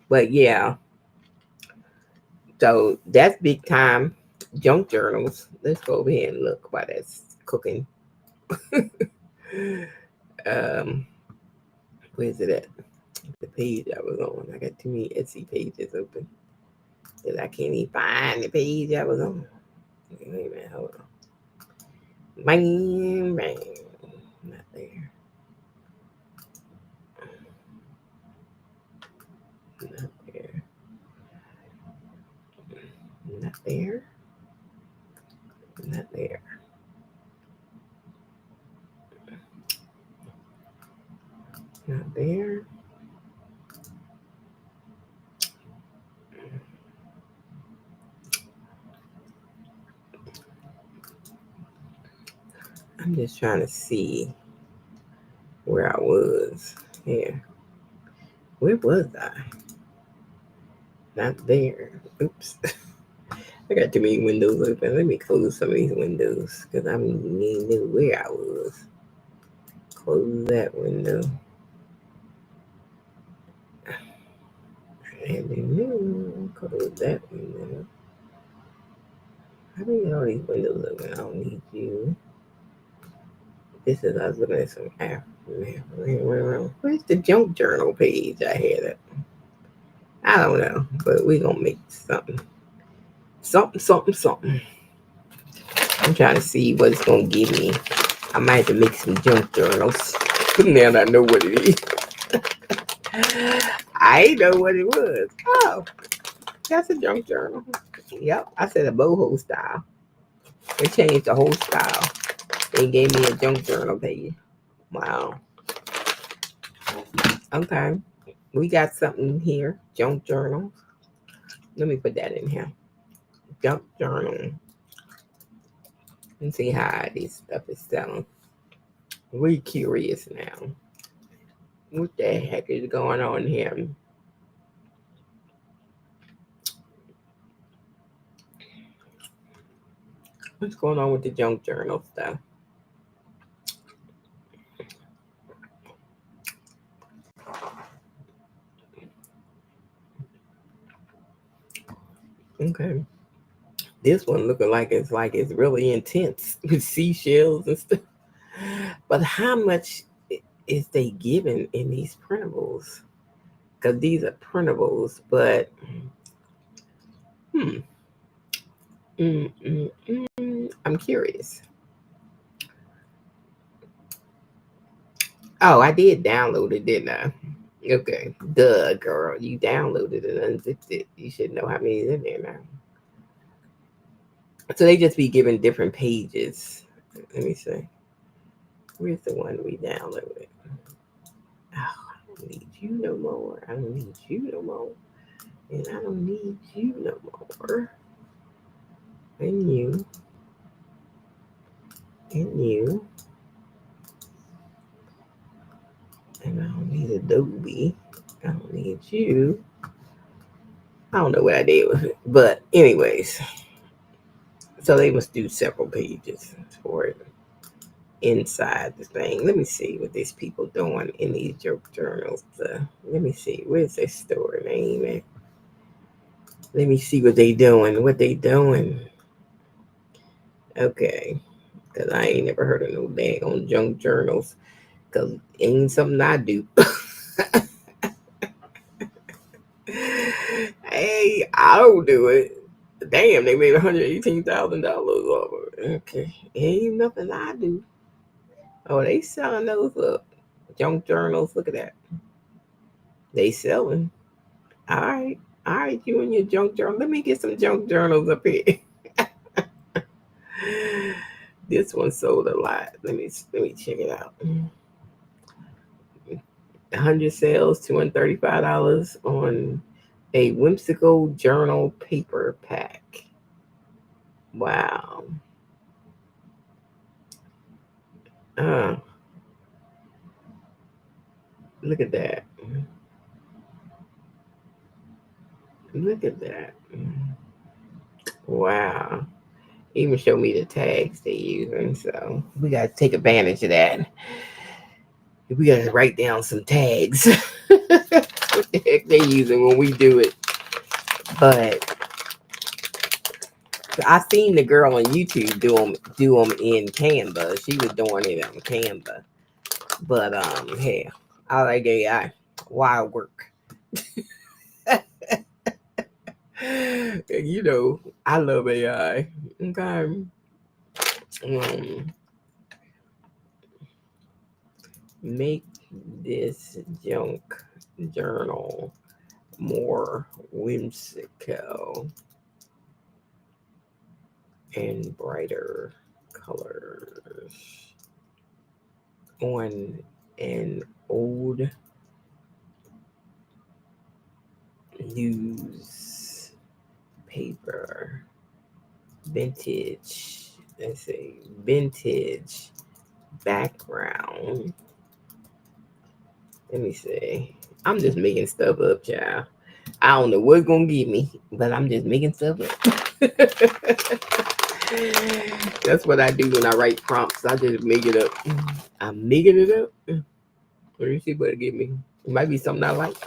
But yeah, so that's big time junk journals. Let's go over here and look while that's cooking. um, where's it at? The page I was on. I got too many Etsy pages open that I can't even find the page I was on. Wait a minute, hold on. Bang, bang. Not there. Not there. Not there. Not there. Not there. I'm just trying to see where I was. Here. Where was I? Not there. Oops. I got too many windows open. Let me close some of these windows because I knew where I was. Close that window. And then close that window. How do you get all these windows open? I don't need you. This is, I was looking at some where's the junk journal page I had it? I don't know, but we're gonna make something. Something. I'm trying to see what it's gonna give me. I might have to make some junk journals. Now that I know what it is. I know what it was. Oh, that's a junk journal. Yep, I said a boho style. They changed the whole style. They gave me a junk journal page. Wow. Okay. We got something here. Junk journal. Let me put that in here. Junk journal. Let's see how this stuff is selling. We're curious now. What the heck is going on here? What's going on with the junk journal stuff? Okay. This one looking like it's really intense with seashells and stuff. But how much is they giving in these printables? Because these are printables, but I'm curious. Oh, I did download it, didn't I? Okay. Duh, girl. You downloaded it and unzipped it. You should know how many is in there now. So they just be giving different pages. Let me see. Where's the one we downloaded? Oh, I don't need you no more. I don't need you no more. And I don't need you no more. And you. And you. And I don't need Adobe. I don't need you. I don't know what I did with it. But anyways. So they must do several pages for it inside the thing. Let me see what these people doing in these joke journals. Let me see. Where's their store name at? Let me see what they doing. What they doing. Okay. Because I ain't never heard of no dang on junk journals. Because it ain't something I do. Hey, I don't do it. Damn, they made $118,000 off of it. Okay. Ain't nothing I do. Oh, they selling those up. Junk journals. Look at that. They selling. All right. All right, you and your junk journal. Let me get some junk journals up here. This one sold a lot. Let me check it out. 100 sales, $235 on a whimsical journal paper pack. Wow. Look at that. Look at that. Wow. Even show me the tags they using. So we got to take advantage of that. We got to write down some tags. What the heck they using when we do it. But I seen the girl on YouTube do them in Canva. She was doing it on Canva. But hell, I like AI. Wild work. You know, I love AI. Okay. Make this junk journal more whimsical and brighter colors on an old newspaper. Vintage. Let's see. Vintage background. Let me see. I'm just making stuff up, child. I don't know what's gonna give me, but I'm just making stuff up. That's what I do when I write prompts. I just make it up. I'm making it up. Let me see what it give me. It might be something I like.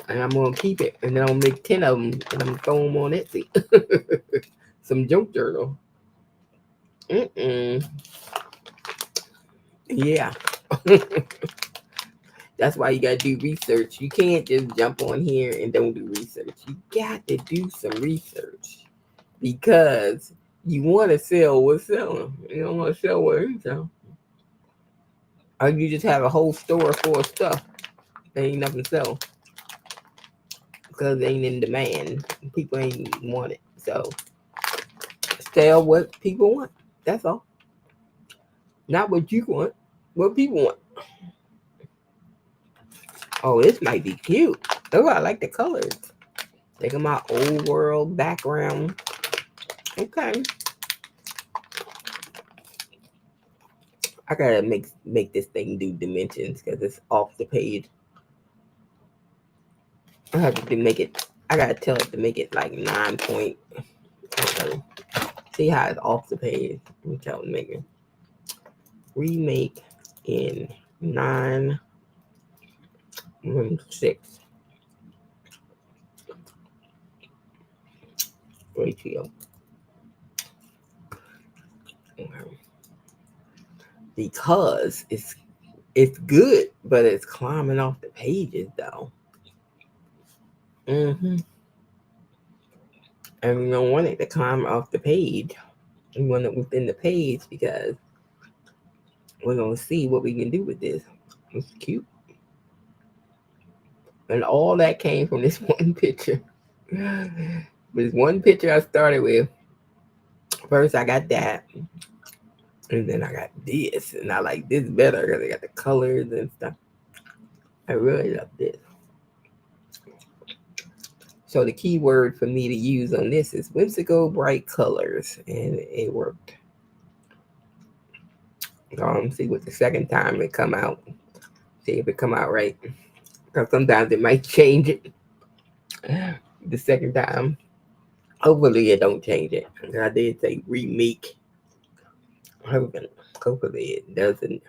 And I'm gonna keep it. And then I'm gonna make 10 of them and I'm gonna throw them on Etsy. Some junk journal. Yeah. That's why you gotta do research. You can't just jump on here and don't do research. You got to do some research because you want to sell what's selling. You don't want to sell what ain't selling. Or you just have a whole store full of stuff that ain't nothing to sell because it ain't in demand. People ain't want it. So sell what people want. That's all. Not what you want. What people want. Oh, this might be cute. Oh, I like the colors. Take my old world background. Okay. I gotta make this thing do dimensions because it's off the page. I have to make it. I gotta tell it to make it like 9 point. Okay. See how it's off the page. Let me tell it to make it. Remake in 9:6 ratio. Okay. Because it's good, but it's climbing off the pages though. And we don't want it to climb off the page. We want it within the page because we're gonna see what we can do with this. It's cute. And all that came from this one picture. This one picture I started with. First I got that. And then I got this. And I like this better because I got the colors and stuff. I really love this. So the key word for me to use on this is whimsical bright colors. And it worked. See what the second time it come out. See if it come out right. Because sometimes it might change it the second time. Hopefully it don't change it. I did say remake. Hopefully it doesn't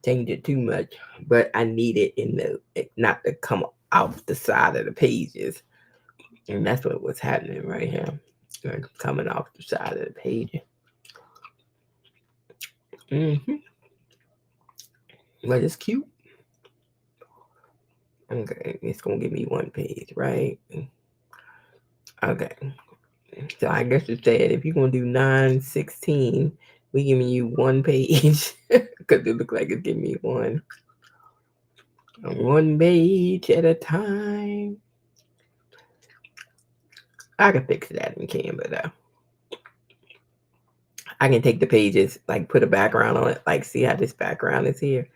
change it too much. But I need it in the not to come off the side of the pages. And that's what was happening right here. Like coming off the side of the page. But it's cute. Okay, it's gonna give me one page, right? Okay. So I guess it said if you're gonna do 9:16, we giving you one page because it look like it's giving me one page at a time. I can fix that in Canva though. I can take the pages, like put a background on it, like see how this background is here,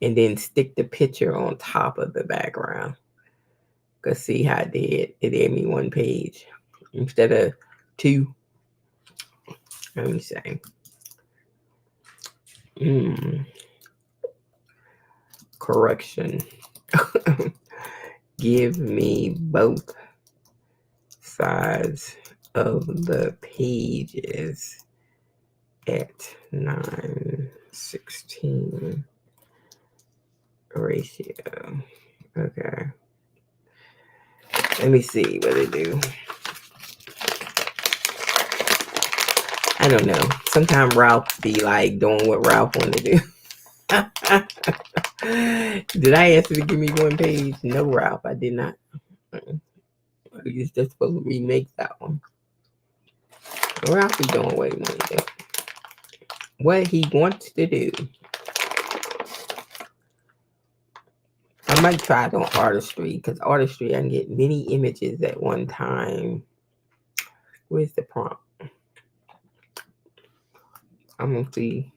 and then stick the picture on top of the background. Cause see how it did? It gave me one page instead of two. Let me say. Correction. Give me both sides of the pages at 9:16 ratio. Okay. Let me see what they do. I don't know. Sometimes Ralph be like doing what Ralph want to do. Did I ask you to give me one page? No, Ralph, I did not. You're just supposed to remake that one. Ralph be doing what he wants to do. What he wants to do. I might try it on Artistry because Artistry I can get many images at one time. Where's the prompt? I'm gonna see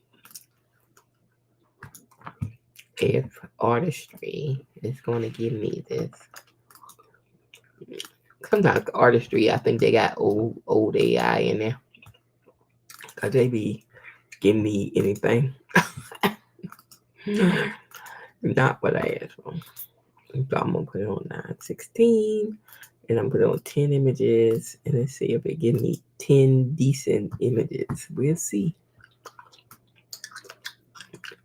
if Artistry is gonna give me this. Sometimes Artistry, I think they got old AI in there because they be giving me anything. Not what I asked for. So I'm gonna put it on 9:16 And I'm putting on 10 images, and let's see if it gives me 10 decent images. We'll see.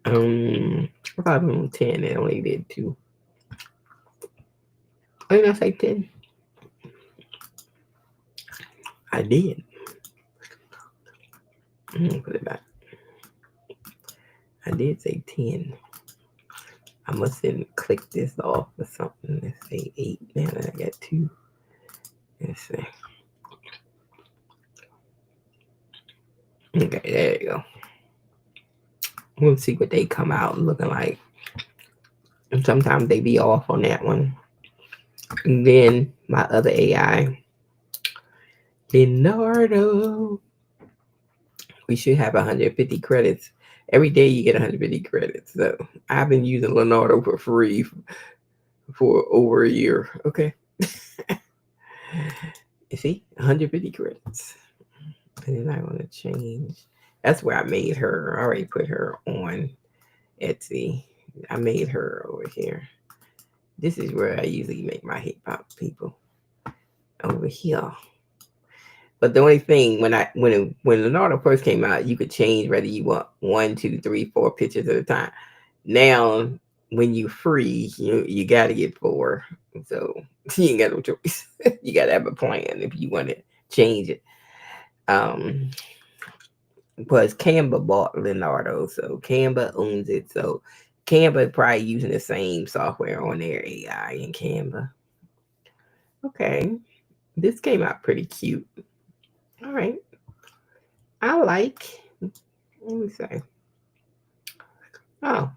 If I put on 10, it only did 2. I did I say 10? I did. I'm gonna put it back. I did say 10. I must have clicked this off or something. Let's say 8. Now that I got 2. Let's see. Okay, there you go. We'll see what they come out looking like. And sometimes they be off on that one. And then my other AI, Leonardo. We should have 150 credits. Every day you get 150 credits. So I've been using Leonardo for free for over a year. Okay. You see, 150 credits. And then I want to change. That's where I made her. I already put her on Etsy. I made her over here. This is where I usually make my hip hop people. Over here. But the only thing when Leonardo first came out, you could change whether you want 1, 2, 3, 4 pictures at a time. Now, when you free, you got to get 4. So you ain't got no choice. You got to have a plan if you want to change it. Because Canva bought Leonardo, so Canva owns it. So Canva probably using the same software on their AI in Canva. Okay, this came out pretty cute. All right, I like. Let me say. Oh,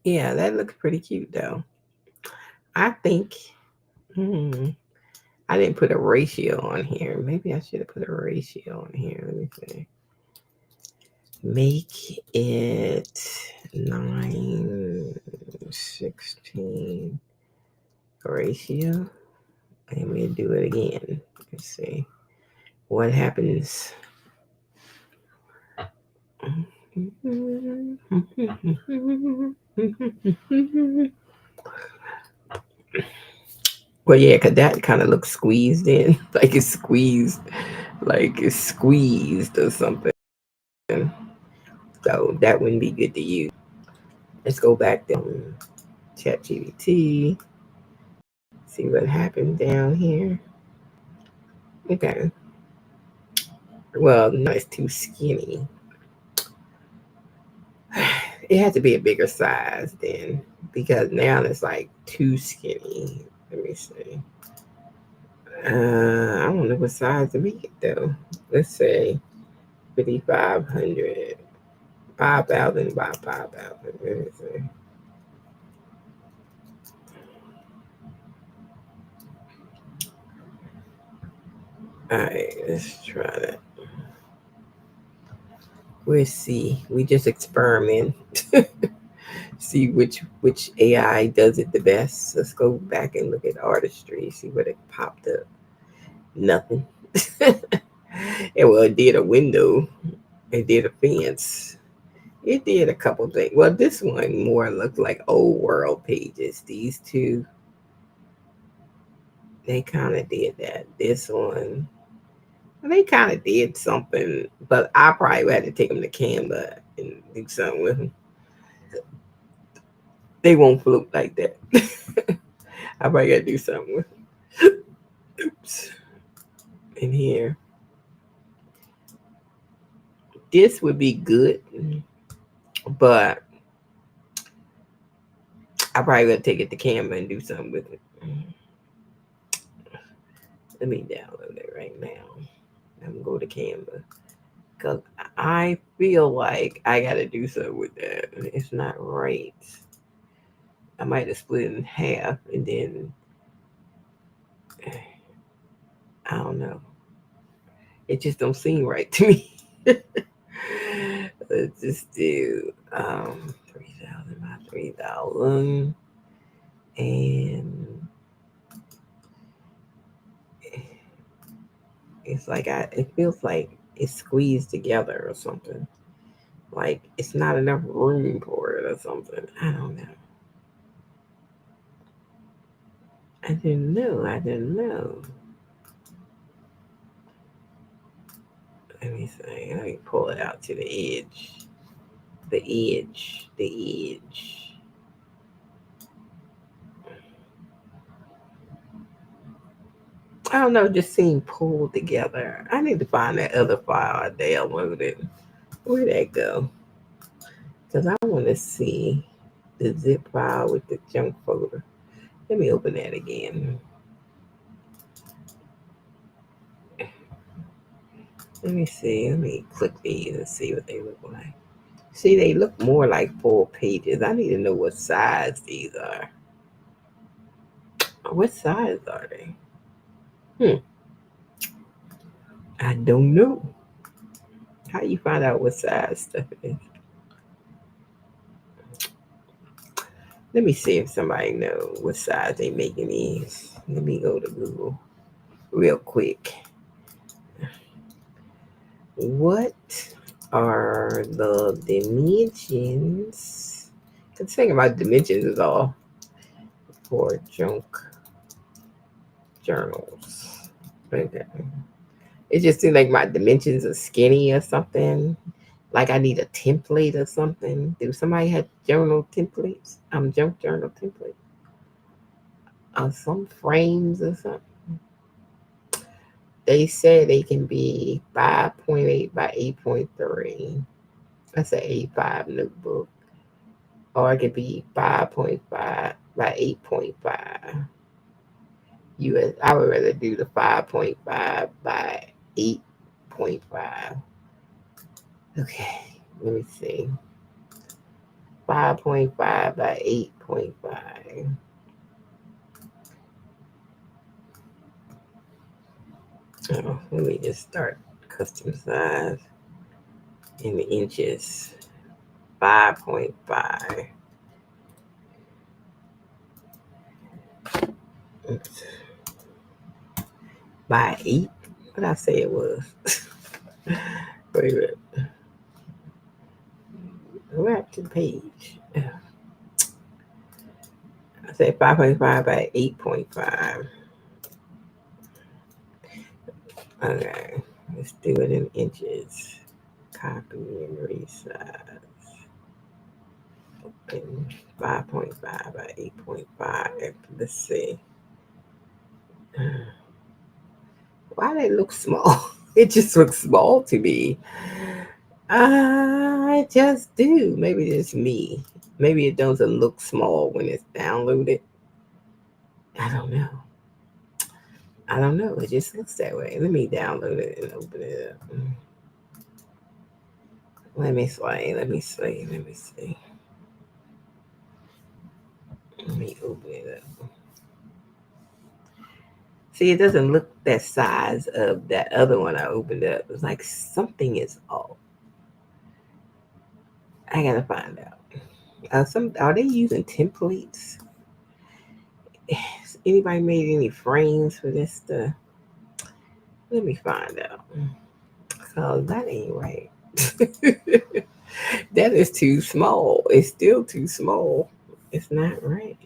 yeah, that looks pretty cute though. I think. I didn't put a ratio on here. Maybe I should have put a ratio on here. Let me see. Make it 9:16 ratio. And we'll do it again. Let's see what happens. Well, yeah, because that kind of looks squeezed in, like it's squeezed or something. So that wouldn't be good to use. Let's go back to ChatGPT. See what happened down here. Okay. Well, no, it's too skinny. It has to be a bigger size then, because now it's like too skinny. Let me see. I don't know what size to make it though. Let's say 5,500, 5,000 by 5,000. Let me see. All right, let's try that. We'll see. We just experiment. See which AI does it the best. Let's go back and look at artistry. See what it popped up. Nothing. And well, it did a window. It did a fence. It did a couple things. Well, this one more looked like old world pages. These two, they kind of did that. This one, they kind of did something, but I probably would have to take them to Canva and do something with them. They won't float like that. I probably got to do something with them. Oops. In here. This would be good, but I probably would take it to Canva and do something with it. Let me download it right now. I'm gonna go to Canva because I feel like I gotta do something with that. It's not right. I might have split it in half and then I don't know. It just don't seem right to me. Let's just do 3,000 by 3,000 and it's like it feels like it's squeezed together or something. Like it's not enough room for it or something. I don't know. I didn't know. I didn't know. Let me see. Let me pull it out to the edge. The edge. The edge. I don't know. Just seemed pulled together. I need to find that other file I downloaded. Where'd that go? Because I want to see the zip file with the junk folder. Let me open that again. Let me see. Let me click these and see what they look like. See, they look more like full pages. I need to know what size these are. What size are they? I don't know. How you find out what size stuff is? Let me see if somebody know what size they making these. Let me go to Google real quick. What are the dimensions? The thing about dimensions is all for junk journals. Okay. It just seems like my dimensions are skinny or something. Like I need a template or something. Do somebody have journal templates? Junk journal templates. Some frames or something. They say they can be 5.8 by 8.3. That's an A5 notebook. Or it could be 5.5 by 8.5. I would rather do the 5.5 by 8.5. Okay, let me see. 5.5 by 8.5. Oh, let me just start custom size in the inches. 5.5. By 8. What did I say it was? Wait a minute. Go back to the page. I said 5.5 by 8.5. Okay, let's do it in inches. Copy and resize. Open 5.5 by 8.5. Let's see. Why they look small? It just looks small to me. I just do. Maybe it's me. Maybe it doesn't look small when it's downloaded. I don't know. I don't know. It just looks that way. Let me download it and open it up. Let me see. Let me see. Let me see. Let me open it up. See, it doesn't look that size of that other one I opened up. It's like something is off. I gotta find out. Are they using templates? Has anybody made any frames for this stuff? Let me find out. Cause that ain't right. That is too small. It's still too small. It's not right.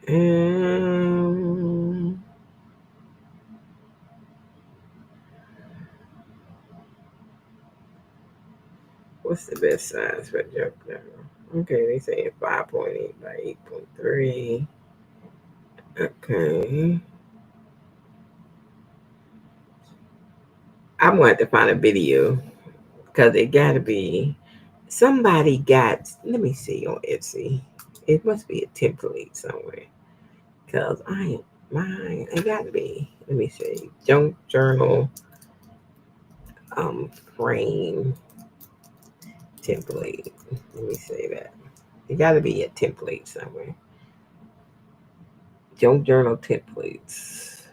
Um, what's the best size for junk journal? Okay, they say 5.8 by 8.3. Okay. I'm going to have to find a video because it got to be somebody got. Let me see on Etsy. It must be a template somewhere because I ain't mine. It got to be. Let me see. Junk journal um frame template. Let me say that. It got to be a template somewhere. Junk journal templates.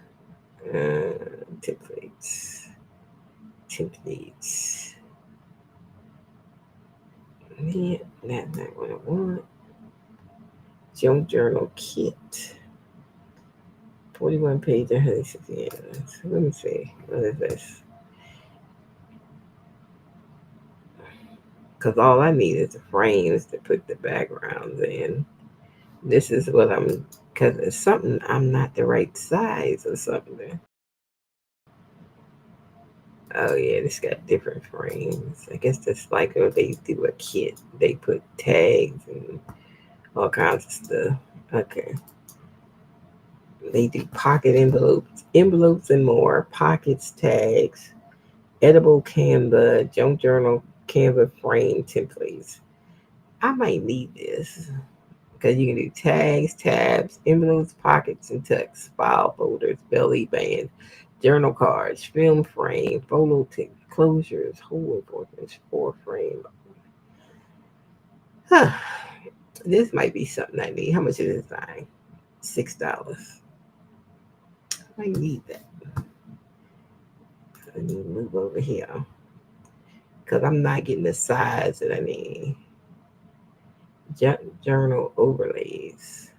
Templates. Templates. Man, that's not what I want. Junk journal kit. 41 page, 160 hours. Let me see. What is this? Because all I need is the frames to put the backgrounds in. This is what I'm, because it's something, I'm not the right size or something. Oh yeah, this got different frames. I guess that's like when they do a kit. They put tags and all kinds of stuff. Okay. They do pocket envelopes and more, pockets, tags, edible Canva, junk journal, Canva frame templates. I might need this because you can do tags, tabs, envelopes, pockets, and tucks, file folders, belly band, journal cards, film frame, photo closures, whole importance, four frame. Huh. This might be something I need. How much is this thing? $6. I need that. I need to move over here because I'm not getting the size that I need. Journal overlays.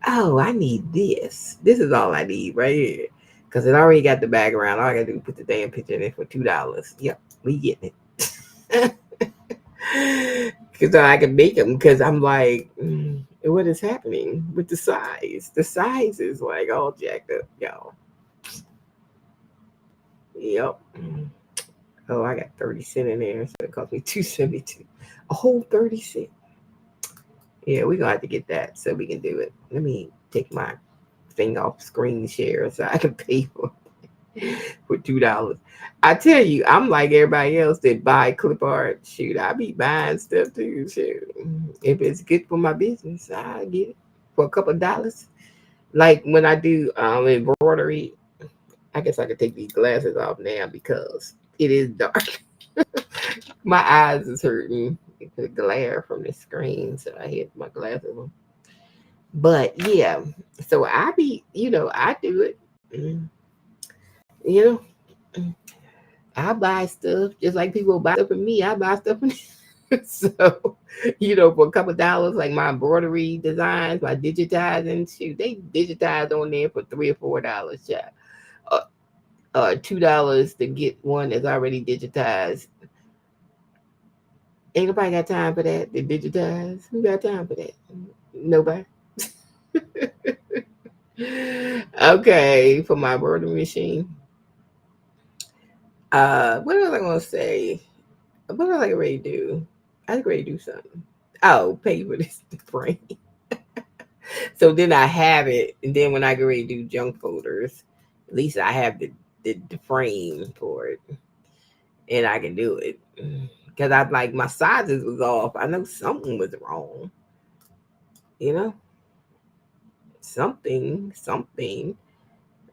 Oh, I need this. This is all I need right here. Because it already got the background. All I gotta do is put the damn picture in there for $2. Yep, we getting it. Because I can make them. Because I'm like, what is happening with the size? The size is like all jacked up, y'all. Yep. Oh, I got 30 cents in there, so it cost me $2.72. A whole 30 cents. Yeah, we're gonna have to get that so we can do it. Let me take my thing off screen share so I can pay for $2. I tell you, I'm like everybody else that buy clip art. Shoot, I be buying stuff too. Shoot, if it's good for my business, I get it for a couple of dollars. Like when I do embroidery, I guess I could take these glasses off now because it is dark. My eyes is hurting. The glare from the screen, so I had my glasses on. But yeah, so I be, I do it. Mm, You know, mm, I buy stuff just like people buy stuff from me. I buy stuff from so, for a couple of dollars, like my embroidery designs, my digitizing, shoot, they digitize on there for $3 or $4, yeah. Uh, $2 to get one that's already digitized. Ain't nobody got time for that. They digitize. Who got time for that? Nobody. Okay, for my embroidery machine. What was I gonna say? What was I ready to do? I was ready to do something. Oh, pay for this frame. So then I have it, and then when I get ready to do junk folders, at least I have the frame for it, and I can do it. Because I like my sizes was off. I know something was wrong. You know, something.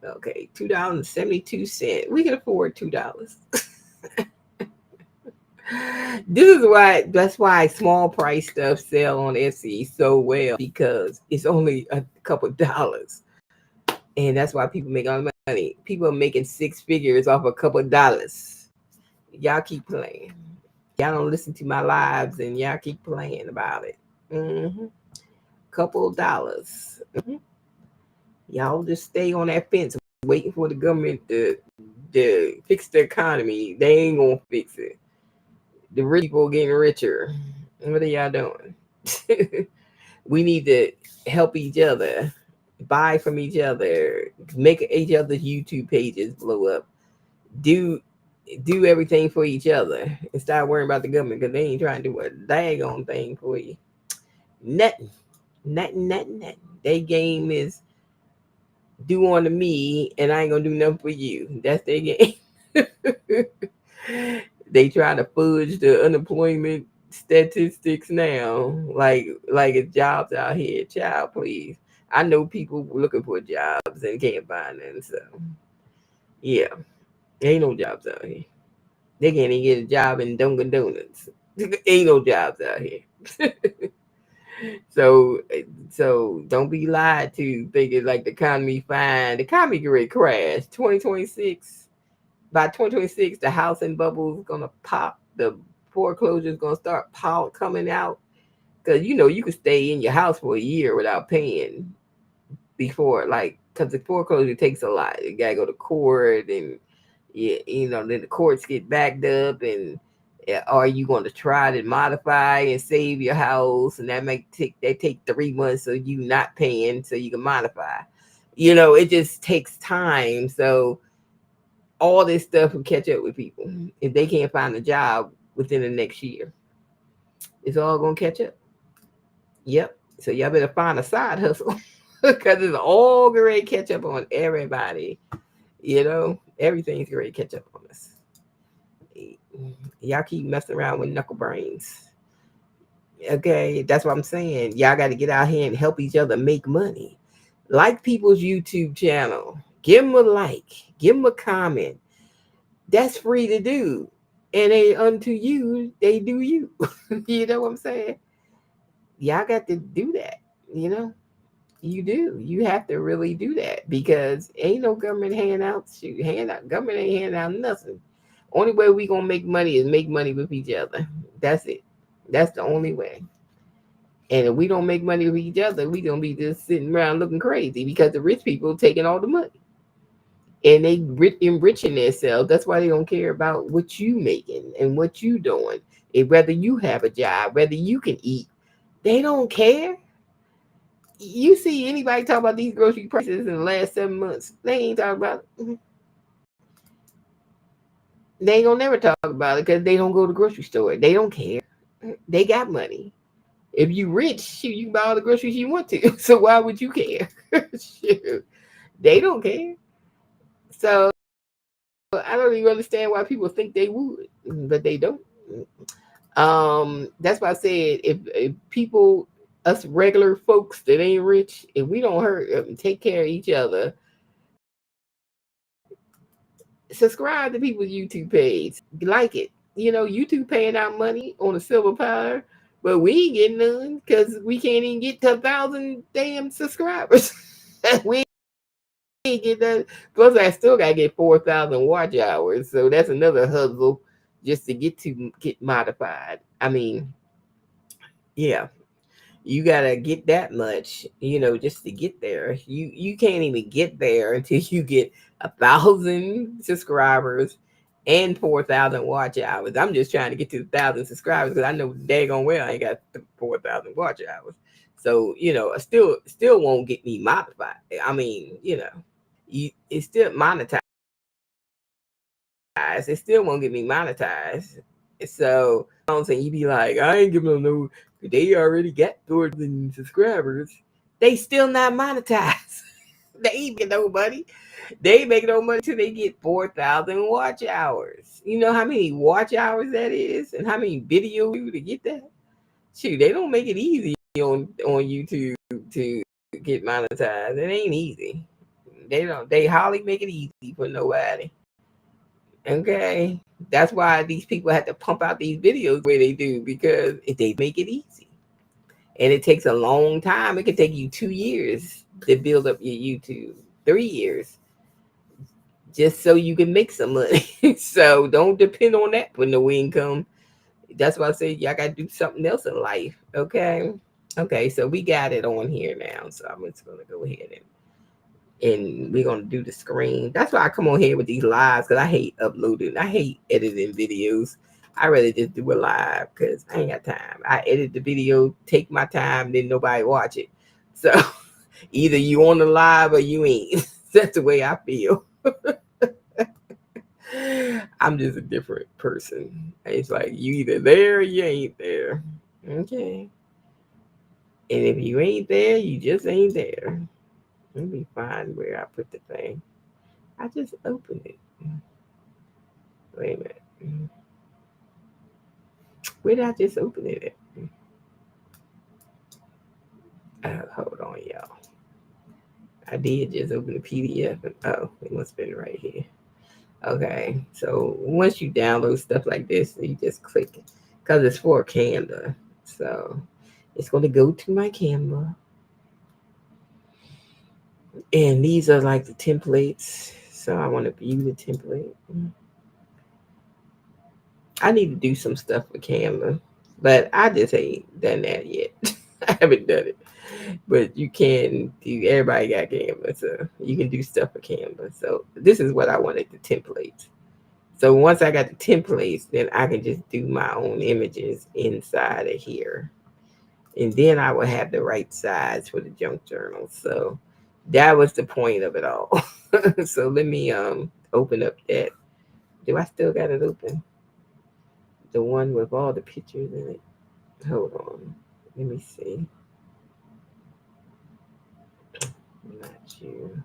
Okay, $2.72. We can afford $2. This is why that's why small price stuff sell on Etsy so well because it's only a couple dollars. And that's why people make all the money. People are making six figures off a couple dollars. Y'all keep playing. Y'all don't listen to my lives and y'all keep playing about it. Couple dollars. Y'all just stay on that fence waiting for the government to fix the economy. They ain't gonna fix it. The rich people getting richer. What are y'all doing? We need to help each other, buy from each other, make each other's YouTube pages blow up, do everything for each other, and start worrying about the government because they ain't trying to do a daggone thing for you. Nothing, nothing. Their game is do unto me, and I ain't gonna do nothing for you. That's their game. They try to fudge the unemployment statistics now, like it's jobs out here. Child, please. I know people looking for jobs and can't find them. So yeah, ain't no jobs out here. They can't even get a job in Dunkin' Donuts. Ain't no jobs out here. so so don't be lied to thinking like the economy fine. The economy get ready to crash. 2026. By 2026, the housing bubble is gonna pop. The foreclosure is gonna start coming out because you can stay in your house for a year without paying before, like, because the foreclosure takes a lot. You gotta go to court, and yeah, then the courts get backed up, and Or are you going to try to modify and save your house, and that take 3 months, so you not paying so you can modify. It just takes time. So all this stuff will catch up with people if they can't find a job within the next year. It's all gonna catch up. Yep. So y'all better find a side hustle because it's all gonna catch up on everybody. Everything's gonna catch up on us. Y'all keep messing around with knuckle brains. Okay, that's what I'm saying. Y'all got to get out here and help each other make money. Like people's YouTube channel. Give them a like. Give them a comment. That's free to do. And they unto you, they do you. You know what I'm saying? Y'all got to do that. You do. You have to really do that because ain't no government handouts. Government ain't handing out nothing. Only way we gonna make money is make money with each other. That's it. That's the only way. And if we don't make money with each other, we gonna be just sitting around looking crazy because the rich people taking all the money. And they enriching themselves. That's why they don't care about what you making and what you doing. And whether you have a job, whether you can eat, they don't care. You see anybody talk about these grocery prices in the last 7 months? They ain't talking about it. They ain't gonna never talk about it because they don't go to the grocery store. They don't care. They got money. If you rich, you can buy all the groceries you want to. So why would you care? They don't care. So I don't even understand why people think they would, but they don't. That's why I said if people, us regular folks that ain't rich, if we don't hurt and take care of each other, subscribe to people's YouTube page, like it. YouTube paying out money on a silver platter, but we ain't getting none because we can't even get to 1,000 damn subscribers. We ain't get that. Plus, I still gotta get 4,000 watch hours, so that's another hustle just to get modified. I mean, yeah, you gotta get that much, just to get there. You can't even get there until you get 1,000 subscribers and 4,000 watch hours. I'm just trying to get to 1,000 subscribers because I know daggone well I ain't got 4,000 watch hours. So I still won't get me modified. I mean, it's still monetized. It still won't get me monetized. So I'm saying you be like, I ain't giving them no. They already got 4,000 subscribers. They still not monetized. They ain't get no money. They ain't make no money till they get 4,000 watch hours. You know how many watch hours that is, and how many videos to get that? Shoot, they don't make it easy on YouTube to get monetized. It ain't easy. They hardly make it easy for nobody. Okay. That's why these people have to pump out these videos the way they do, because if they make it easy. And it takes a long time. It could take you 2 years to build up your YouTube, 3 years, just so you can make some money. So don't depend on that for no income. That's why I say y'all got to do something else in life. Okay. Okay. So we got it on here now. So I'm just going to go ahead and we're going to do the screen. That's why I come on here with these lives, because I hate uploading. I hate editing videos. I rather just do it live because I ain't got time. I edit the video, take my time, then nobody watch it. So either you on the live or you ain't. That's the way I feel. I'm just a different person. It's like you either there or you ain't there. Okay. And if you ain't there, you just ain't there. Let me find where I put the thing. I just opened it. Wait a minute. Where did I just open it at? Hold on, y'all. I did just open the PDF. And, it must have been right here. Okay. So once you download stuff like this, you just click it because it's for Canva. So it's going to go to my Canva. And these are like the templates. So I want to view the template. I need to do some stuff with Canva, but I just ain't done that yet. I haven't done it. But you can do, everybody got Canva, so you can do stuff with Canva. So this is what I wanted, the templates. So once I got the templates, then I can just do my own images inside of here. And then I will have the right size for the junk journal. So that was the point of it all. So let me open up that. Do I still got it open? The one with all the pictures in it. Hold on. Let me see. Not you.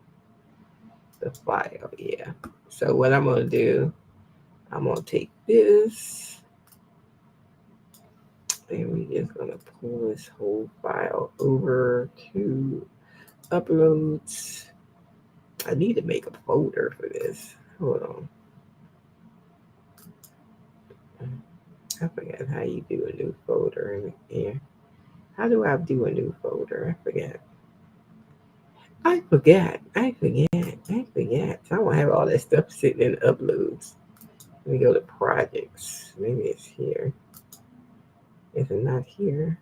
The file, yeah. So what I'm gonna do, I'm gonna take this and we just gonna pull this whole file over to uploads. I need to make a folder for this. Hold on. I forgot how you do a new folder in here. How do I do a new folder? I forgot. I forgot. I forgot. I forgot. So I won't have all that stuff sitting in uploads. Let me go to projects. Maybe it's here. Is it not here?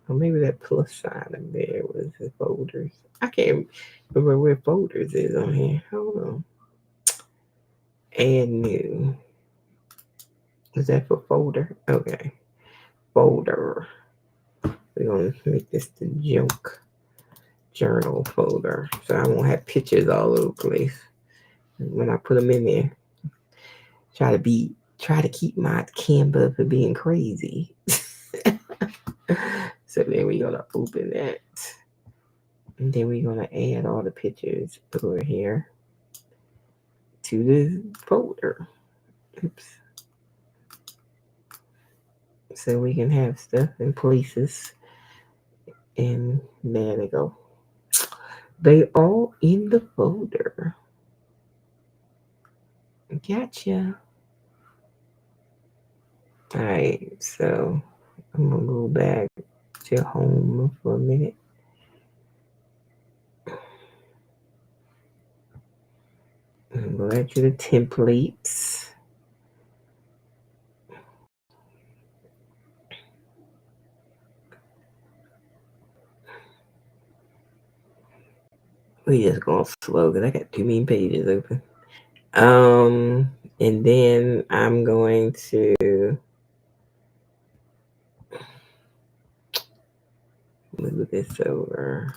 Or maybe that plus sign up there was the folders. I can't remember where folders is on here. Hold on. Add new. Is that for folder? Okay. Folder. We're going to make this the junk journal folder. So I won't have pictures all over the place when I put them in there. Try to keep my Canva from being crazy. So then we're gonna open that. And then we're gonna add all the pictures over here to this folder. Oops. So we can have stuff in places. And there they go. They all in the folder. Gotcha. Alright, so I'm gonna go back to home for a minute. And go back to the templates. We just going slow because I got too many pages open. And then I'm going to move this over.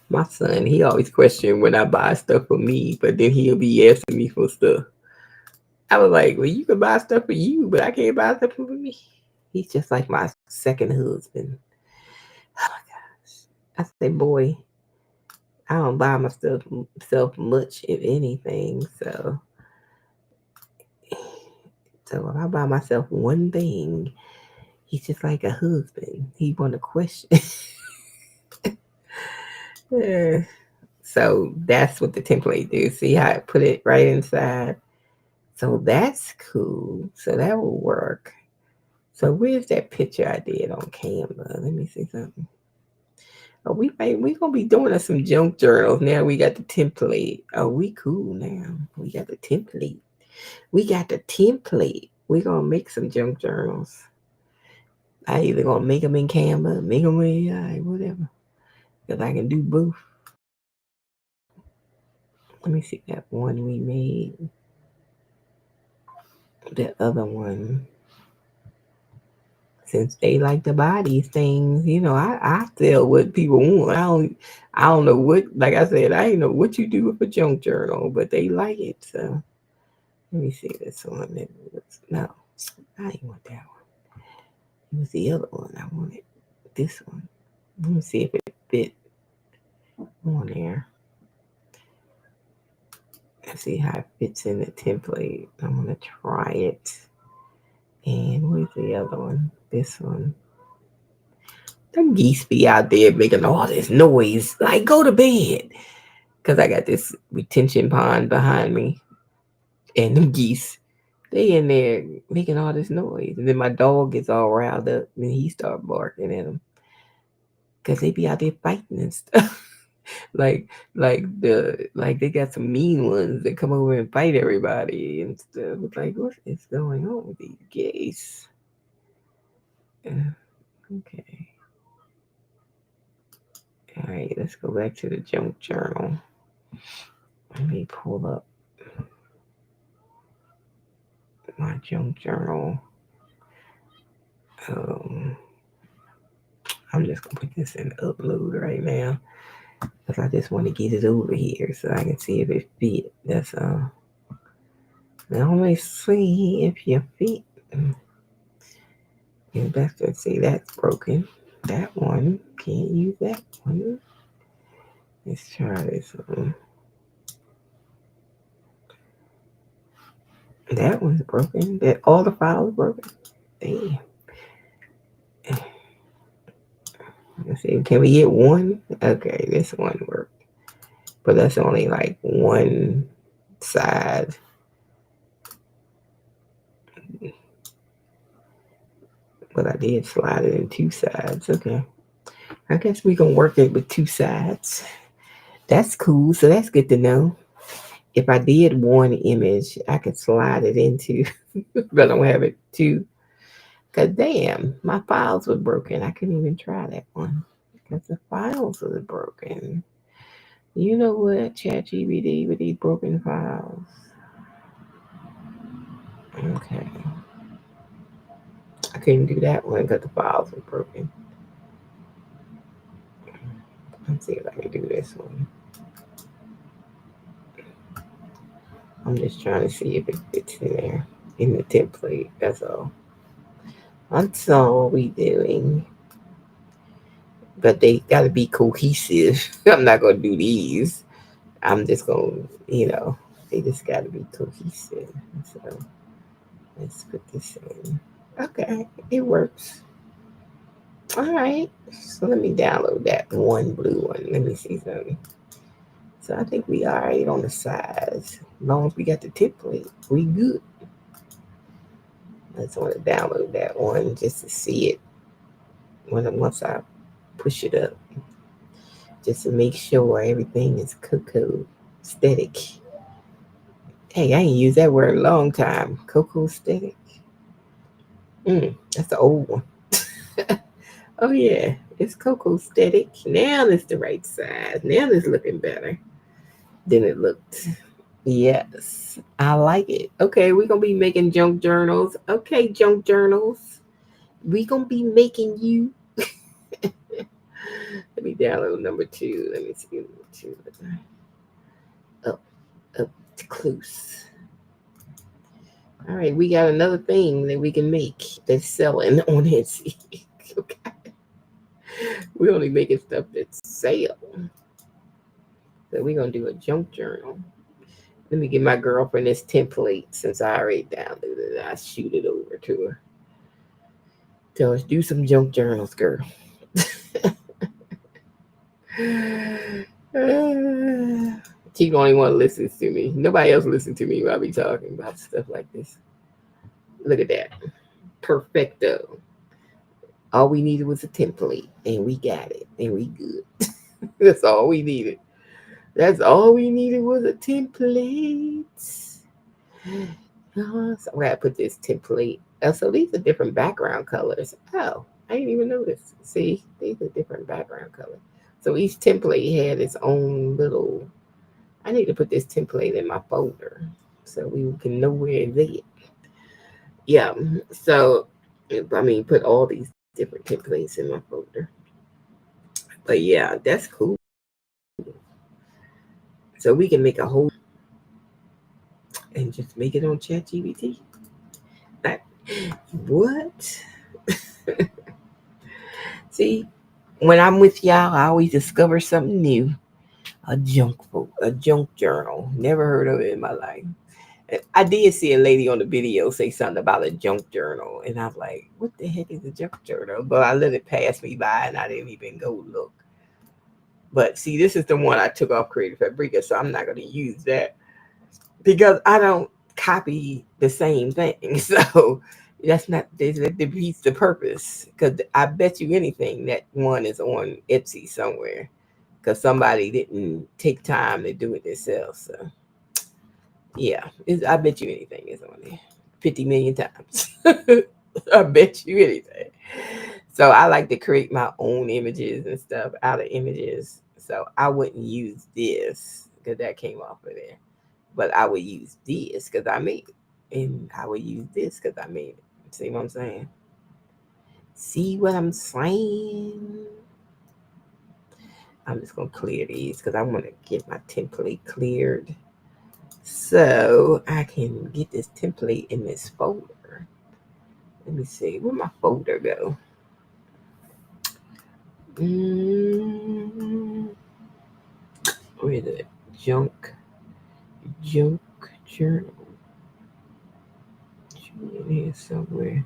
My son, he always question when I buy stuff for me, but then he'll be asking me for stuff. I was like, well, you can buy stuff for you, but I can't buy stuff for me. He's just like my second husband. Oh my gosh. I say, boy, I don't buy myself much, if anything. So if I buy myself one thing, he's just like a husband. He want to question. Yeah. So that's what the template do. See how I put it right inside? So that's cool. So that will work. So where's that picture I did on Canva? Let me see something. Oh, we gonna be doing us some junk journals. Now we got the template. Oh, we cool now. We got the template. We got the template. We gonna make some junk journals. I either gonna make them in Canva, make them in AI, whatever. Cause I can do both. Let me see that one we made. The other one. Since they like to buy these things, I sell what people want. I don't know what, like I said, I ain't know what you do with a junk journal, but they like it. So let me see this one. No, I didn't want that one. It was the other one. I wanted this one. Let me see if it fit on there. Let's see how it fits in the template. I'm gonna try it. And where's the other one? This one. Them geese be out there making all this noise. Like, go to bed. Because I got this retention pond behind me. And them geese, they in there making all this noise. And then my dog gets all riled up and he start barking at them. Because they be out there fighting and stuff. like they got some mean ones that come over and fight everybody and stuff. It's like, what is going on with these geese? Okay. All right, let's go back to the junk journal. Let me pull up my junk journal. Um, I'm just gonna put this in upload right now because I just want to get it over here so I can see if it fit. That's Now let's see if you fit. Investor, see that's broken. That one can't use that one. Let's try this one. That one's broken. That all the files broken. Damn. Let's see. Can we get one? Okay, this one worked. But that's only like one side. But I did slide it in two sides. Okay. I guess we can work it with two sides. That's cool. So that's good to know. If I did one image, I could slide it into, but I don't have it two. Cause damn, my files were broken. I couldn't even try that one because the files were broken. You know what, ChatGPT with these broken files. Okay, I couldn't do that one because the files were broken. Let's see if I can do this one. I'm just trying to see if it fits in there in the template. That's all. That's all we doing. But they got to be cohesive. I'm not gonna do these. I'm just gonna, they just got to be cohesive. So let's put this in. Okay, it works. All right. So let me download that one blue one. Let me see something. So I think we all right on the size. As long as we got the template, we good. I just want to download that one just to see it once I push it up, just to make sure everything is cocoa static. Hey, I ain't used that word in a long time. Cocoa static. That's the old one. Oh yeah, it's cocoa static. Now it's the right size. Now it's looking better than it looked. Yes, I like it. Okay, we're gonna be making junk journals. Okay, junk journals. We gonna be making you. Let me download number two. Let me see number two. Up, up close. All right, we got another thing that we can make that's selling on Etsy. Okay. We only making stuff that's sale. So we're gonna do a junk journal. Let me give my girlfriend this template since I already downloaded it. I shoot it over to her. Tell us do some junk journals, girl. She don't even want to listen to me. Nobody else listen to me while I be talking about stuff like this. Look at that. Perfecto. All we needed was a template, and we got it, and we good. That's all we needed. That's all we needed was a template. So I'm gonna put this template. So these are different background colors. Oh, I didn't even notice. See, these are different background colors. So each template had its own little. I need to put this template in my folder so we can know where it's at. Yeah. So I mean, put all these different templates in my folder. But yeah, that's cool. So we can make a whole and just make it on ChatGPT. Like, what? See, when I'm with y'all, I always discover something new. A junk journal. Never heard of it in my life. I did see a lady on the video say something about a junk journal, and I was like, "What the heck is a junk journal?" But I let it pass me by, and I didn't even go look. But see, this is the one I took off Creative Fabrica, so I'm not going to use that because I don't copy the same thing. So that's not that defeats the purpose. Because I bet you anything that one is on Etsy somewhere because somebody didn't take time to do it themselves. So yeah, I bet you anything is on there 50 million times. I bet you anything. So I like to create my own images and stuff out of images. So I wouldn't use this because that came off of there. But I would use this because I made it. And I would use this because I made it. See what I'm saying? See what I'm saying? I'm just going to clear these because I want to get my template cleared. So I can get this template in this folder. Let me see. Where my folder go? Where is it? Junk journal. In here somewhere.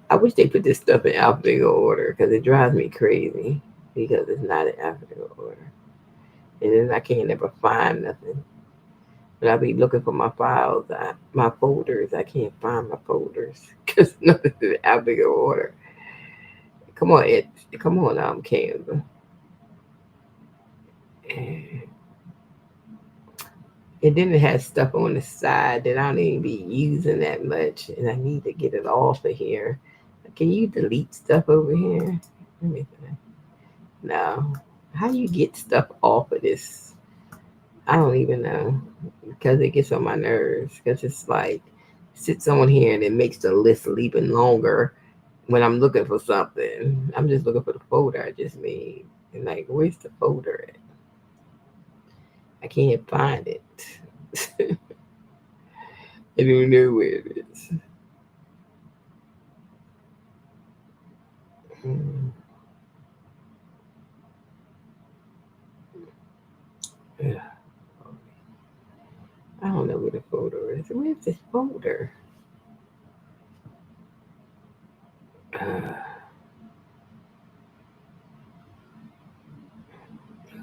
I wish they put this stuff in alphabetical order because it drives me crazy because it's not in alphabetical order. And then I can't ever find nothing. But I be looking for my files, my folders. I can't find my folders because nothing's in alphabetical order. Come on, Ed. Come on, Canva. And then it has stuff on the side that I don't even be using that much, and I need to get it off of here. Can you delete stuff over here? Let me see. No. How do you get stuff off of this? I don't even know because it gets on my nerves because it's like sits on here and it makes the list even longer when I'm looking for something. I'm just looking for the folder I just made. And like, where's the folder at? I can't find it. I don't know where it is. Yeah. I don't know where the folder is. Where's this folder?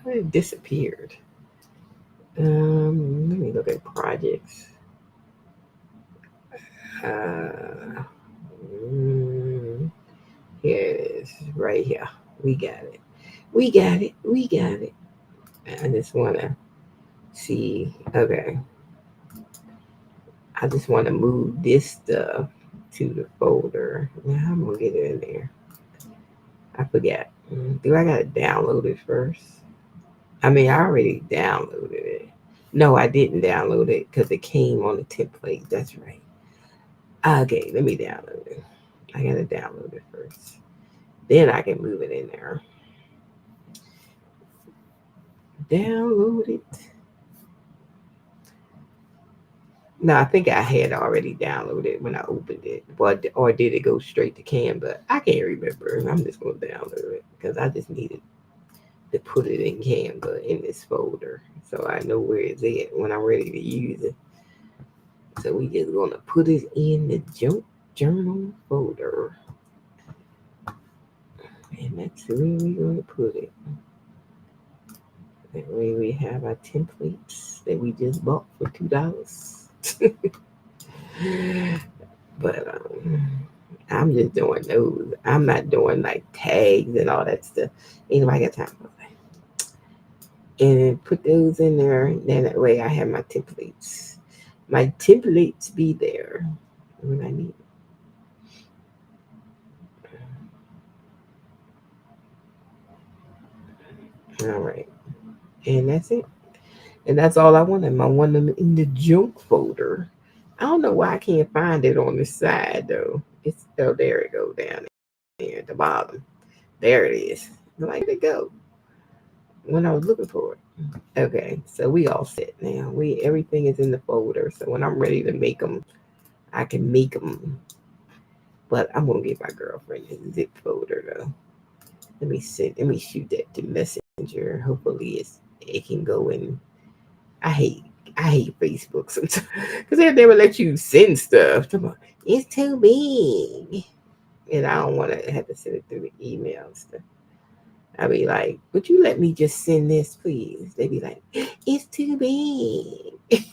It disappeared. Let me look at projects. Uh, Here it is, right here. We got it. We got it. We got it. I just want to see. Okay. I just want to move this stuff to the folder. Now I'm going to get it in there. I forgot. Do I got to download it first? I mean, I already downloaded it. No, I didn't download it because it came on the template. That's right. Okay, let me download it. I got to download it first. Then I can move it in there. Download it. No, I think I had already downloaded when I opened it. But or did it go straight to Canva? I can't remember. I'm just gonna download it because I just needed to put it in Canva in this folder so I know where it's at when I'm ready to use it. So we just gonna put it in the junk journal folder. And that's where we're gonna put it. That way we have our templates that we just bought for $2. But I'm just doing those. I'm not doing like tags and all that stuff. Anybody got time for that? And put those in there. Then that way I have my templates. My templates be there when I need them. All right. And that's it. And that's all I wanted. I want them in the junk folder. I don't know why I can't find it on the side though. It's oh there it go down there at the bottom. There it is. I'm like, where'd it go? When I was looking for it. Okay, so we all set now. We everything is in the folder. So when I'm ready to make them, I can make them. But I'm gonna give my girlfriend a zip folder though. Let me send. Let me shoot that to Messenger. Hopefully, it can go in. I hate I hate Facebook sometimes because they never let you send stuff. Come on, it's too big, and I don't want to have to send it through the email and stuff. I'd be like, would you let me just send this, please? They'd be like, it's too big.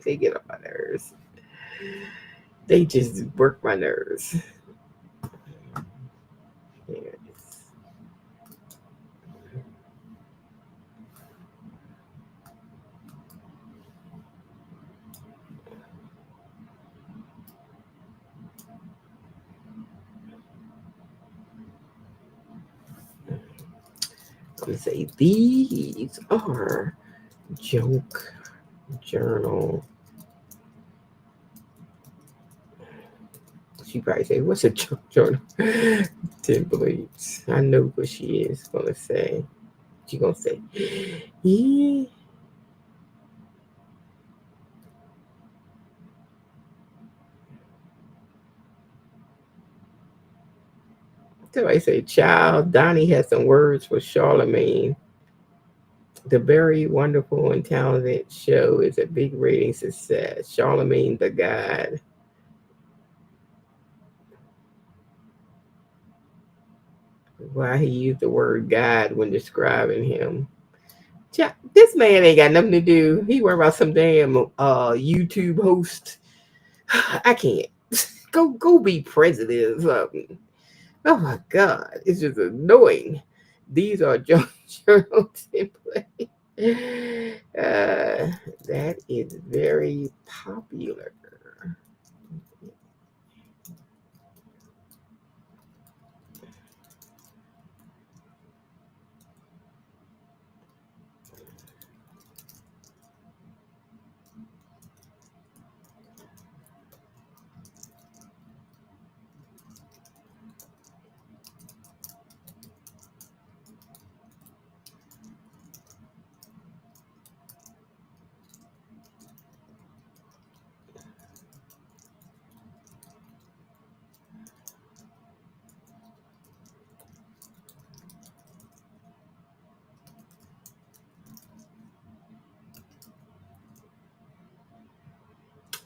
They get on my nerves. They just work my nerves. Here it is. I'm gonna say these are junk journal. She probably say, "What's a junk journal templates?" I know what she is gonna say. She gonna say, "Yeah." Somebody say, "Child, Donnie has some words for Charlemagne. The very wonderful and talented show is a big rating success. Charlemagne the God." Why he used the word God when describing him. This man ain't got nothing to do. He worry about some damn YouTube host. I can't. Go be president or something. Oh my God. It's just annoying. These are journal templates. That is very popular.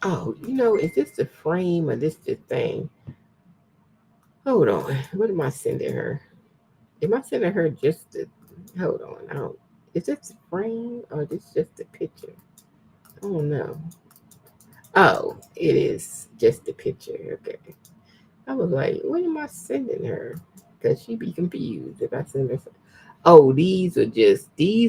Oh, is this the frame or this the thing? Hold on. What am I sending her? Am I sending her just the? Hold on. I don't. Is this the frame or this just the picture? I don't know. Oh, it is just the picture. Okay. I was like, what am I sending her? Because she'd be confused if I send her. Oh, these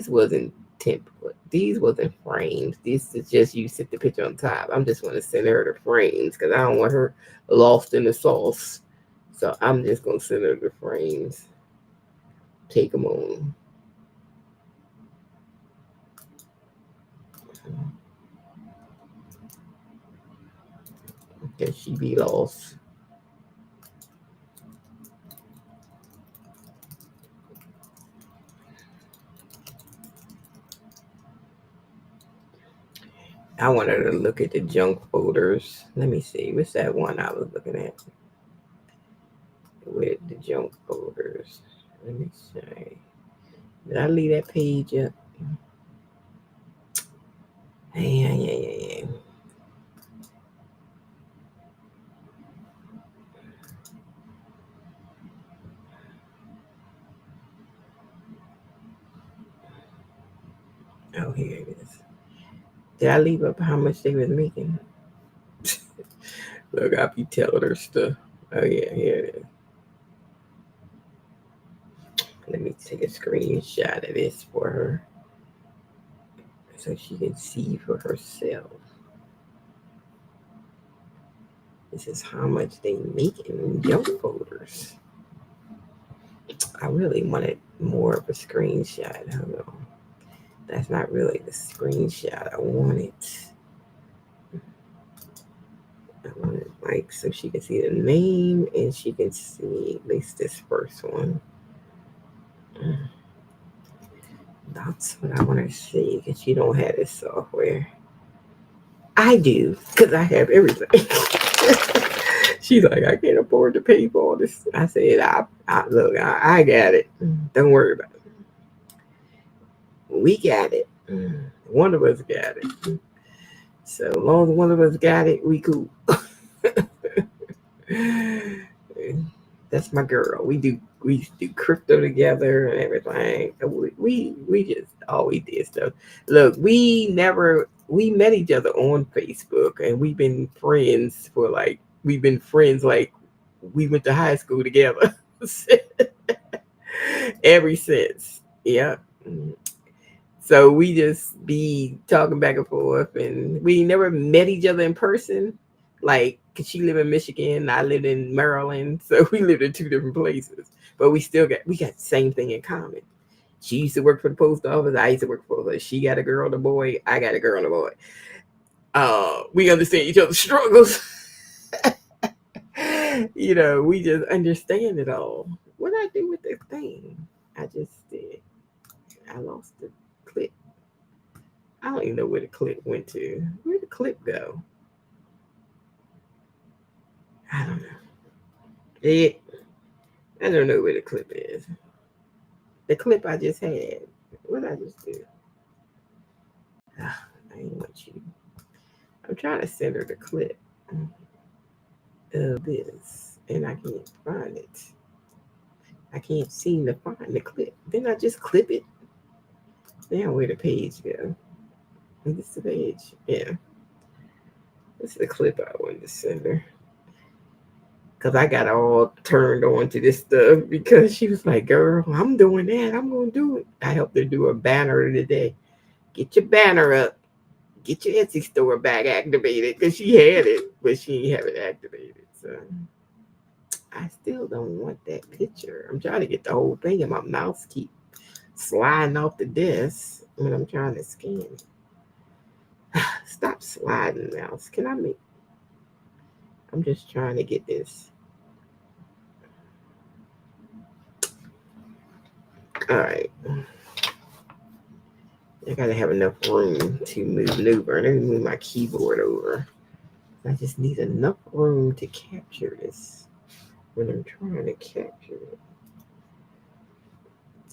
wasn't template. These wasn't frames. This is just you sit the picture on top. I'm just going to send her the frames because I don't want her lost in the sauce. So I'm just going to send her the frames. Take them on. Because she be lost. I want her to look at the junk folders. Let me see. What's that one I was looking at? With the junk folders. Let me see. Did I leave that page up? Yeah. Oh, here it is. Did I leave up how much they was making? Look, I'll be telling her stuff. Oh, yeah, here it is. Let me take a screenshot of this for her so she can see for herself. This is how much they make in junk folders. I really wanted more of a screenshot. Hold on. That's not really the screenshot I wanted. I wanted like so she can see the name and she can see at least this first one. That's what I want to see because you don't have this software. I do because I have everything. She's like, I can't afford to pay for all this. I said, look, I got it. Don't worry about it. We got it. One of us got it. So as long as one of us got it, we cool. That's my girl. We do crypto together and everything. We just always did stuff. Look, we met each other on Facebook and we've been friends like we went to high school together ever since. Yeah. So we just be talking back and forth, and we never met each other in person. Like, cause she lived in Michigan, I lived in Maryland, so we lived in two different places. But we got the same thing in common. She used to work for the post office. I used to work for the post office. She got a girl and a boy. I got a girl and a boy. We understand each other's struggles. We just understand it all. What I do with this thing? I just did. I lost the clip. I don't even know where the clip went to. Where'd the clip go? I don't know. I don't know where the clip is. The clip I just had. What did I just do? I ain't want you. I'm trying to send her the clip of this, and I can't find it. I can't seem to find the clip. Then I just clip it. Now where the page go? Is this the page? Yeah. This is the clip I wanted to send her. Because I got all turned on to this stuff because she was like, girl, I'm doing that. I'm going to do it. I helped her do a banner today. Get your banner up. Get your Etsy store back activated because she had it, but she didn't have it activated. So I still don't want that picture. I'm trying to get the whole thing, and my mouse keep sliding off the desk when I'm trying to scan it. Stop sliding, mouse. Can I make? I'm just trying to get this. All right. I gotta have enough room to maneuver. Let me move my keyboard over. I just need enough room to capture this when I'm trying to capture it.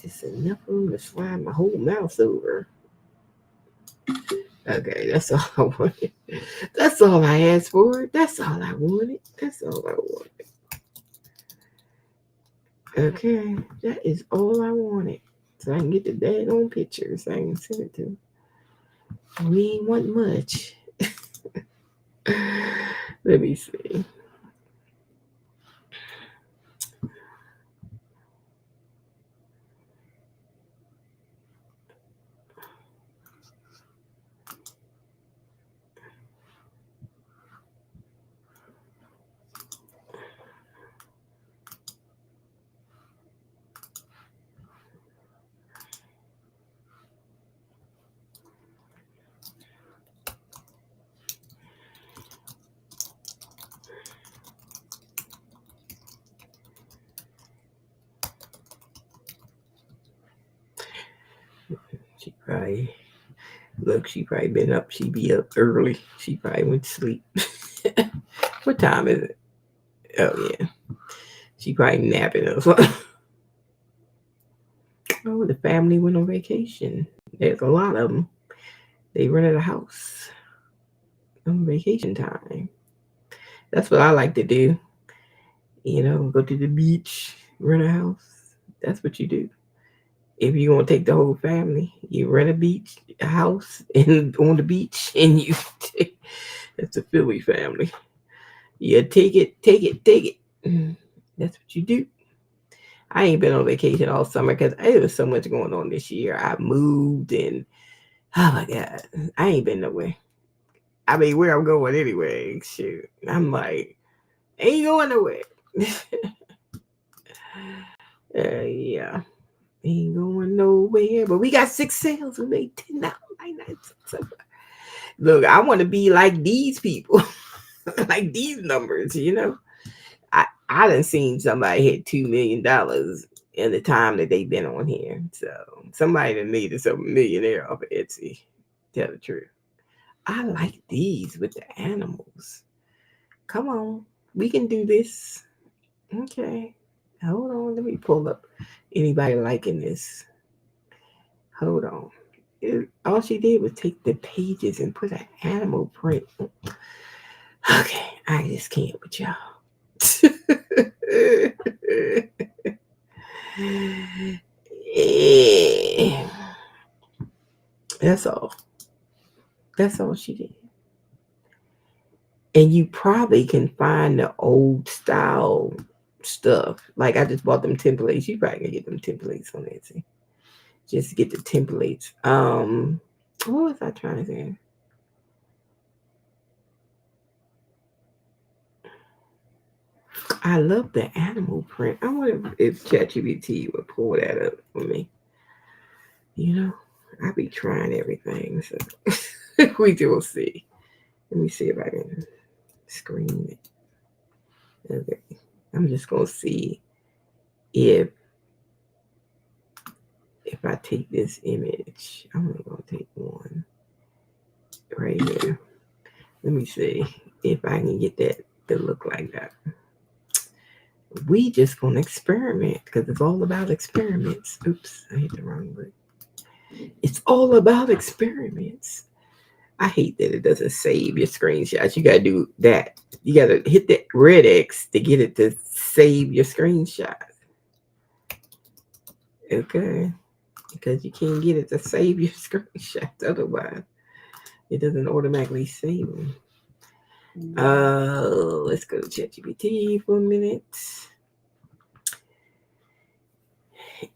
Just enough room to slide my whole mouse over. Okay, that's all I wanted. That's all I asked for. That's all I wanted. That's all I wanted. Okay, that is all I wanted. So I can get the daggone pictures I can send it to. We ain't want much. Let me see. She probably been up. She be up early. She probably went to sleep. What time is it? Oh yeah, she probably napping or something. Oh, the family went on vacation. There's a lot of them. They rented a house on vacation time. That's what I like to do. Go to the beach, rent a house. That's what you do. If you want to take the whole family, you rent a house, and on the beach, and you take. That's a Philly family. Yeah, take it. That's what you do. I ain't been on vacation all summer because there was so much going on this year. I moved and oh my god, I ain't been nowhere. I mean, where I'm going anyway? Shoot, I'm like, ain't going nowhere. Yeah, ain't going nowhere. But we got 6 sales. We made $10.99. Look, I want to be like these people, like these numbers. I done seen somebody hit $2 million in the time that they've been on here. So somebody that made us a millionaire off of Etsy. Tell the truth. I like these with the animals. Come on, we can do this. Okay. Hold on. Let me pull up anybody liking this. Hold on. All she did was take the pages and put an animal print. Okay, I just can't with y'all. That's all. That's all she did. And you probably can find the old style stuff. Like I just bought them templates. You probably can get them templates on Etsy. Just get the templates. What was I trying to say? I love the animal print. I wonder if ChatGPT would pull that up for me. You know, I be trying everything, so we will see. Let me see if I can screen it. Okay, I'm just gonna see if I take this image. I'm only gonna take one right here. Let me see if I can get that to look like that. We just gonna experiment because it's all about experiments. Oops, I hit the wrong button. It's all about experiments. I hate that it doesn't save your screenshots. You gotta do that. You gotta hit that red X to get it to save your screenshot. Okay, because you can't get it to save your screenshots otherwise. It doesn't automatically save them. Let's go to ChatGPT for a minute.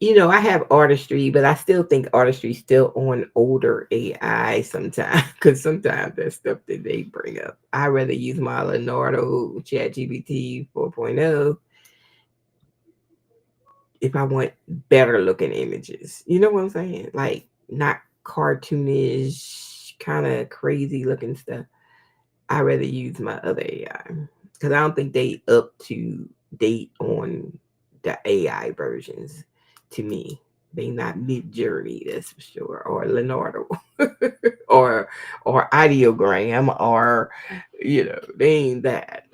I have artistry, but I still think artistry is still on older AI sometimes because sometimes that stuff that they bring up. I rather use my Leonardo ChatGPT 4.0 if I want better looking images. You know what I'm saying? Like not cartoonish, kind of crazy looking stuff. I rather use my other AI because I don't think they up to date on the AI versions. To me, they not Midjourney, that's for sure, or Leonardo, or Ideogram, or they ain't that.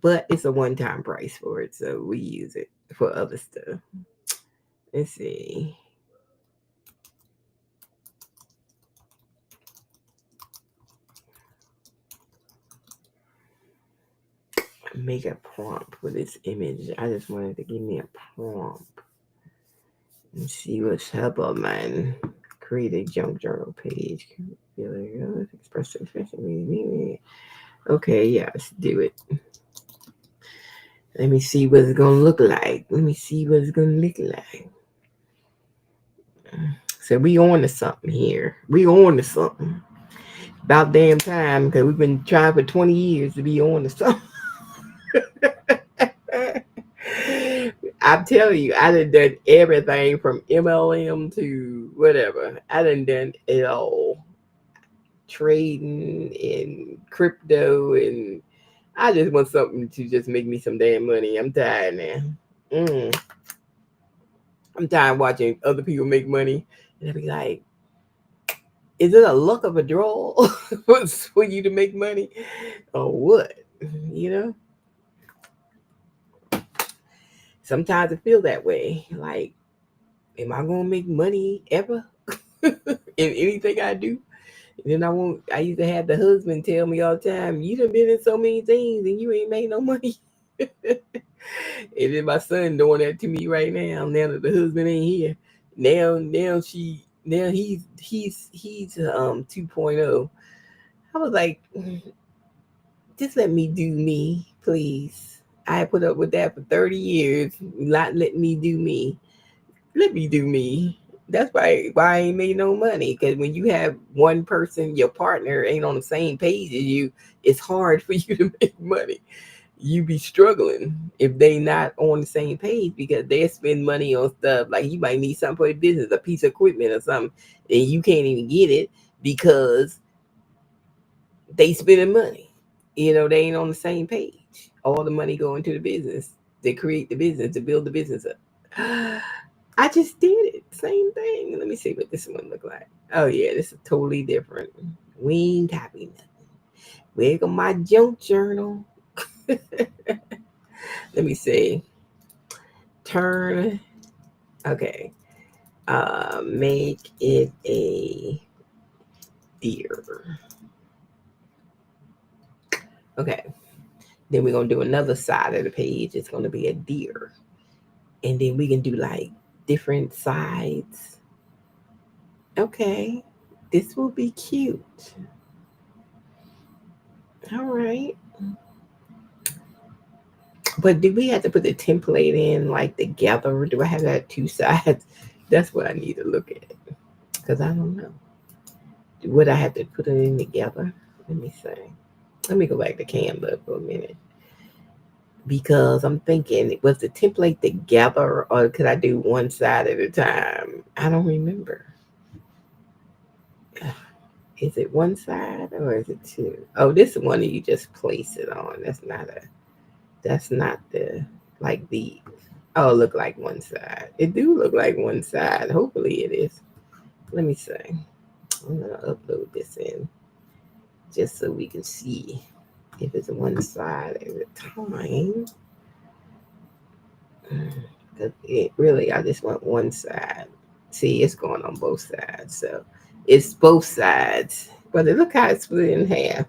But it's a one-time price for it, so we use it for other stuff. Let's see. Make a prompt for this image. I just wanted to give me a prompt and see what's up, man. Create a junk journal page. Express expression. Okay, yeah, let's do it. Let me see what it's gonna look like. So we on to something here. We on to something. About damn time because we've been trying for 20 years to be on to something. I'm telling you, I done everything from MLM to whatever. I done it all. Trading and crypto, and I just want something to just make me some damn money. I'm tired now. I'm tired watching other people make money, and I be like, is it a luck of a draw for you to make money, or what? You know. Sometimes I feel that way. Like, am I gonna make money ever in anything I do? And then I used to have the husband tell me all the time, you done been in so many things and you ain't made no money. And then my son doing that to me right now that the husband ain't here. Now he's 2.0. I was like, just let me do me, please. I put up with that for 30 years, not letting me do me. Let me do me. That's why I ain't made no money. Because when you have one person, your partner ain't on the same page as you, it's hard for you to make money. You be struggling if they not on the same page because they spend money on stuff like you might need something for your business, a piece of equipment or something, and you can't even get it because they spending money. They ain't on the same page. All the money going to the business to create the business, to build the business up. I just did it. Same thing. Let me see what this one look like. Oh yeah, this is totally different. We ain't copy nothing. Where go my junk journal? Let me see. Turn. Okay. Make it a deer. Okay. Then we're gonna do another side of the page. It's gonna be a deer, and then we can do like different sides. Okay. This will be cute. All right. But do we have to put the template in like together? Or do I have that two sides? That's what I need to look at because I don't know. Would I have to put it in together? Let me see. Let me go back to Canva for a minute. because I'm thinking, was the template together or could I do one side at a time? I don't remember. Is it one side or is it two? Oh, this one that you just place it on. That's not the, like the, oh, look like one side. It do look like one side. Hopefully it is. Let me see. I'm gonna upload this in just so we can see if it's one side at a time. Because it really, I just want one side. See, it's going on both sides. So it's both sides. But look how it's split in half.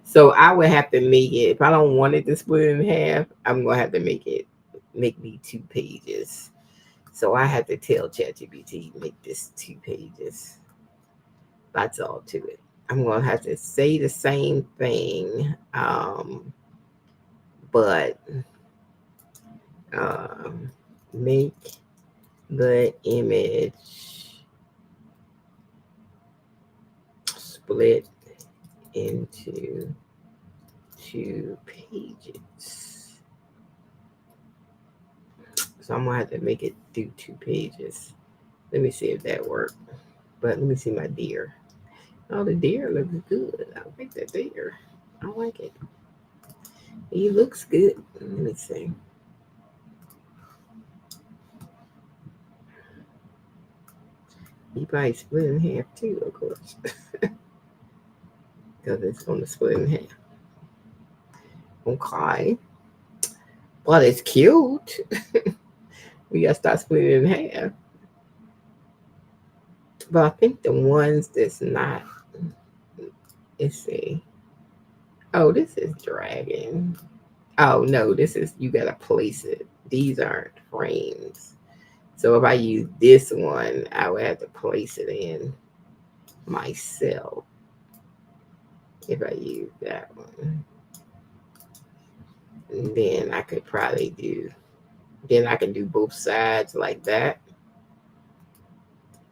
So I would have to make it, if I don't want it to split in half, I'm going to have to make me 2 pages. So I have to tell ChatGPT, make this 2 pages. That's all to it. I'm going to have to say the same thing, but um, make the image split into 2 pages. So I'm gonna have to make it do 2 pages. Let me see if that worked. But let me see my deer. Oh, the deer looks good. I like that deer. I like it. He looks good. Let me see. He probably split in half too, of course, because it's going to split in half. Okay, but it's cute. We gotta start splitting in half. But I think the ones that's not, let's see. Oh, this is dragon. Oh no, this is, you gotta place it. These aren't frames. So if I use this one, I would have to place it in myself. If I use that one, and then I could probably do. Then I can do both sides like that.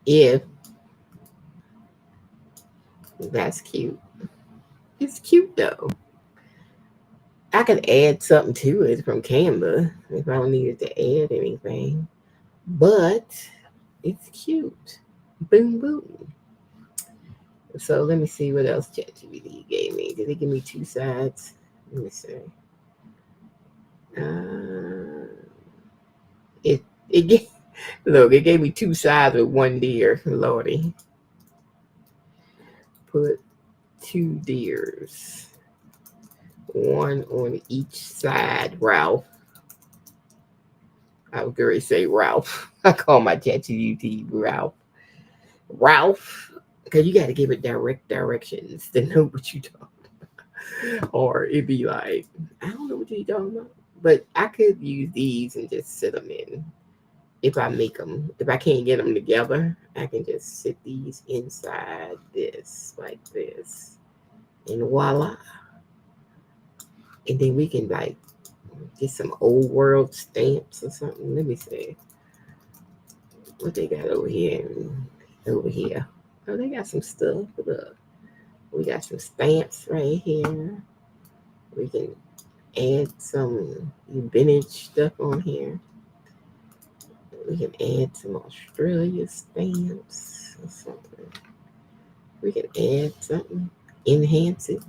If that's cute, it's cute though. I could add something to it from Canva if I don't need it to add anything. But it's cute. Boom boom. So let me see what else ChatGPT gave me. Did it give me 2 sides? Let me see. It gave, look, it gave me 2 sides with one deer. Lordy, put 2 deers, one on each side. Ralph, I was going to say Ralph. I call my ChatGPT Ralph. Ralph, because you got to give it direct directions to know what you talking about. Or it'd be like, I don't know what you're talking about. But I could use these and just sit them in. If I make them, if I can't get them together, I can just sit these inside this, like this. And voila. And then we can like get some old world stamps or something. Let me see what they got over here. Over here. Oh, they got some stuff. Look, we got some stamps right here. We can add some vintage stuff on here. We can add some Australia stamps or something. We can add something, enhance it.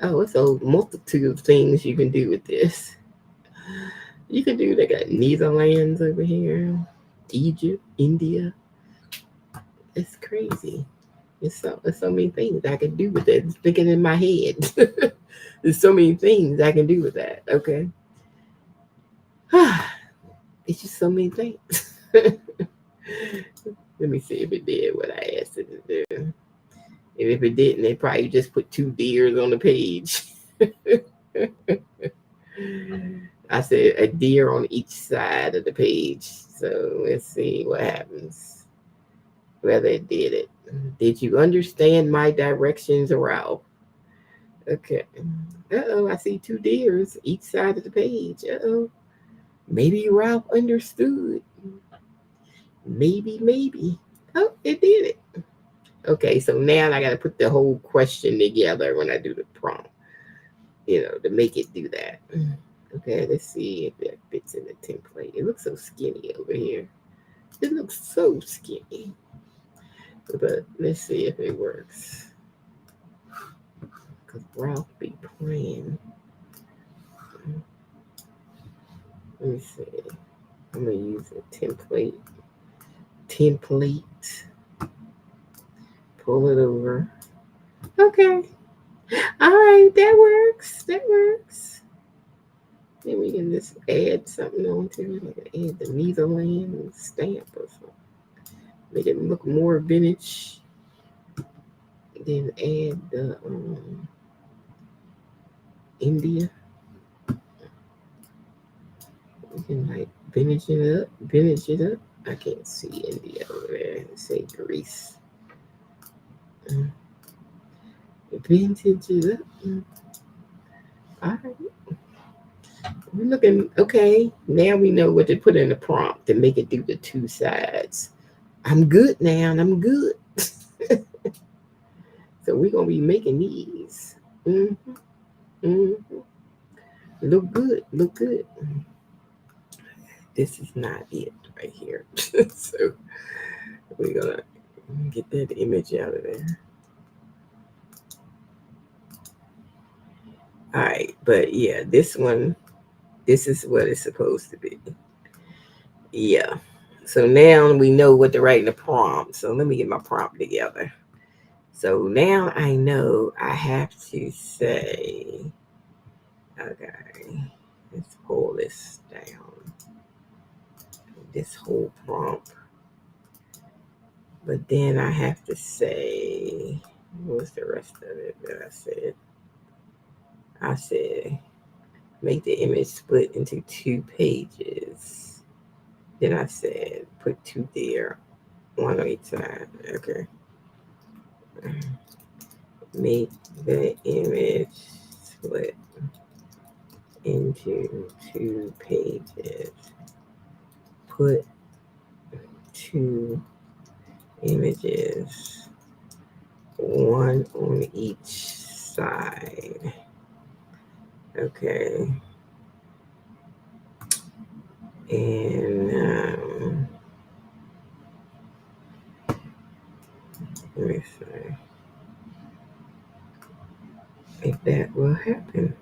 Oh, it's a multitude of things you can do with this. You can do, they got Netherlands over here, Egypt, India. It's crazy. It's so many things I can do with it. It's thinking in my head. There's so many things I can do with that. Okay. It's just so many things. Let me see if it did what I asked it to do. And if it didn't, they probably just put 2 deers on the page. I said a deer on each side of the page. So let's see what happens. Whether it did it. Did you understand my directions, Ralph? Okay. Uh-oh, I see 2 deers each side of the page. Uh-oh. Maybe Ralph understood. Maybe. Oh, it did it. Okay, so now I got to put the whole question together when I do the prompt. to make it do that. Okay, let's see if that fits in the template. It looks so skinny over here. It looks so skinny. But let's see if it works. Because Ralph be playing. Let me see. I'm going to use a template. Pull it over. Okay. All right, that works. Then we can just add something onto it. I can add the Netherlands stamp or something. Make it look more vintage. Then add the India. We can like vintage it up. I can't see India over there. Say Greece. Vintage it up. All right. We're looking okay. Now we know what to put in the prompt to make it do the two sides. I'm good now, and I'm good. So we're gonna be making these. Look good. This is not it right here. So we're gonna get that image out of there. All right, but yeah, this one, this is what it's supposed to be. Yeah. So now we know what to write in the prompt. So let me get my prompt together. So now I know I have to say, okay, let's pull this down. This whole prompt. But then I have to say, what was the rest of it that I said? I said, make the image split into 2 pages. Then I said, put 2 there, 1 on each side. Okay. Make the image split into 2 pages. Put 2 images, 1 on each side. Okay. And let me see if that will happen.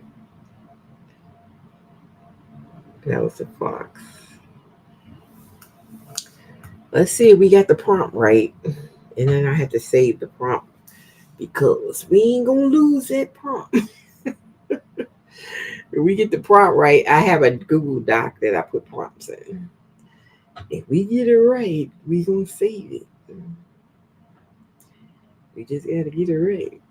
That was a fox. Let's see if we got the prompt right. And then I have to save the prompt because we ain't gonna lose that prompt. If we get the prompt right, I have a Google Doc that I put prompts in. If we get it right, we gonna save it. We just gotta get it right.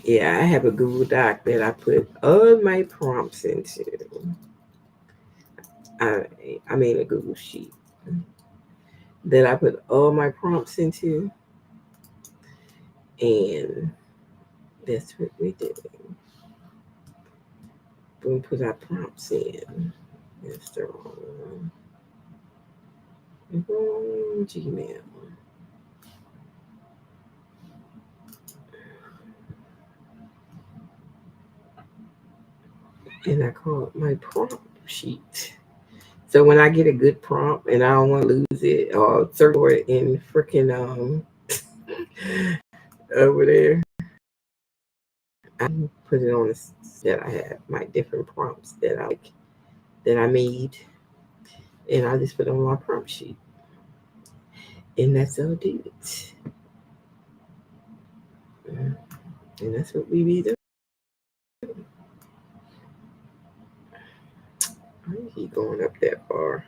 Yeah, I have a Google Doc that I put all my prompts into. I made a Google Sheet that I put all my prompts into. And that's what we did. We put our prompts in. That's the wrong one. Wrong Gmail. And I call it my prompt sheet. So when I get a good prompt and I don't want to lose it or search for it in freaking over there, I put it on this that I have my different prompts that I like that I made, and I just put it on my prompt sheet, and that's how I do it. And that's what we be doing. Why is he going up that far?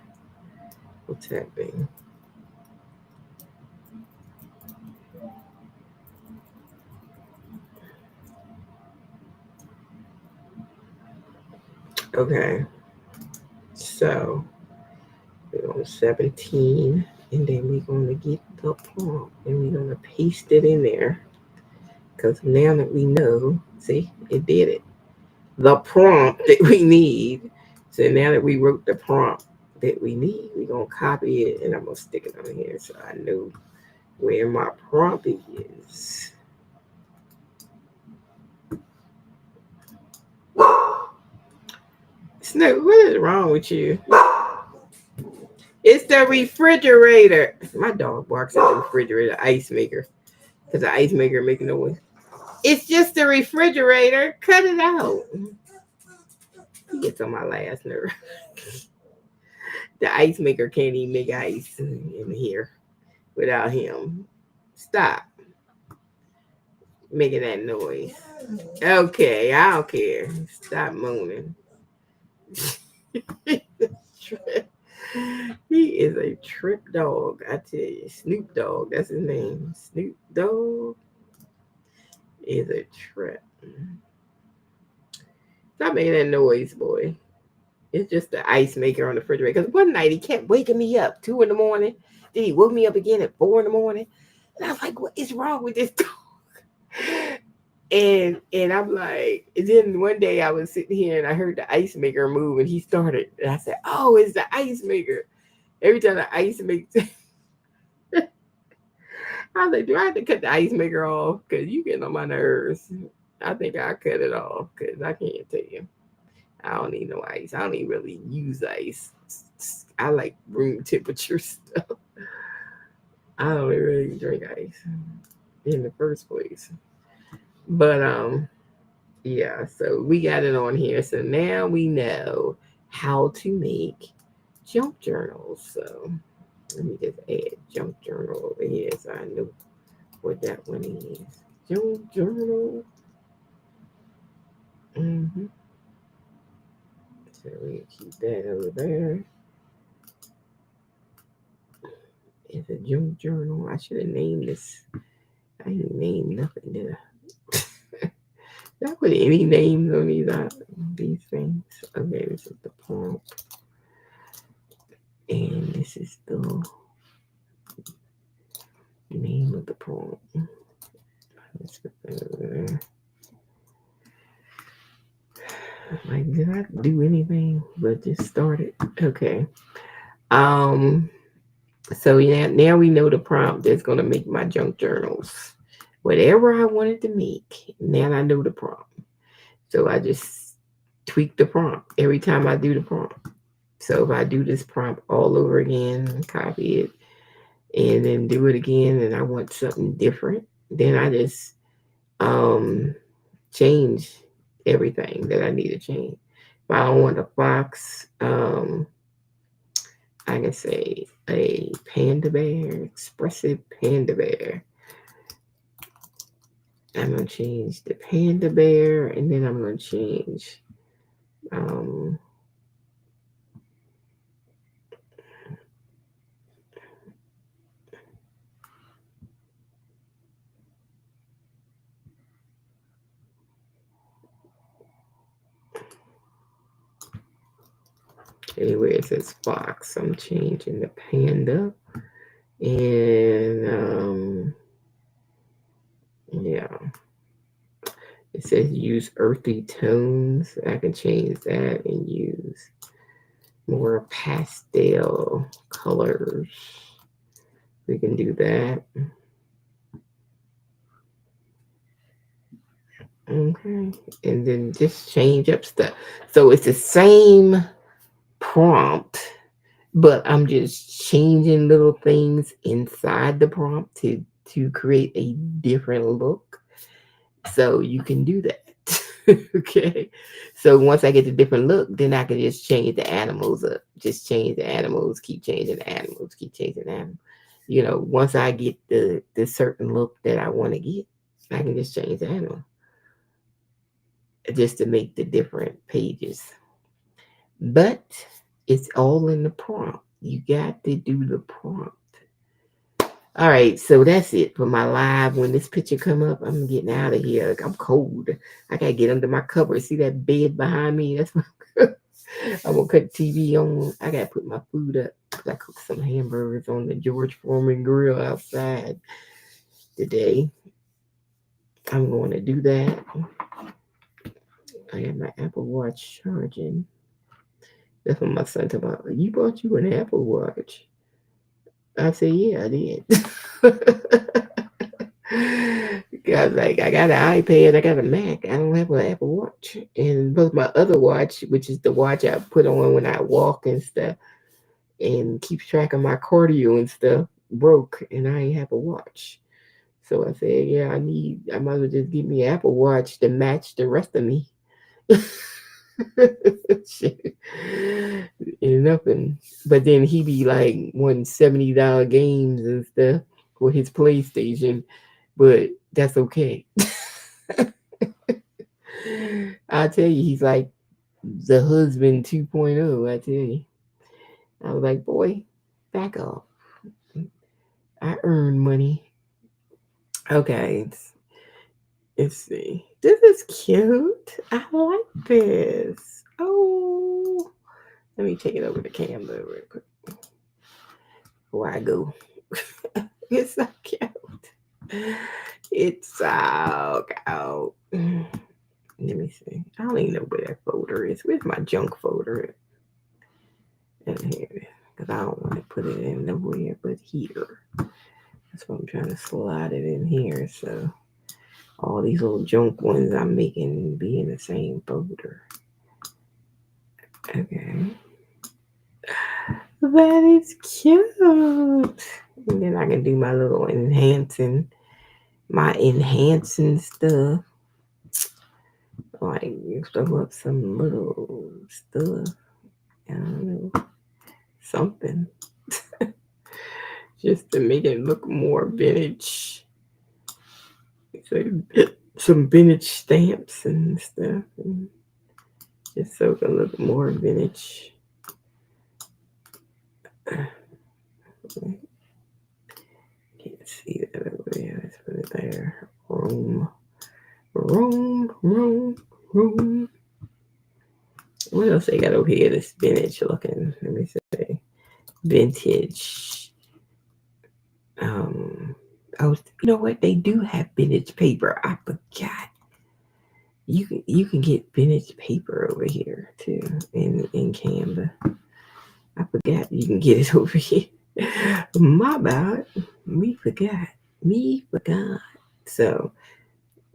What's happening? Okay, so we're on 17, and then we're going to get the prompt, and we're going to paste it in there. Because now that we know, see, it did it. The prompt that we need. So now that we wrote the prompt that we need, we're going to copy it, and I'm going to stick it on here so I know where my prompt is. Snoop, what is wrong with you? It's the refrigerator. My dog barks at the refrigerator, ice maker, because the ice maker making noise. It's just the refrigerator. Cut it out. He gets on my last nerve. The ice maker can't even make ice in here without him. Stop making that noise. Okay, I don't care. Stop moaning. He is a trip dog. I tell you, Snoop Dogg. That's his name. Snoop Dogg is a trip. Stop making that noise, boy. It's just the ice maker on the refrigerator. Because one night he kept waking me up 2 in the morning. Then he woke me up again at 4 in the morning. And I was like, what is wrong with this dog? And I'm like, and then one day I was sitting here and I heard the ice maker move and he started. And I said, oh, it's the ice maker. Every time the ice makes I was like, do I have to cut the ice maker off? Because you getting on my nerves. I think I cut it off because I can't tell you. I don't need no ice. I don't even really use ice. I like room temperature stuff. I don't really drink ice in the first place. But yeah, so we got it on here. So now we know how to make junk journals. So let me just add junk journal over here so I know what that one is. Junk journal. Mm-hmm. So we keep that over there. It's a junk journal. I should have named this. I didn't name nothing, did I? Did I put any names on these things? Okay, this is the prompt. And this is the name of the prompt. Let's put that over there. Like, did I do anything but just start it? Okay. So yeah, now we know the prompt that's gonna make my junk journals. Whatever I wanted to make, now I know the prompt. So I just tweak the prompt every time I do the prompt. So if I do this prompt all over again, copy it, and then do it again, and I want something different, then I just change everything that I need to change. If I don't want a fox, I can say a panda bear, expressive panda bear. I'm gonna change the panda bear, and then I'm gonna change anywhere it says fox, I'm changing the panda, and yeah, it says use earthy tones. I can change that and use more pastel colors. We can do that. Okay, and then just change up stuff. So it's the same prompt, but I'm just changing little things inside the prompt to create a different look. So you can do that. Okay. So once I get the different look, then I can just change the animals up. Just change the animals, keep changing the animals, keep changing the animals. You know, once I get the certain look that I want to get, I can just change the animal. Just to make the different pages. But it's all in the prompt. You got to do the prompt. All right, so that's it for my live. When this picture come up, I'm getting out of here. I'm cold. I gotta get under my cover. See that bed behind me? That's my I'm gonna cut the TV on. I gotta put my food up because I cooked some hamburgers on the George Foreman grill outside today. I'm going to do that. I have my Apple Watch charging. That's what my son talking about. You bought you an Apple Watch. I said, yeah, I did. God, I was like, I got an iPad, I got a Mac, I don't have an Apple Watch. And both my other watch, which is the watch I put on when I walk and stuff and keeps track of my cardio and stuff, broke and I ain't have a watch. So I said, yeah, I might as well just give me an Apple Watch to match the rest of me. Shit. And nothing. But then he be like wanting $70 games and stuff for his PlayStation. But that's okay. I tell you, he's like the husband 2.0. I tell you. I was like, boy, back off. I earn money. Okay, let's see. This is cute. I like this. Oh, let me take it over to Canva real quick before I go. It's so cute. It's so cute. Let me see. I don't even know where that folder is. Where's my junk folder? In here. Because I don't want to put it in nowhere but here. That's why I'm trying to slide it in here. So all these little junk ones I'm making be in the same folder. Okay. That is cute. And then I can do my little enhancing stuff. Like stuff up some little stuff. I don't know. Something. Just to make it look more vintage. So some vintage stamps and stuff. And just so it can look more vintage. Can't see that over there. Let's put it there. Room. What else they got over here that's vintage looking? Let me say vintage. Oh, you know what? They do have vintage paper. I forgot. You can get vintage paper over here too in Canva. I forgot you can get it over here. My bad. Me forgot. So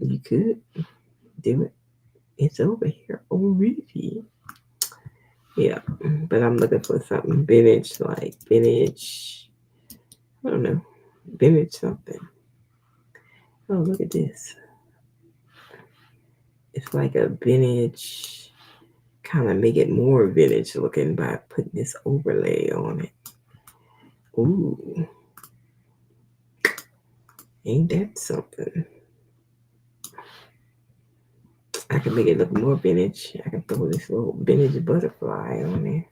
you could do it. It's over here already. Yeah, but I'm looking for something vintage, like vintage. I don't know, vintage something. Oh, look at this. It's like a vintage, kind of make it more vintage looking by putting this overlay on it. Ooh, ain't that something? I can make it look more vintage. I can throw this little vintage butterfly on there.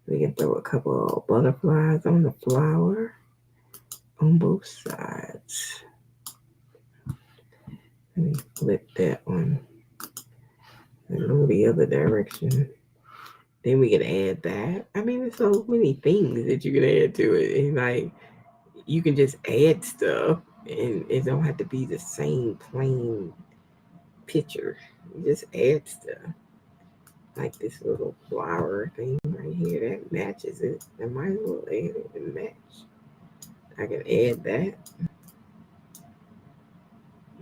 We can throw a couple of butterflies on the flower on both sides. Let me flip that one and go the other direction. Then we can add that. I mean, there's so many things that you can add to it. And like, you can just add stuff and it don't have to be the same plain picture. You just add stuff. Like this little flower thing right here that matches it. I might as well add it and match. I can add that.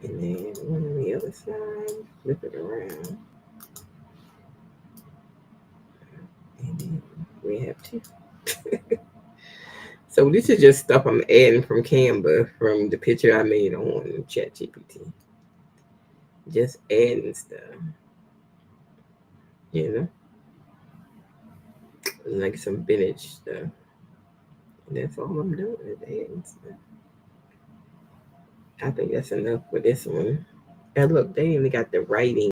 And then one on the other side, flip it around. And then we have two. So this is just stuff I'm adding from Canva from the picture I made on ChatGPT. Just adding stuff. You know? Like some vintage stuff. And that's all I'm doing is adding stuff. I think that's enough for this one. And look, they even got the writing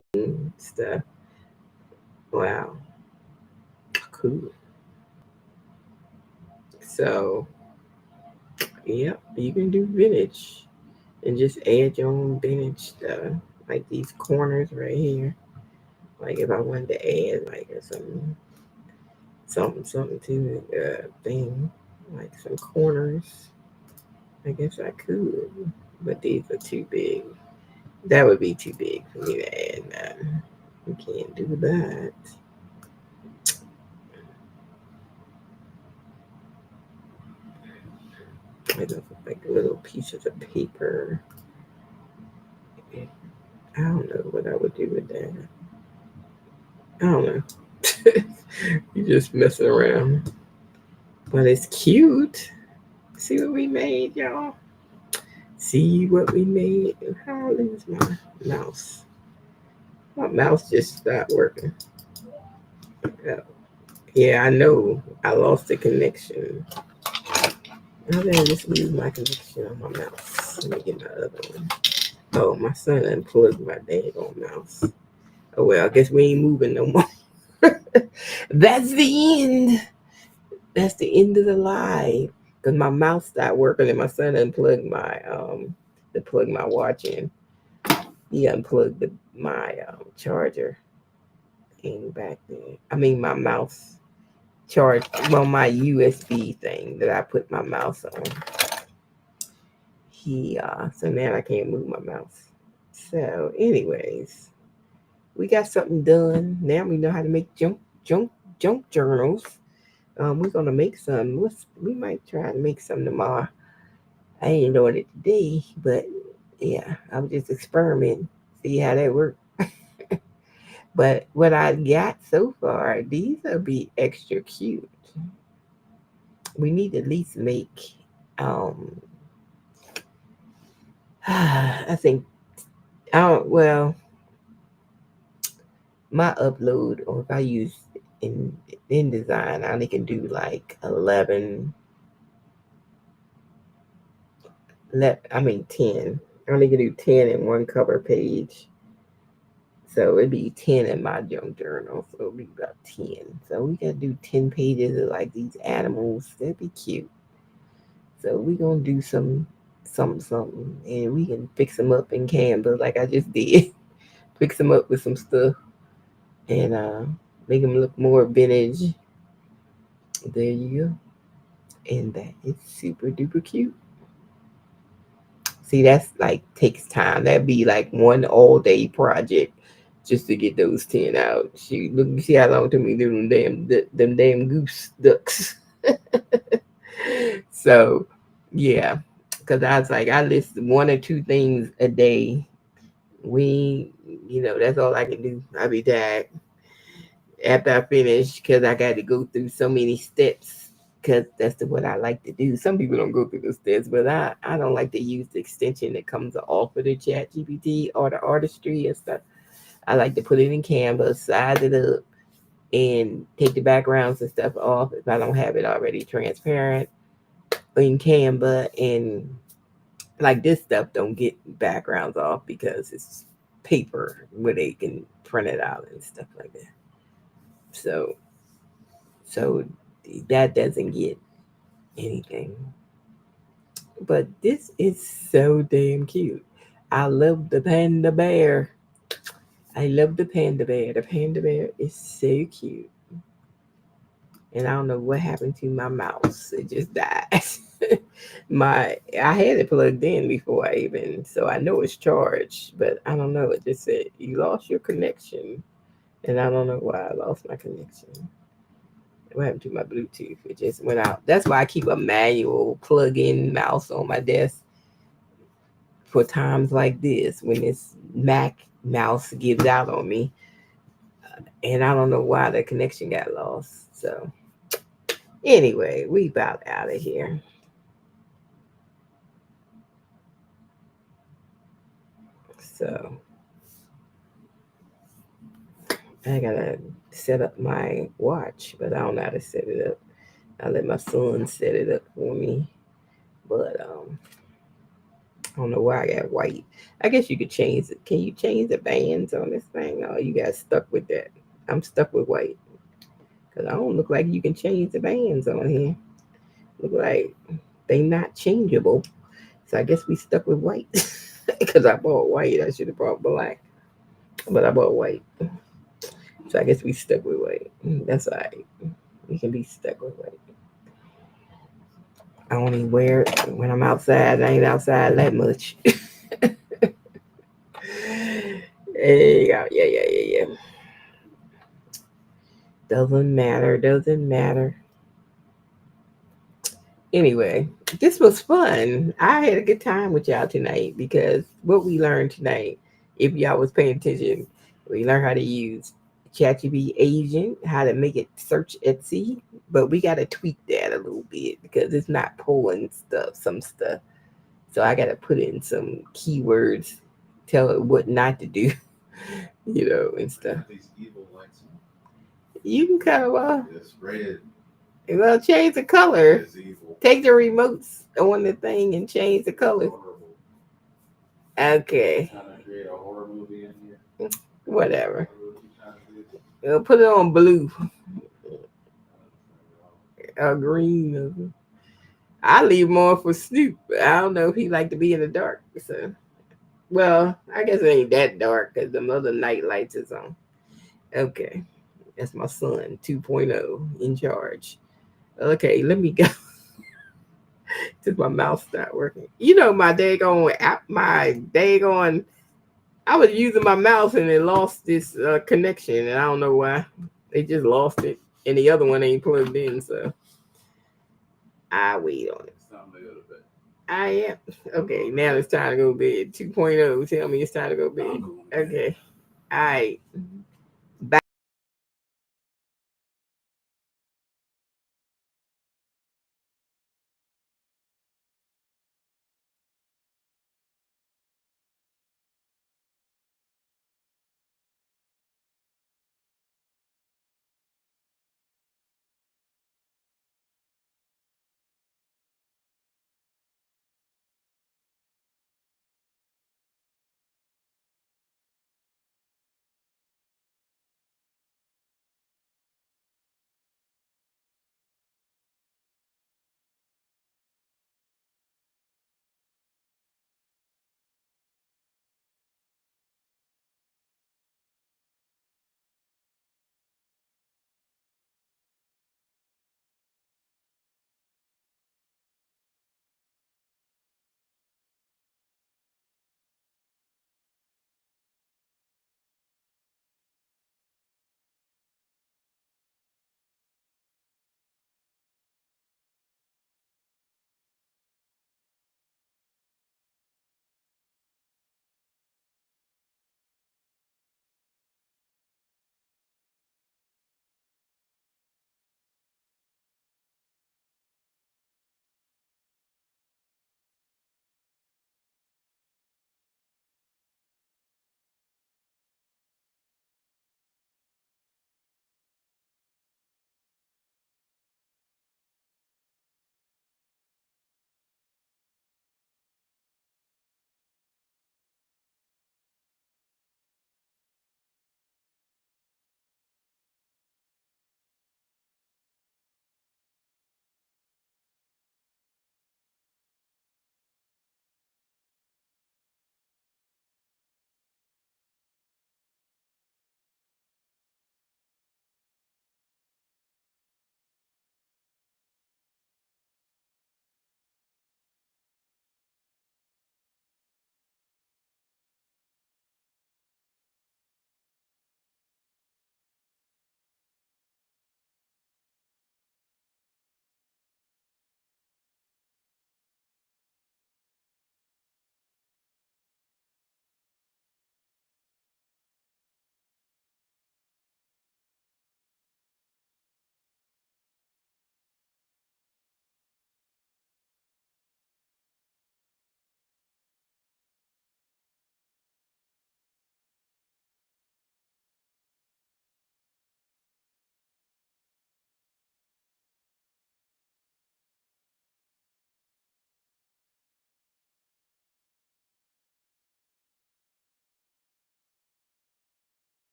stuff. Wow. Cool. So, yep, you can do vintage and just add your own vintage stuff. Like these corners right here. Like if I wanted to add like something to the thing, like some corners, I guess I could. But these are too big. That would be too big for me to add that. We can't do that. I just like little pieces of paper. I don't know what I would do with that. I don't know. You just messing around. But it's cute. See what we made, y'all? See what we made? How is my mouse? My mouse just stopped working. Oh, yeah, I know. I lost the connection. How did I just lose my connection on my mouse? Let me get my other one. Oh, my son unplugged my daggone mouse. Oh well, I guess we ain't moving no more. That's the end. That's the end of the live. Cause my mouse stopped working and my son unplugged my to plug my watch in. He unplugged my charger and back there. I mean my mouse charge. Well, my USB thing that I put my mouse on. So now I can't move my mouse. So, anyways, we got something done. Now we know how to make junk journals. We're gonna make some. We might try to make some tomorrow. I ain't doing it today, but yeah, I was just experimenting, see how that works. But what I got so far, these will be extra cute. We need to at least make, um, I think, I don't, well, my upload, or if I use in InDesign, I only can do like 11, I mean 10. I only can do 10 in one cover page. So it'd be 10 in my junk journal. So it'll be about 10. So we gotta do 10 pages of like these animals. That'd be cute. So we gonna do something, and we can fix them up in Canva like I just did. Fix them up with some stuff and make them look more vintage. There you go. And that is super duper cute. See, that's like takes time. That'd be like one all day project just to get those 10 out. Shoot, look, you see how long it took me to do them damn goose ducks. So, yeah, because I was like, I list one or two things a day. We, that's all I can do. I'll be tired after I finish because I got to go through so many steps because that's what I like to do. Some people don't go through the steps, but I don't like to use the extension that comes off of the Chat GPT or the artistry and stuff. I like to put it in Canva, size it up, and take the backgrounds and stuff off if I don't have it already transparent in Canva. And like this stuff don't get backgrounds off because it's paper where they can print it out and stuff like that. So that doesn't get anything. But this is so damn cute. I love the panda bear. I love the panda bear. The panda bear is so cute. And I don't know what happened to my mouse. It just died. I had it plugged in before I even, so I know it's charged, but I don't know. It just said you lost your connection, and I don't know why I lost my connection. What happened to my Bluetooth? It just went out. That's why I keep a manual plug-in mouse on my desk for times like this when this Mac mouse gives out on me, and I don't know why the connection got lost. So anyway, we about out of here. So I gotta set up my watch, but I don't know how to set it up. I let my son set it up for me, but I don't know why I got white. I guess you could change it. Can you change the bands on this thing? Oh, you got stuck with that. I'm stuck with white because I don't look like you can change the bands on here. Look like they not changeable. So I guess we stuck with white because I bought white. I should have bought black, but I bought white. So I guess we stuck with white. That's all right. We can be stuck with white. I only wear it when I'm outside. I ain't outside that much. Yeah. Doesn't matter. Doesn't matter. Anyway, this was fun. I had a good time with y'all tonight because what we learned tonight If y'all was paying attention, we learned how to use ChatGPT agent, how to make it search Etsy, but we got to tweak that a little bit because it's not pulling some stuff. So I got to put in some keywords, tell it what not to do, and I stuff. got these evil lights on. You can kind of This red change the color. is evil. Take the remotes on the thing and change the color. Horrible. Okay, Trying to create a horror movie in here. whatever. What you trying to do? Put it on blue Uh, or green. I leave more for Snoop. I don't know if he like to be in the dark. So, well, I guess it ain't that dark because the other night lights is on. Okay, that's my son 2.0 in charge. Okay, let me go. Since my mouth stopped working. My daggone app, my daggone. I was using my mouse and it lost this connection, and I don't know why. They just lost it, and the other one ain't plugged in, so I wait on it. it's time to go to bed. I am okay. Now it's time to go to bed. 2.0. Tell me it's time to go to bed. I'm going to bed. Okay. All right.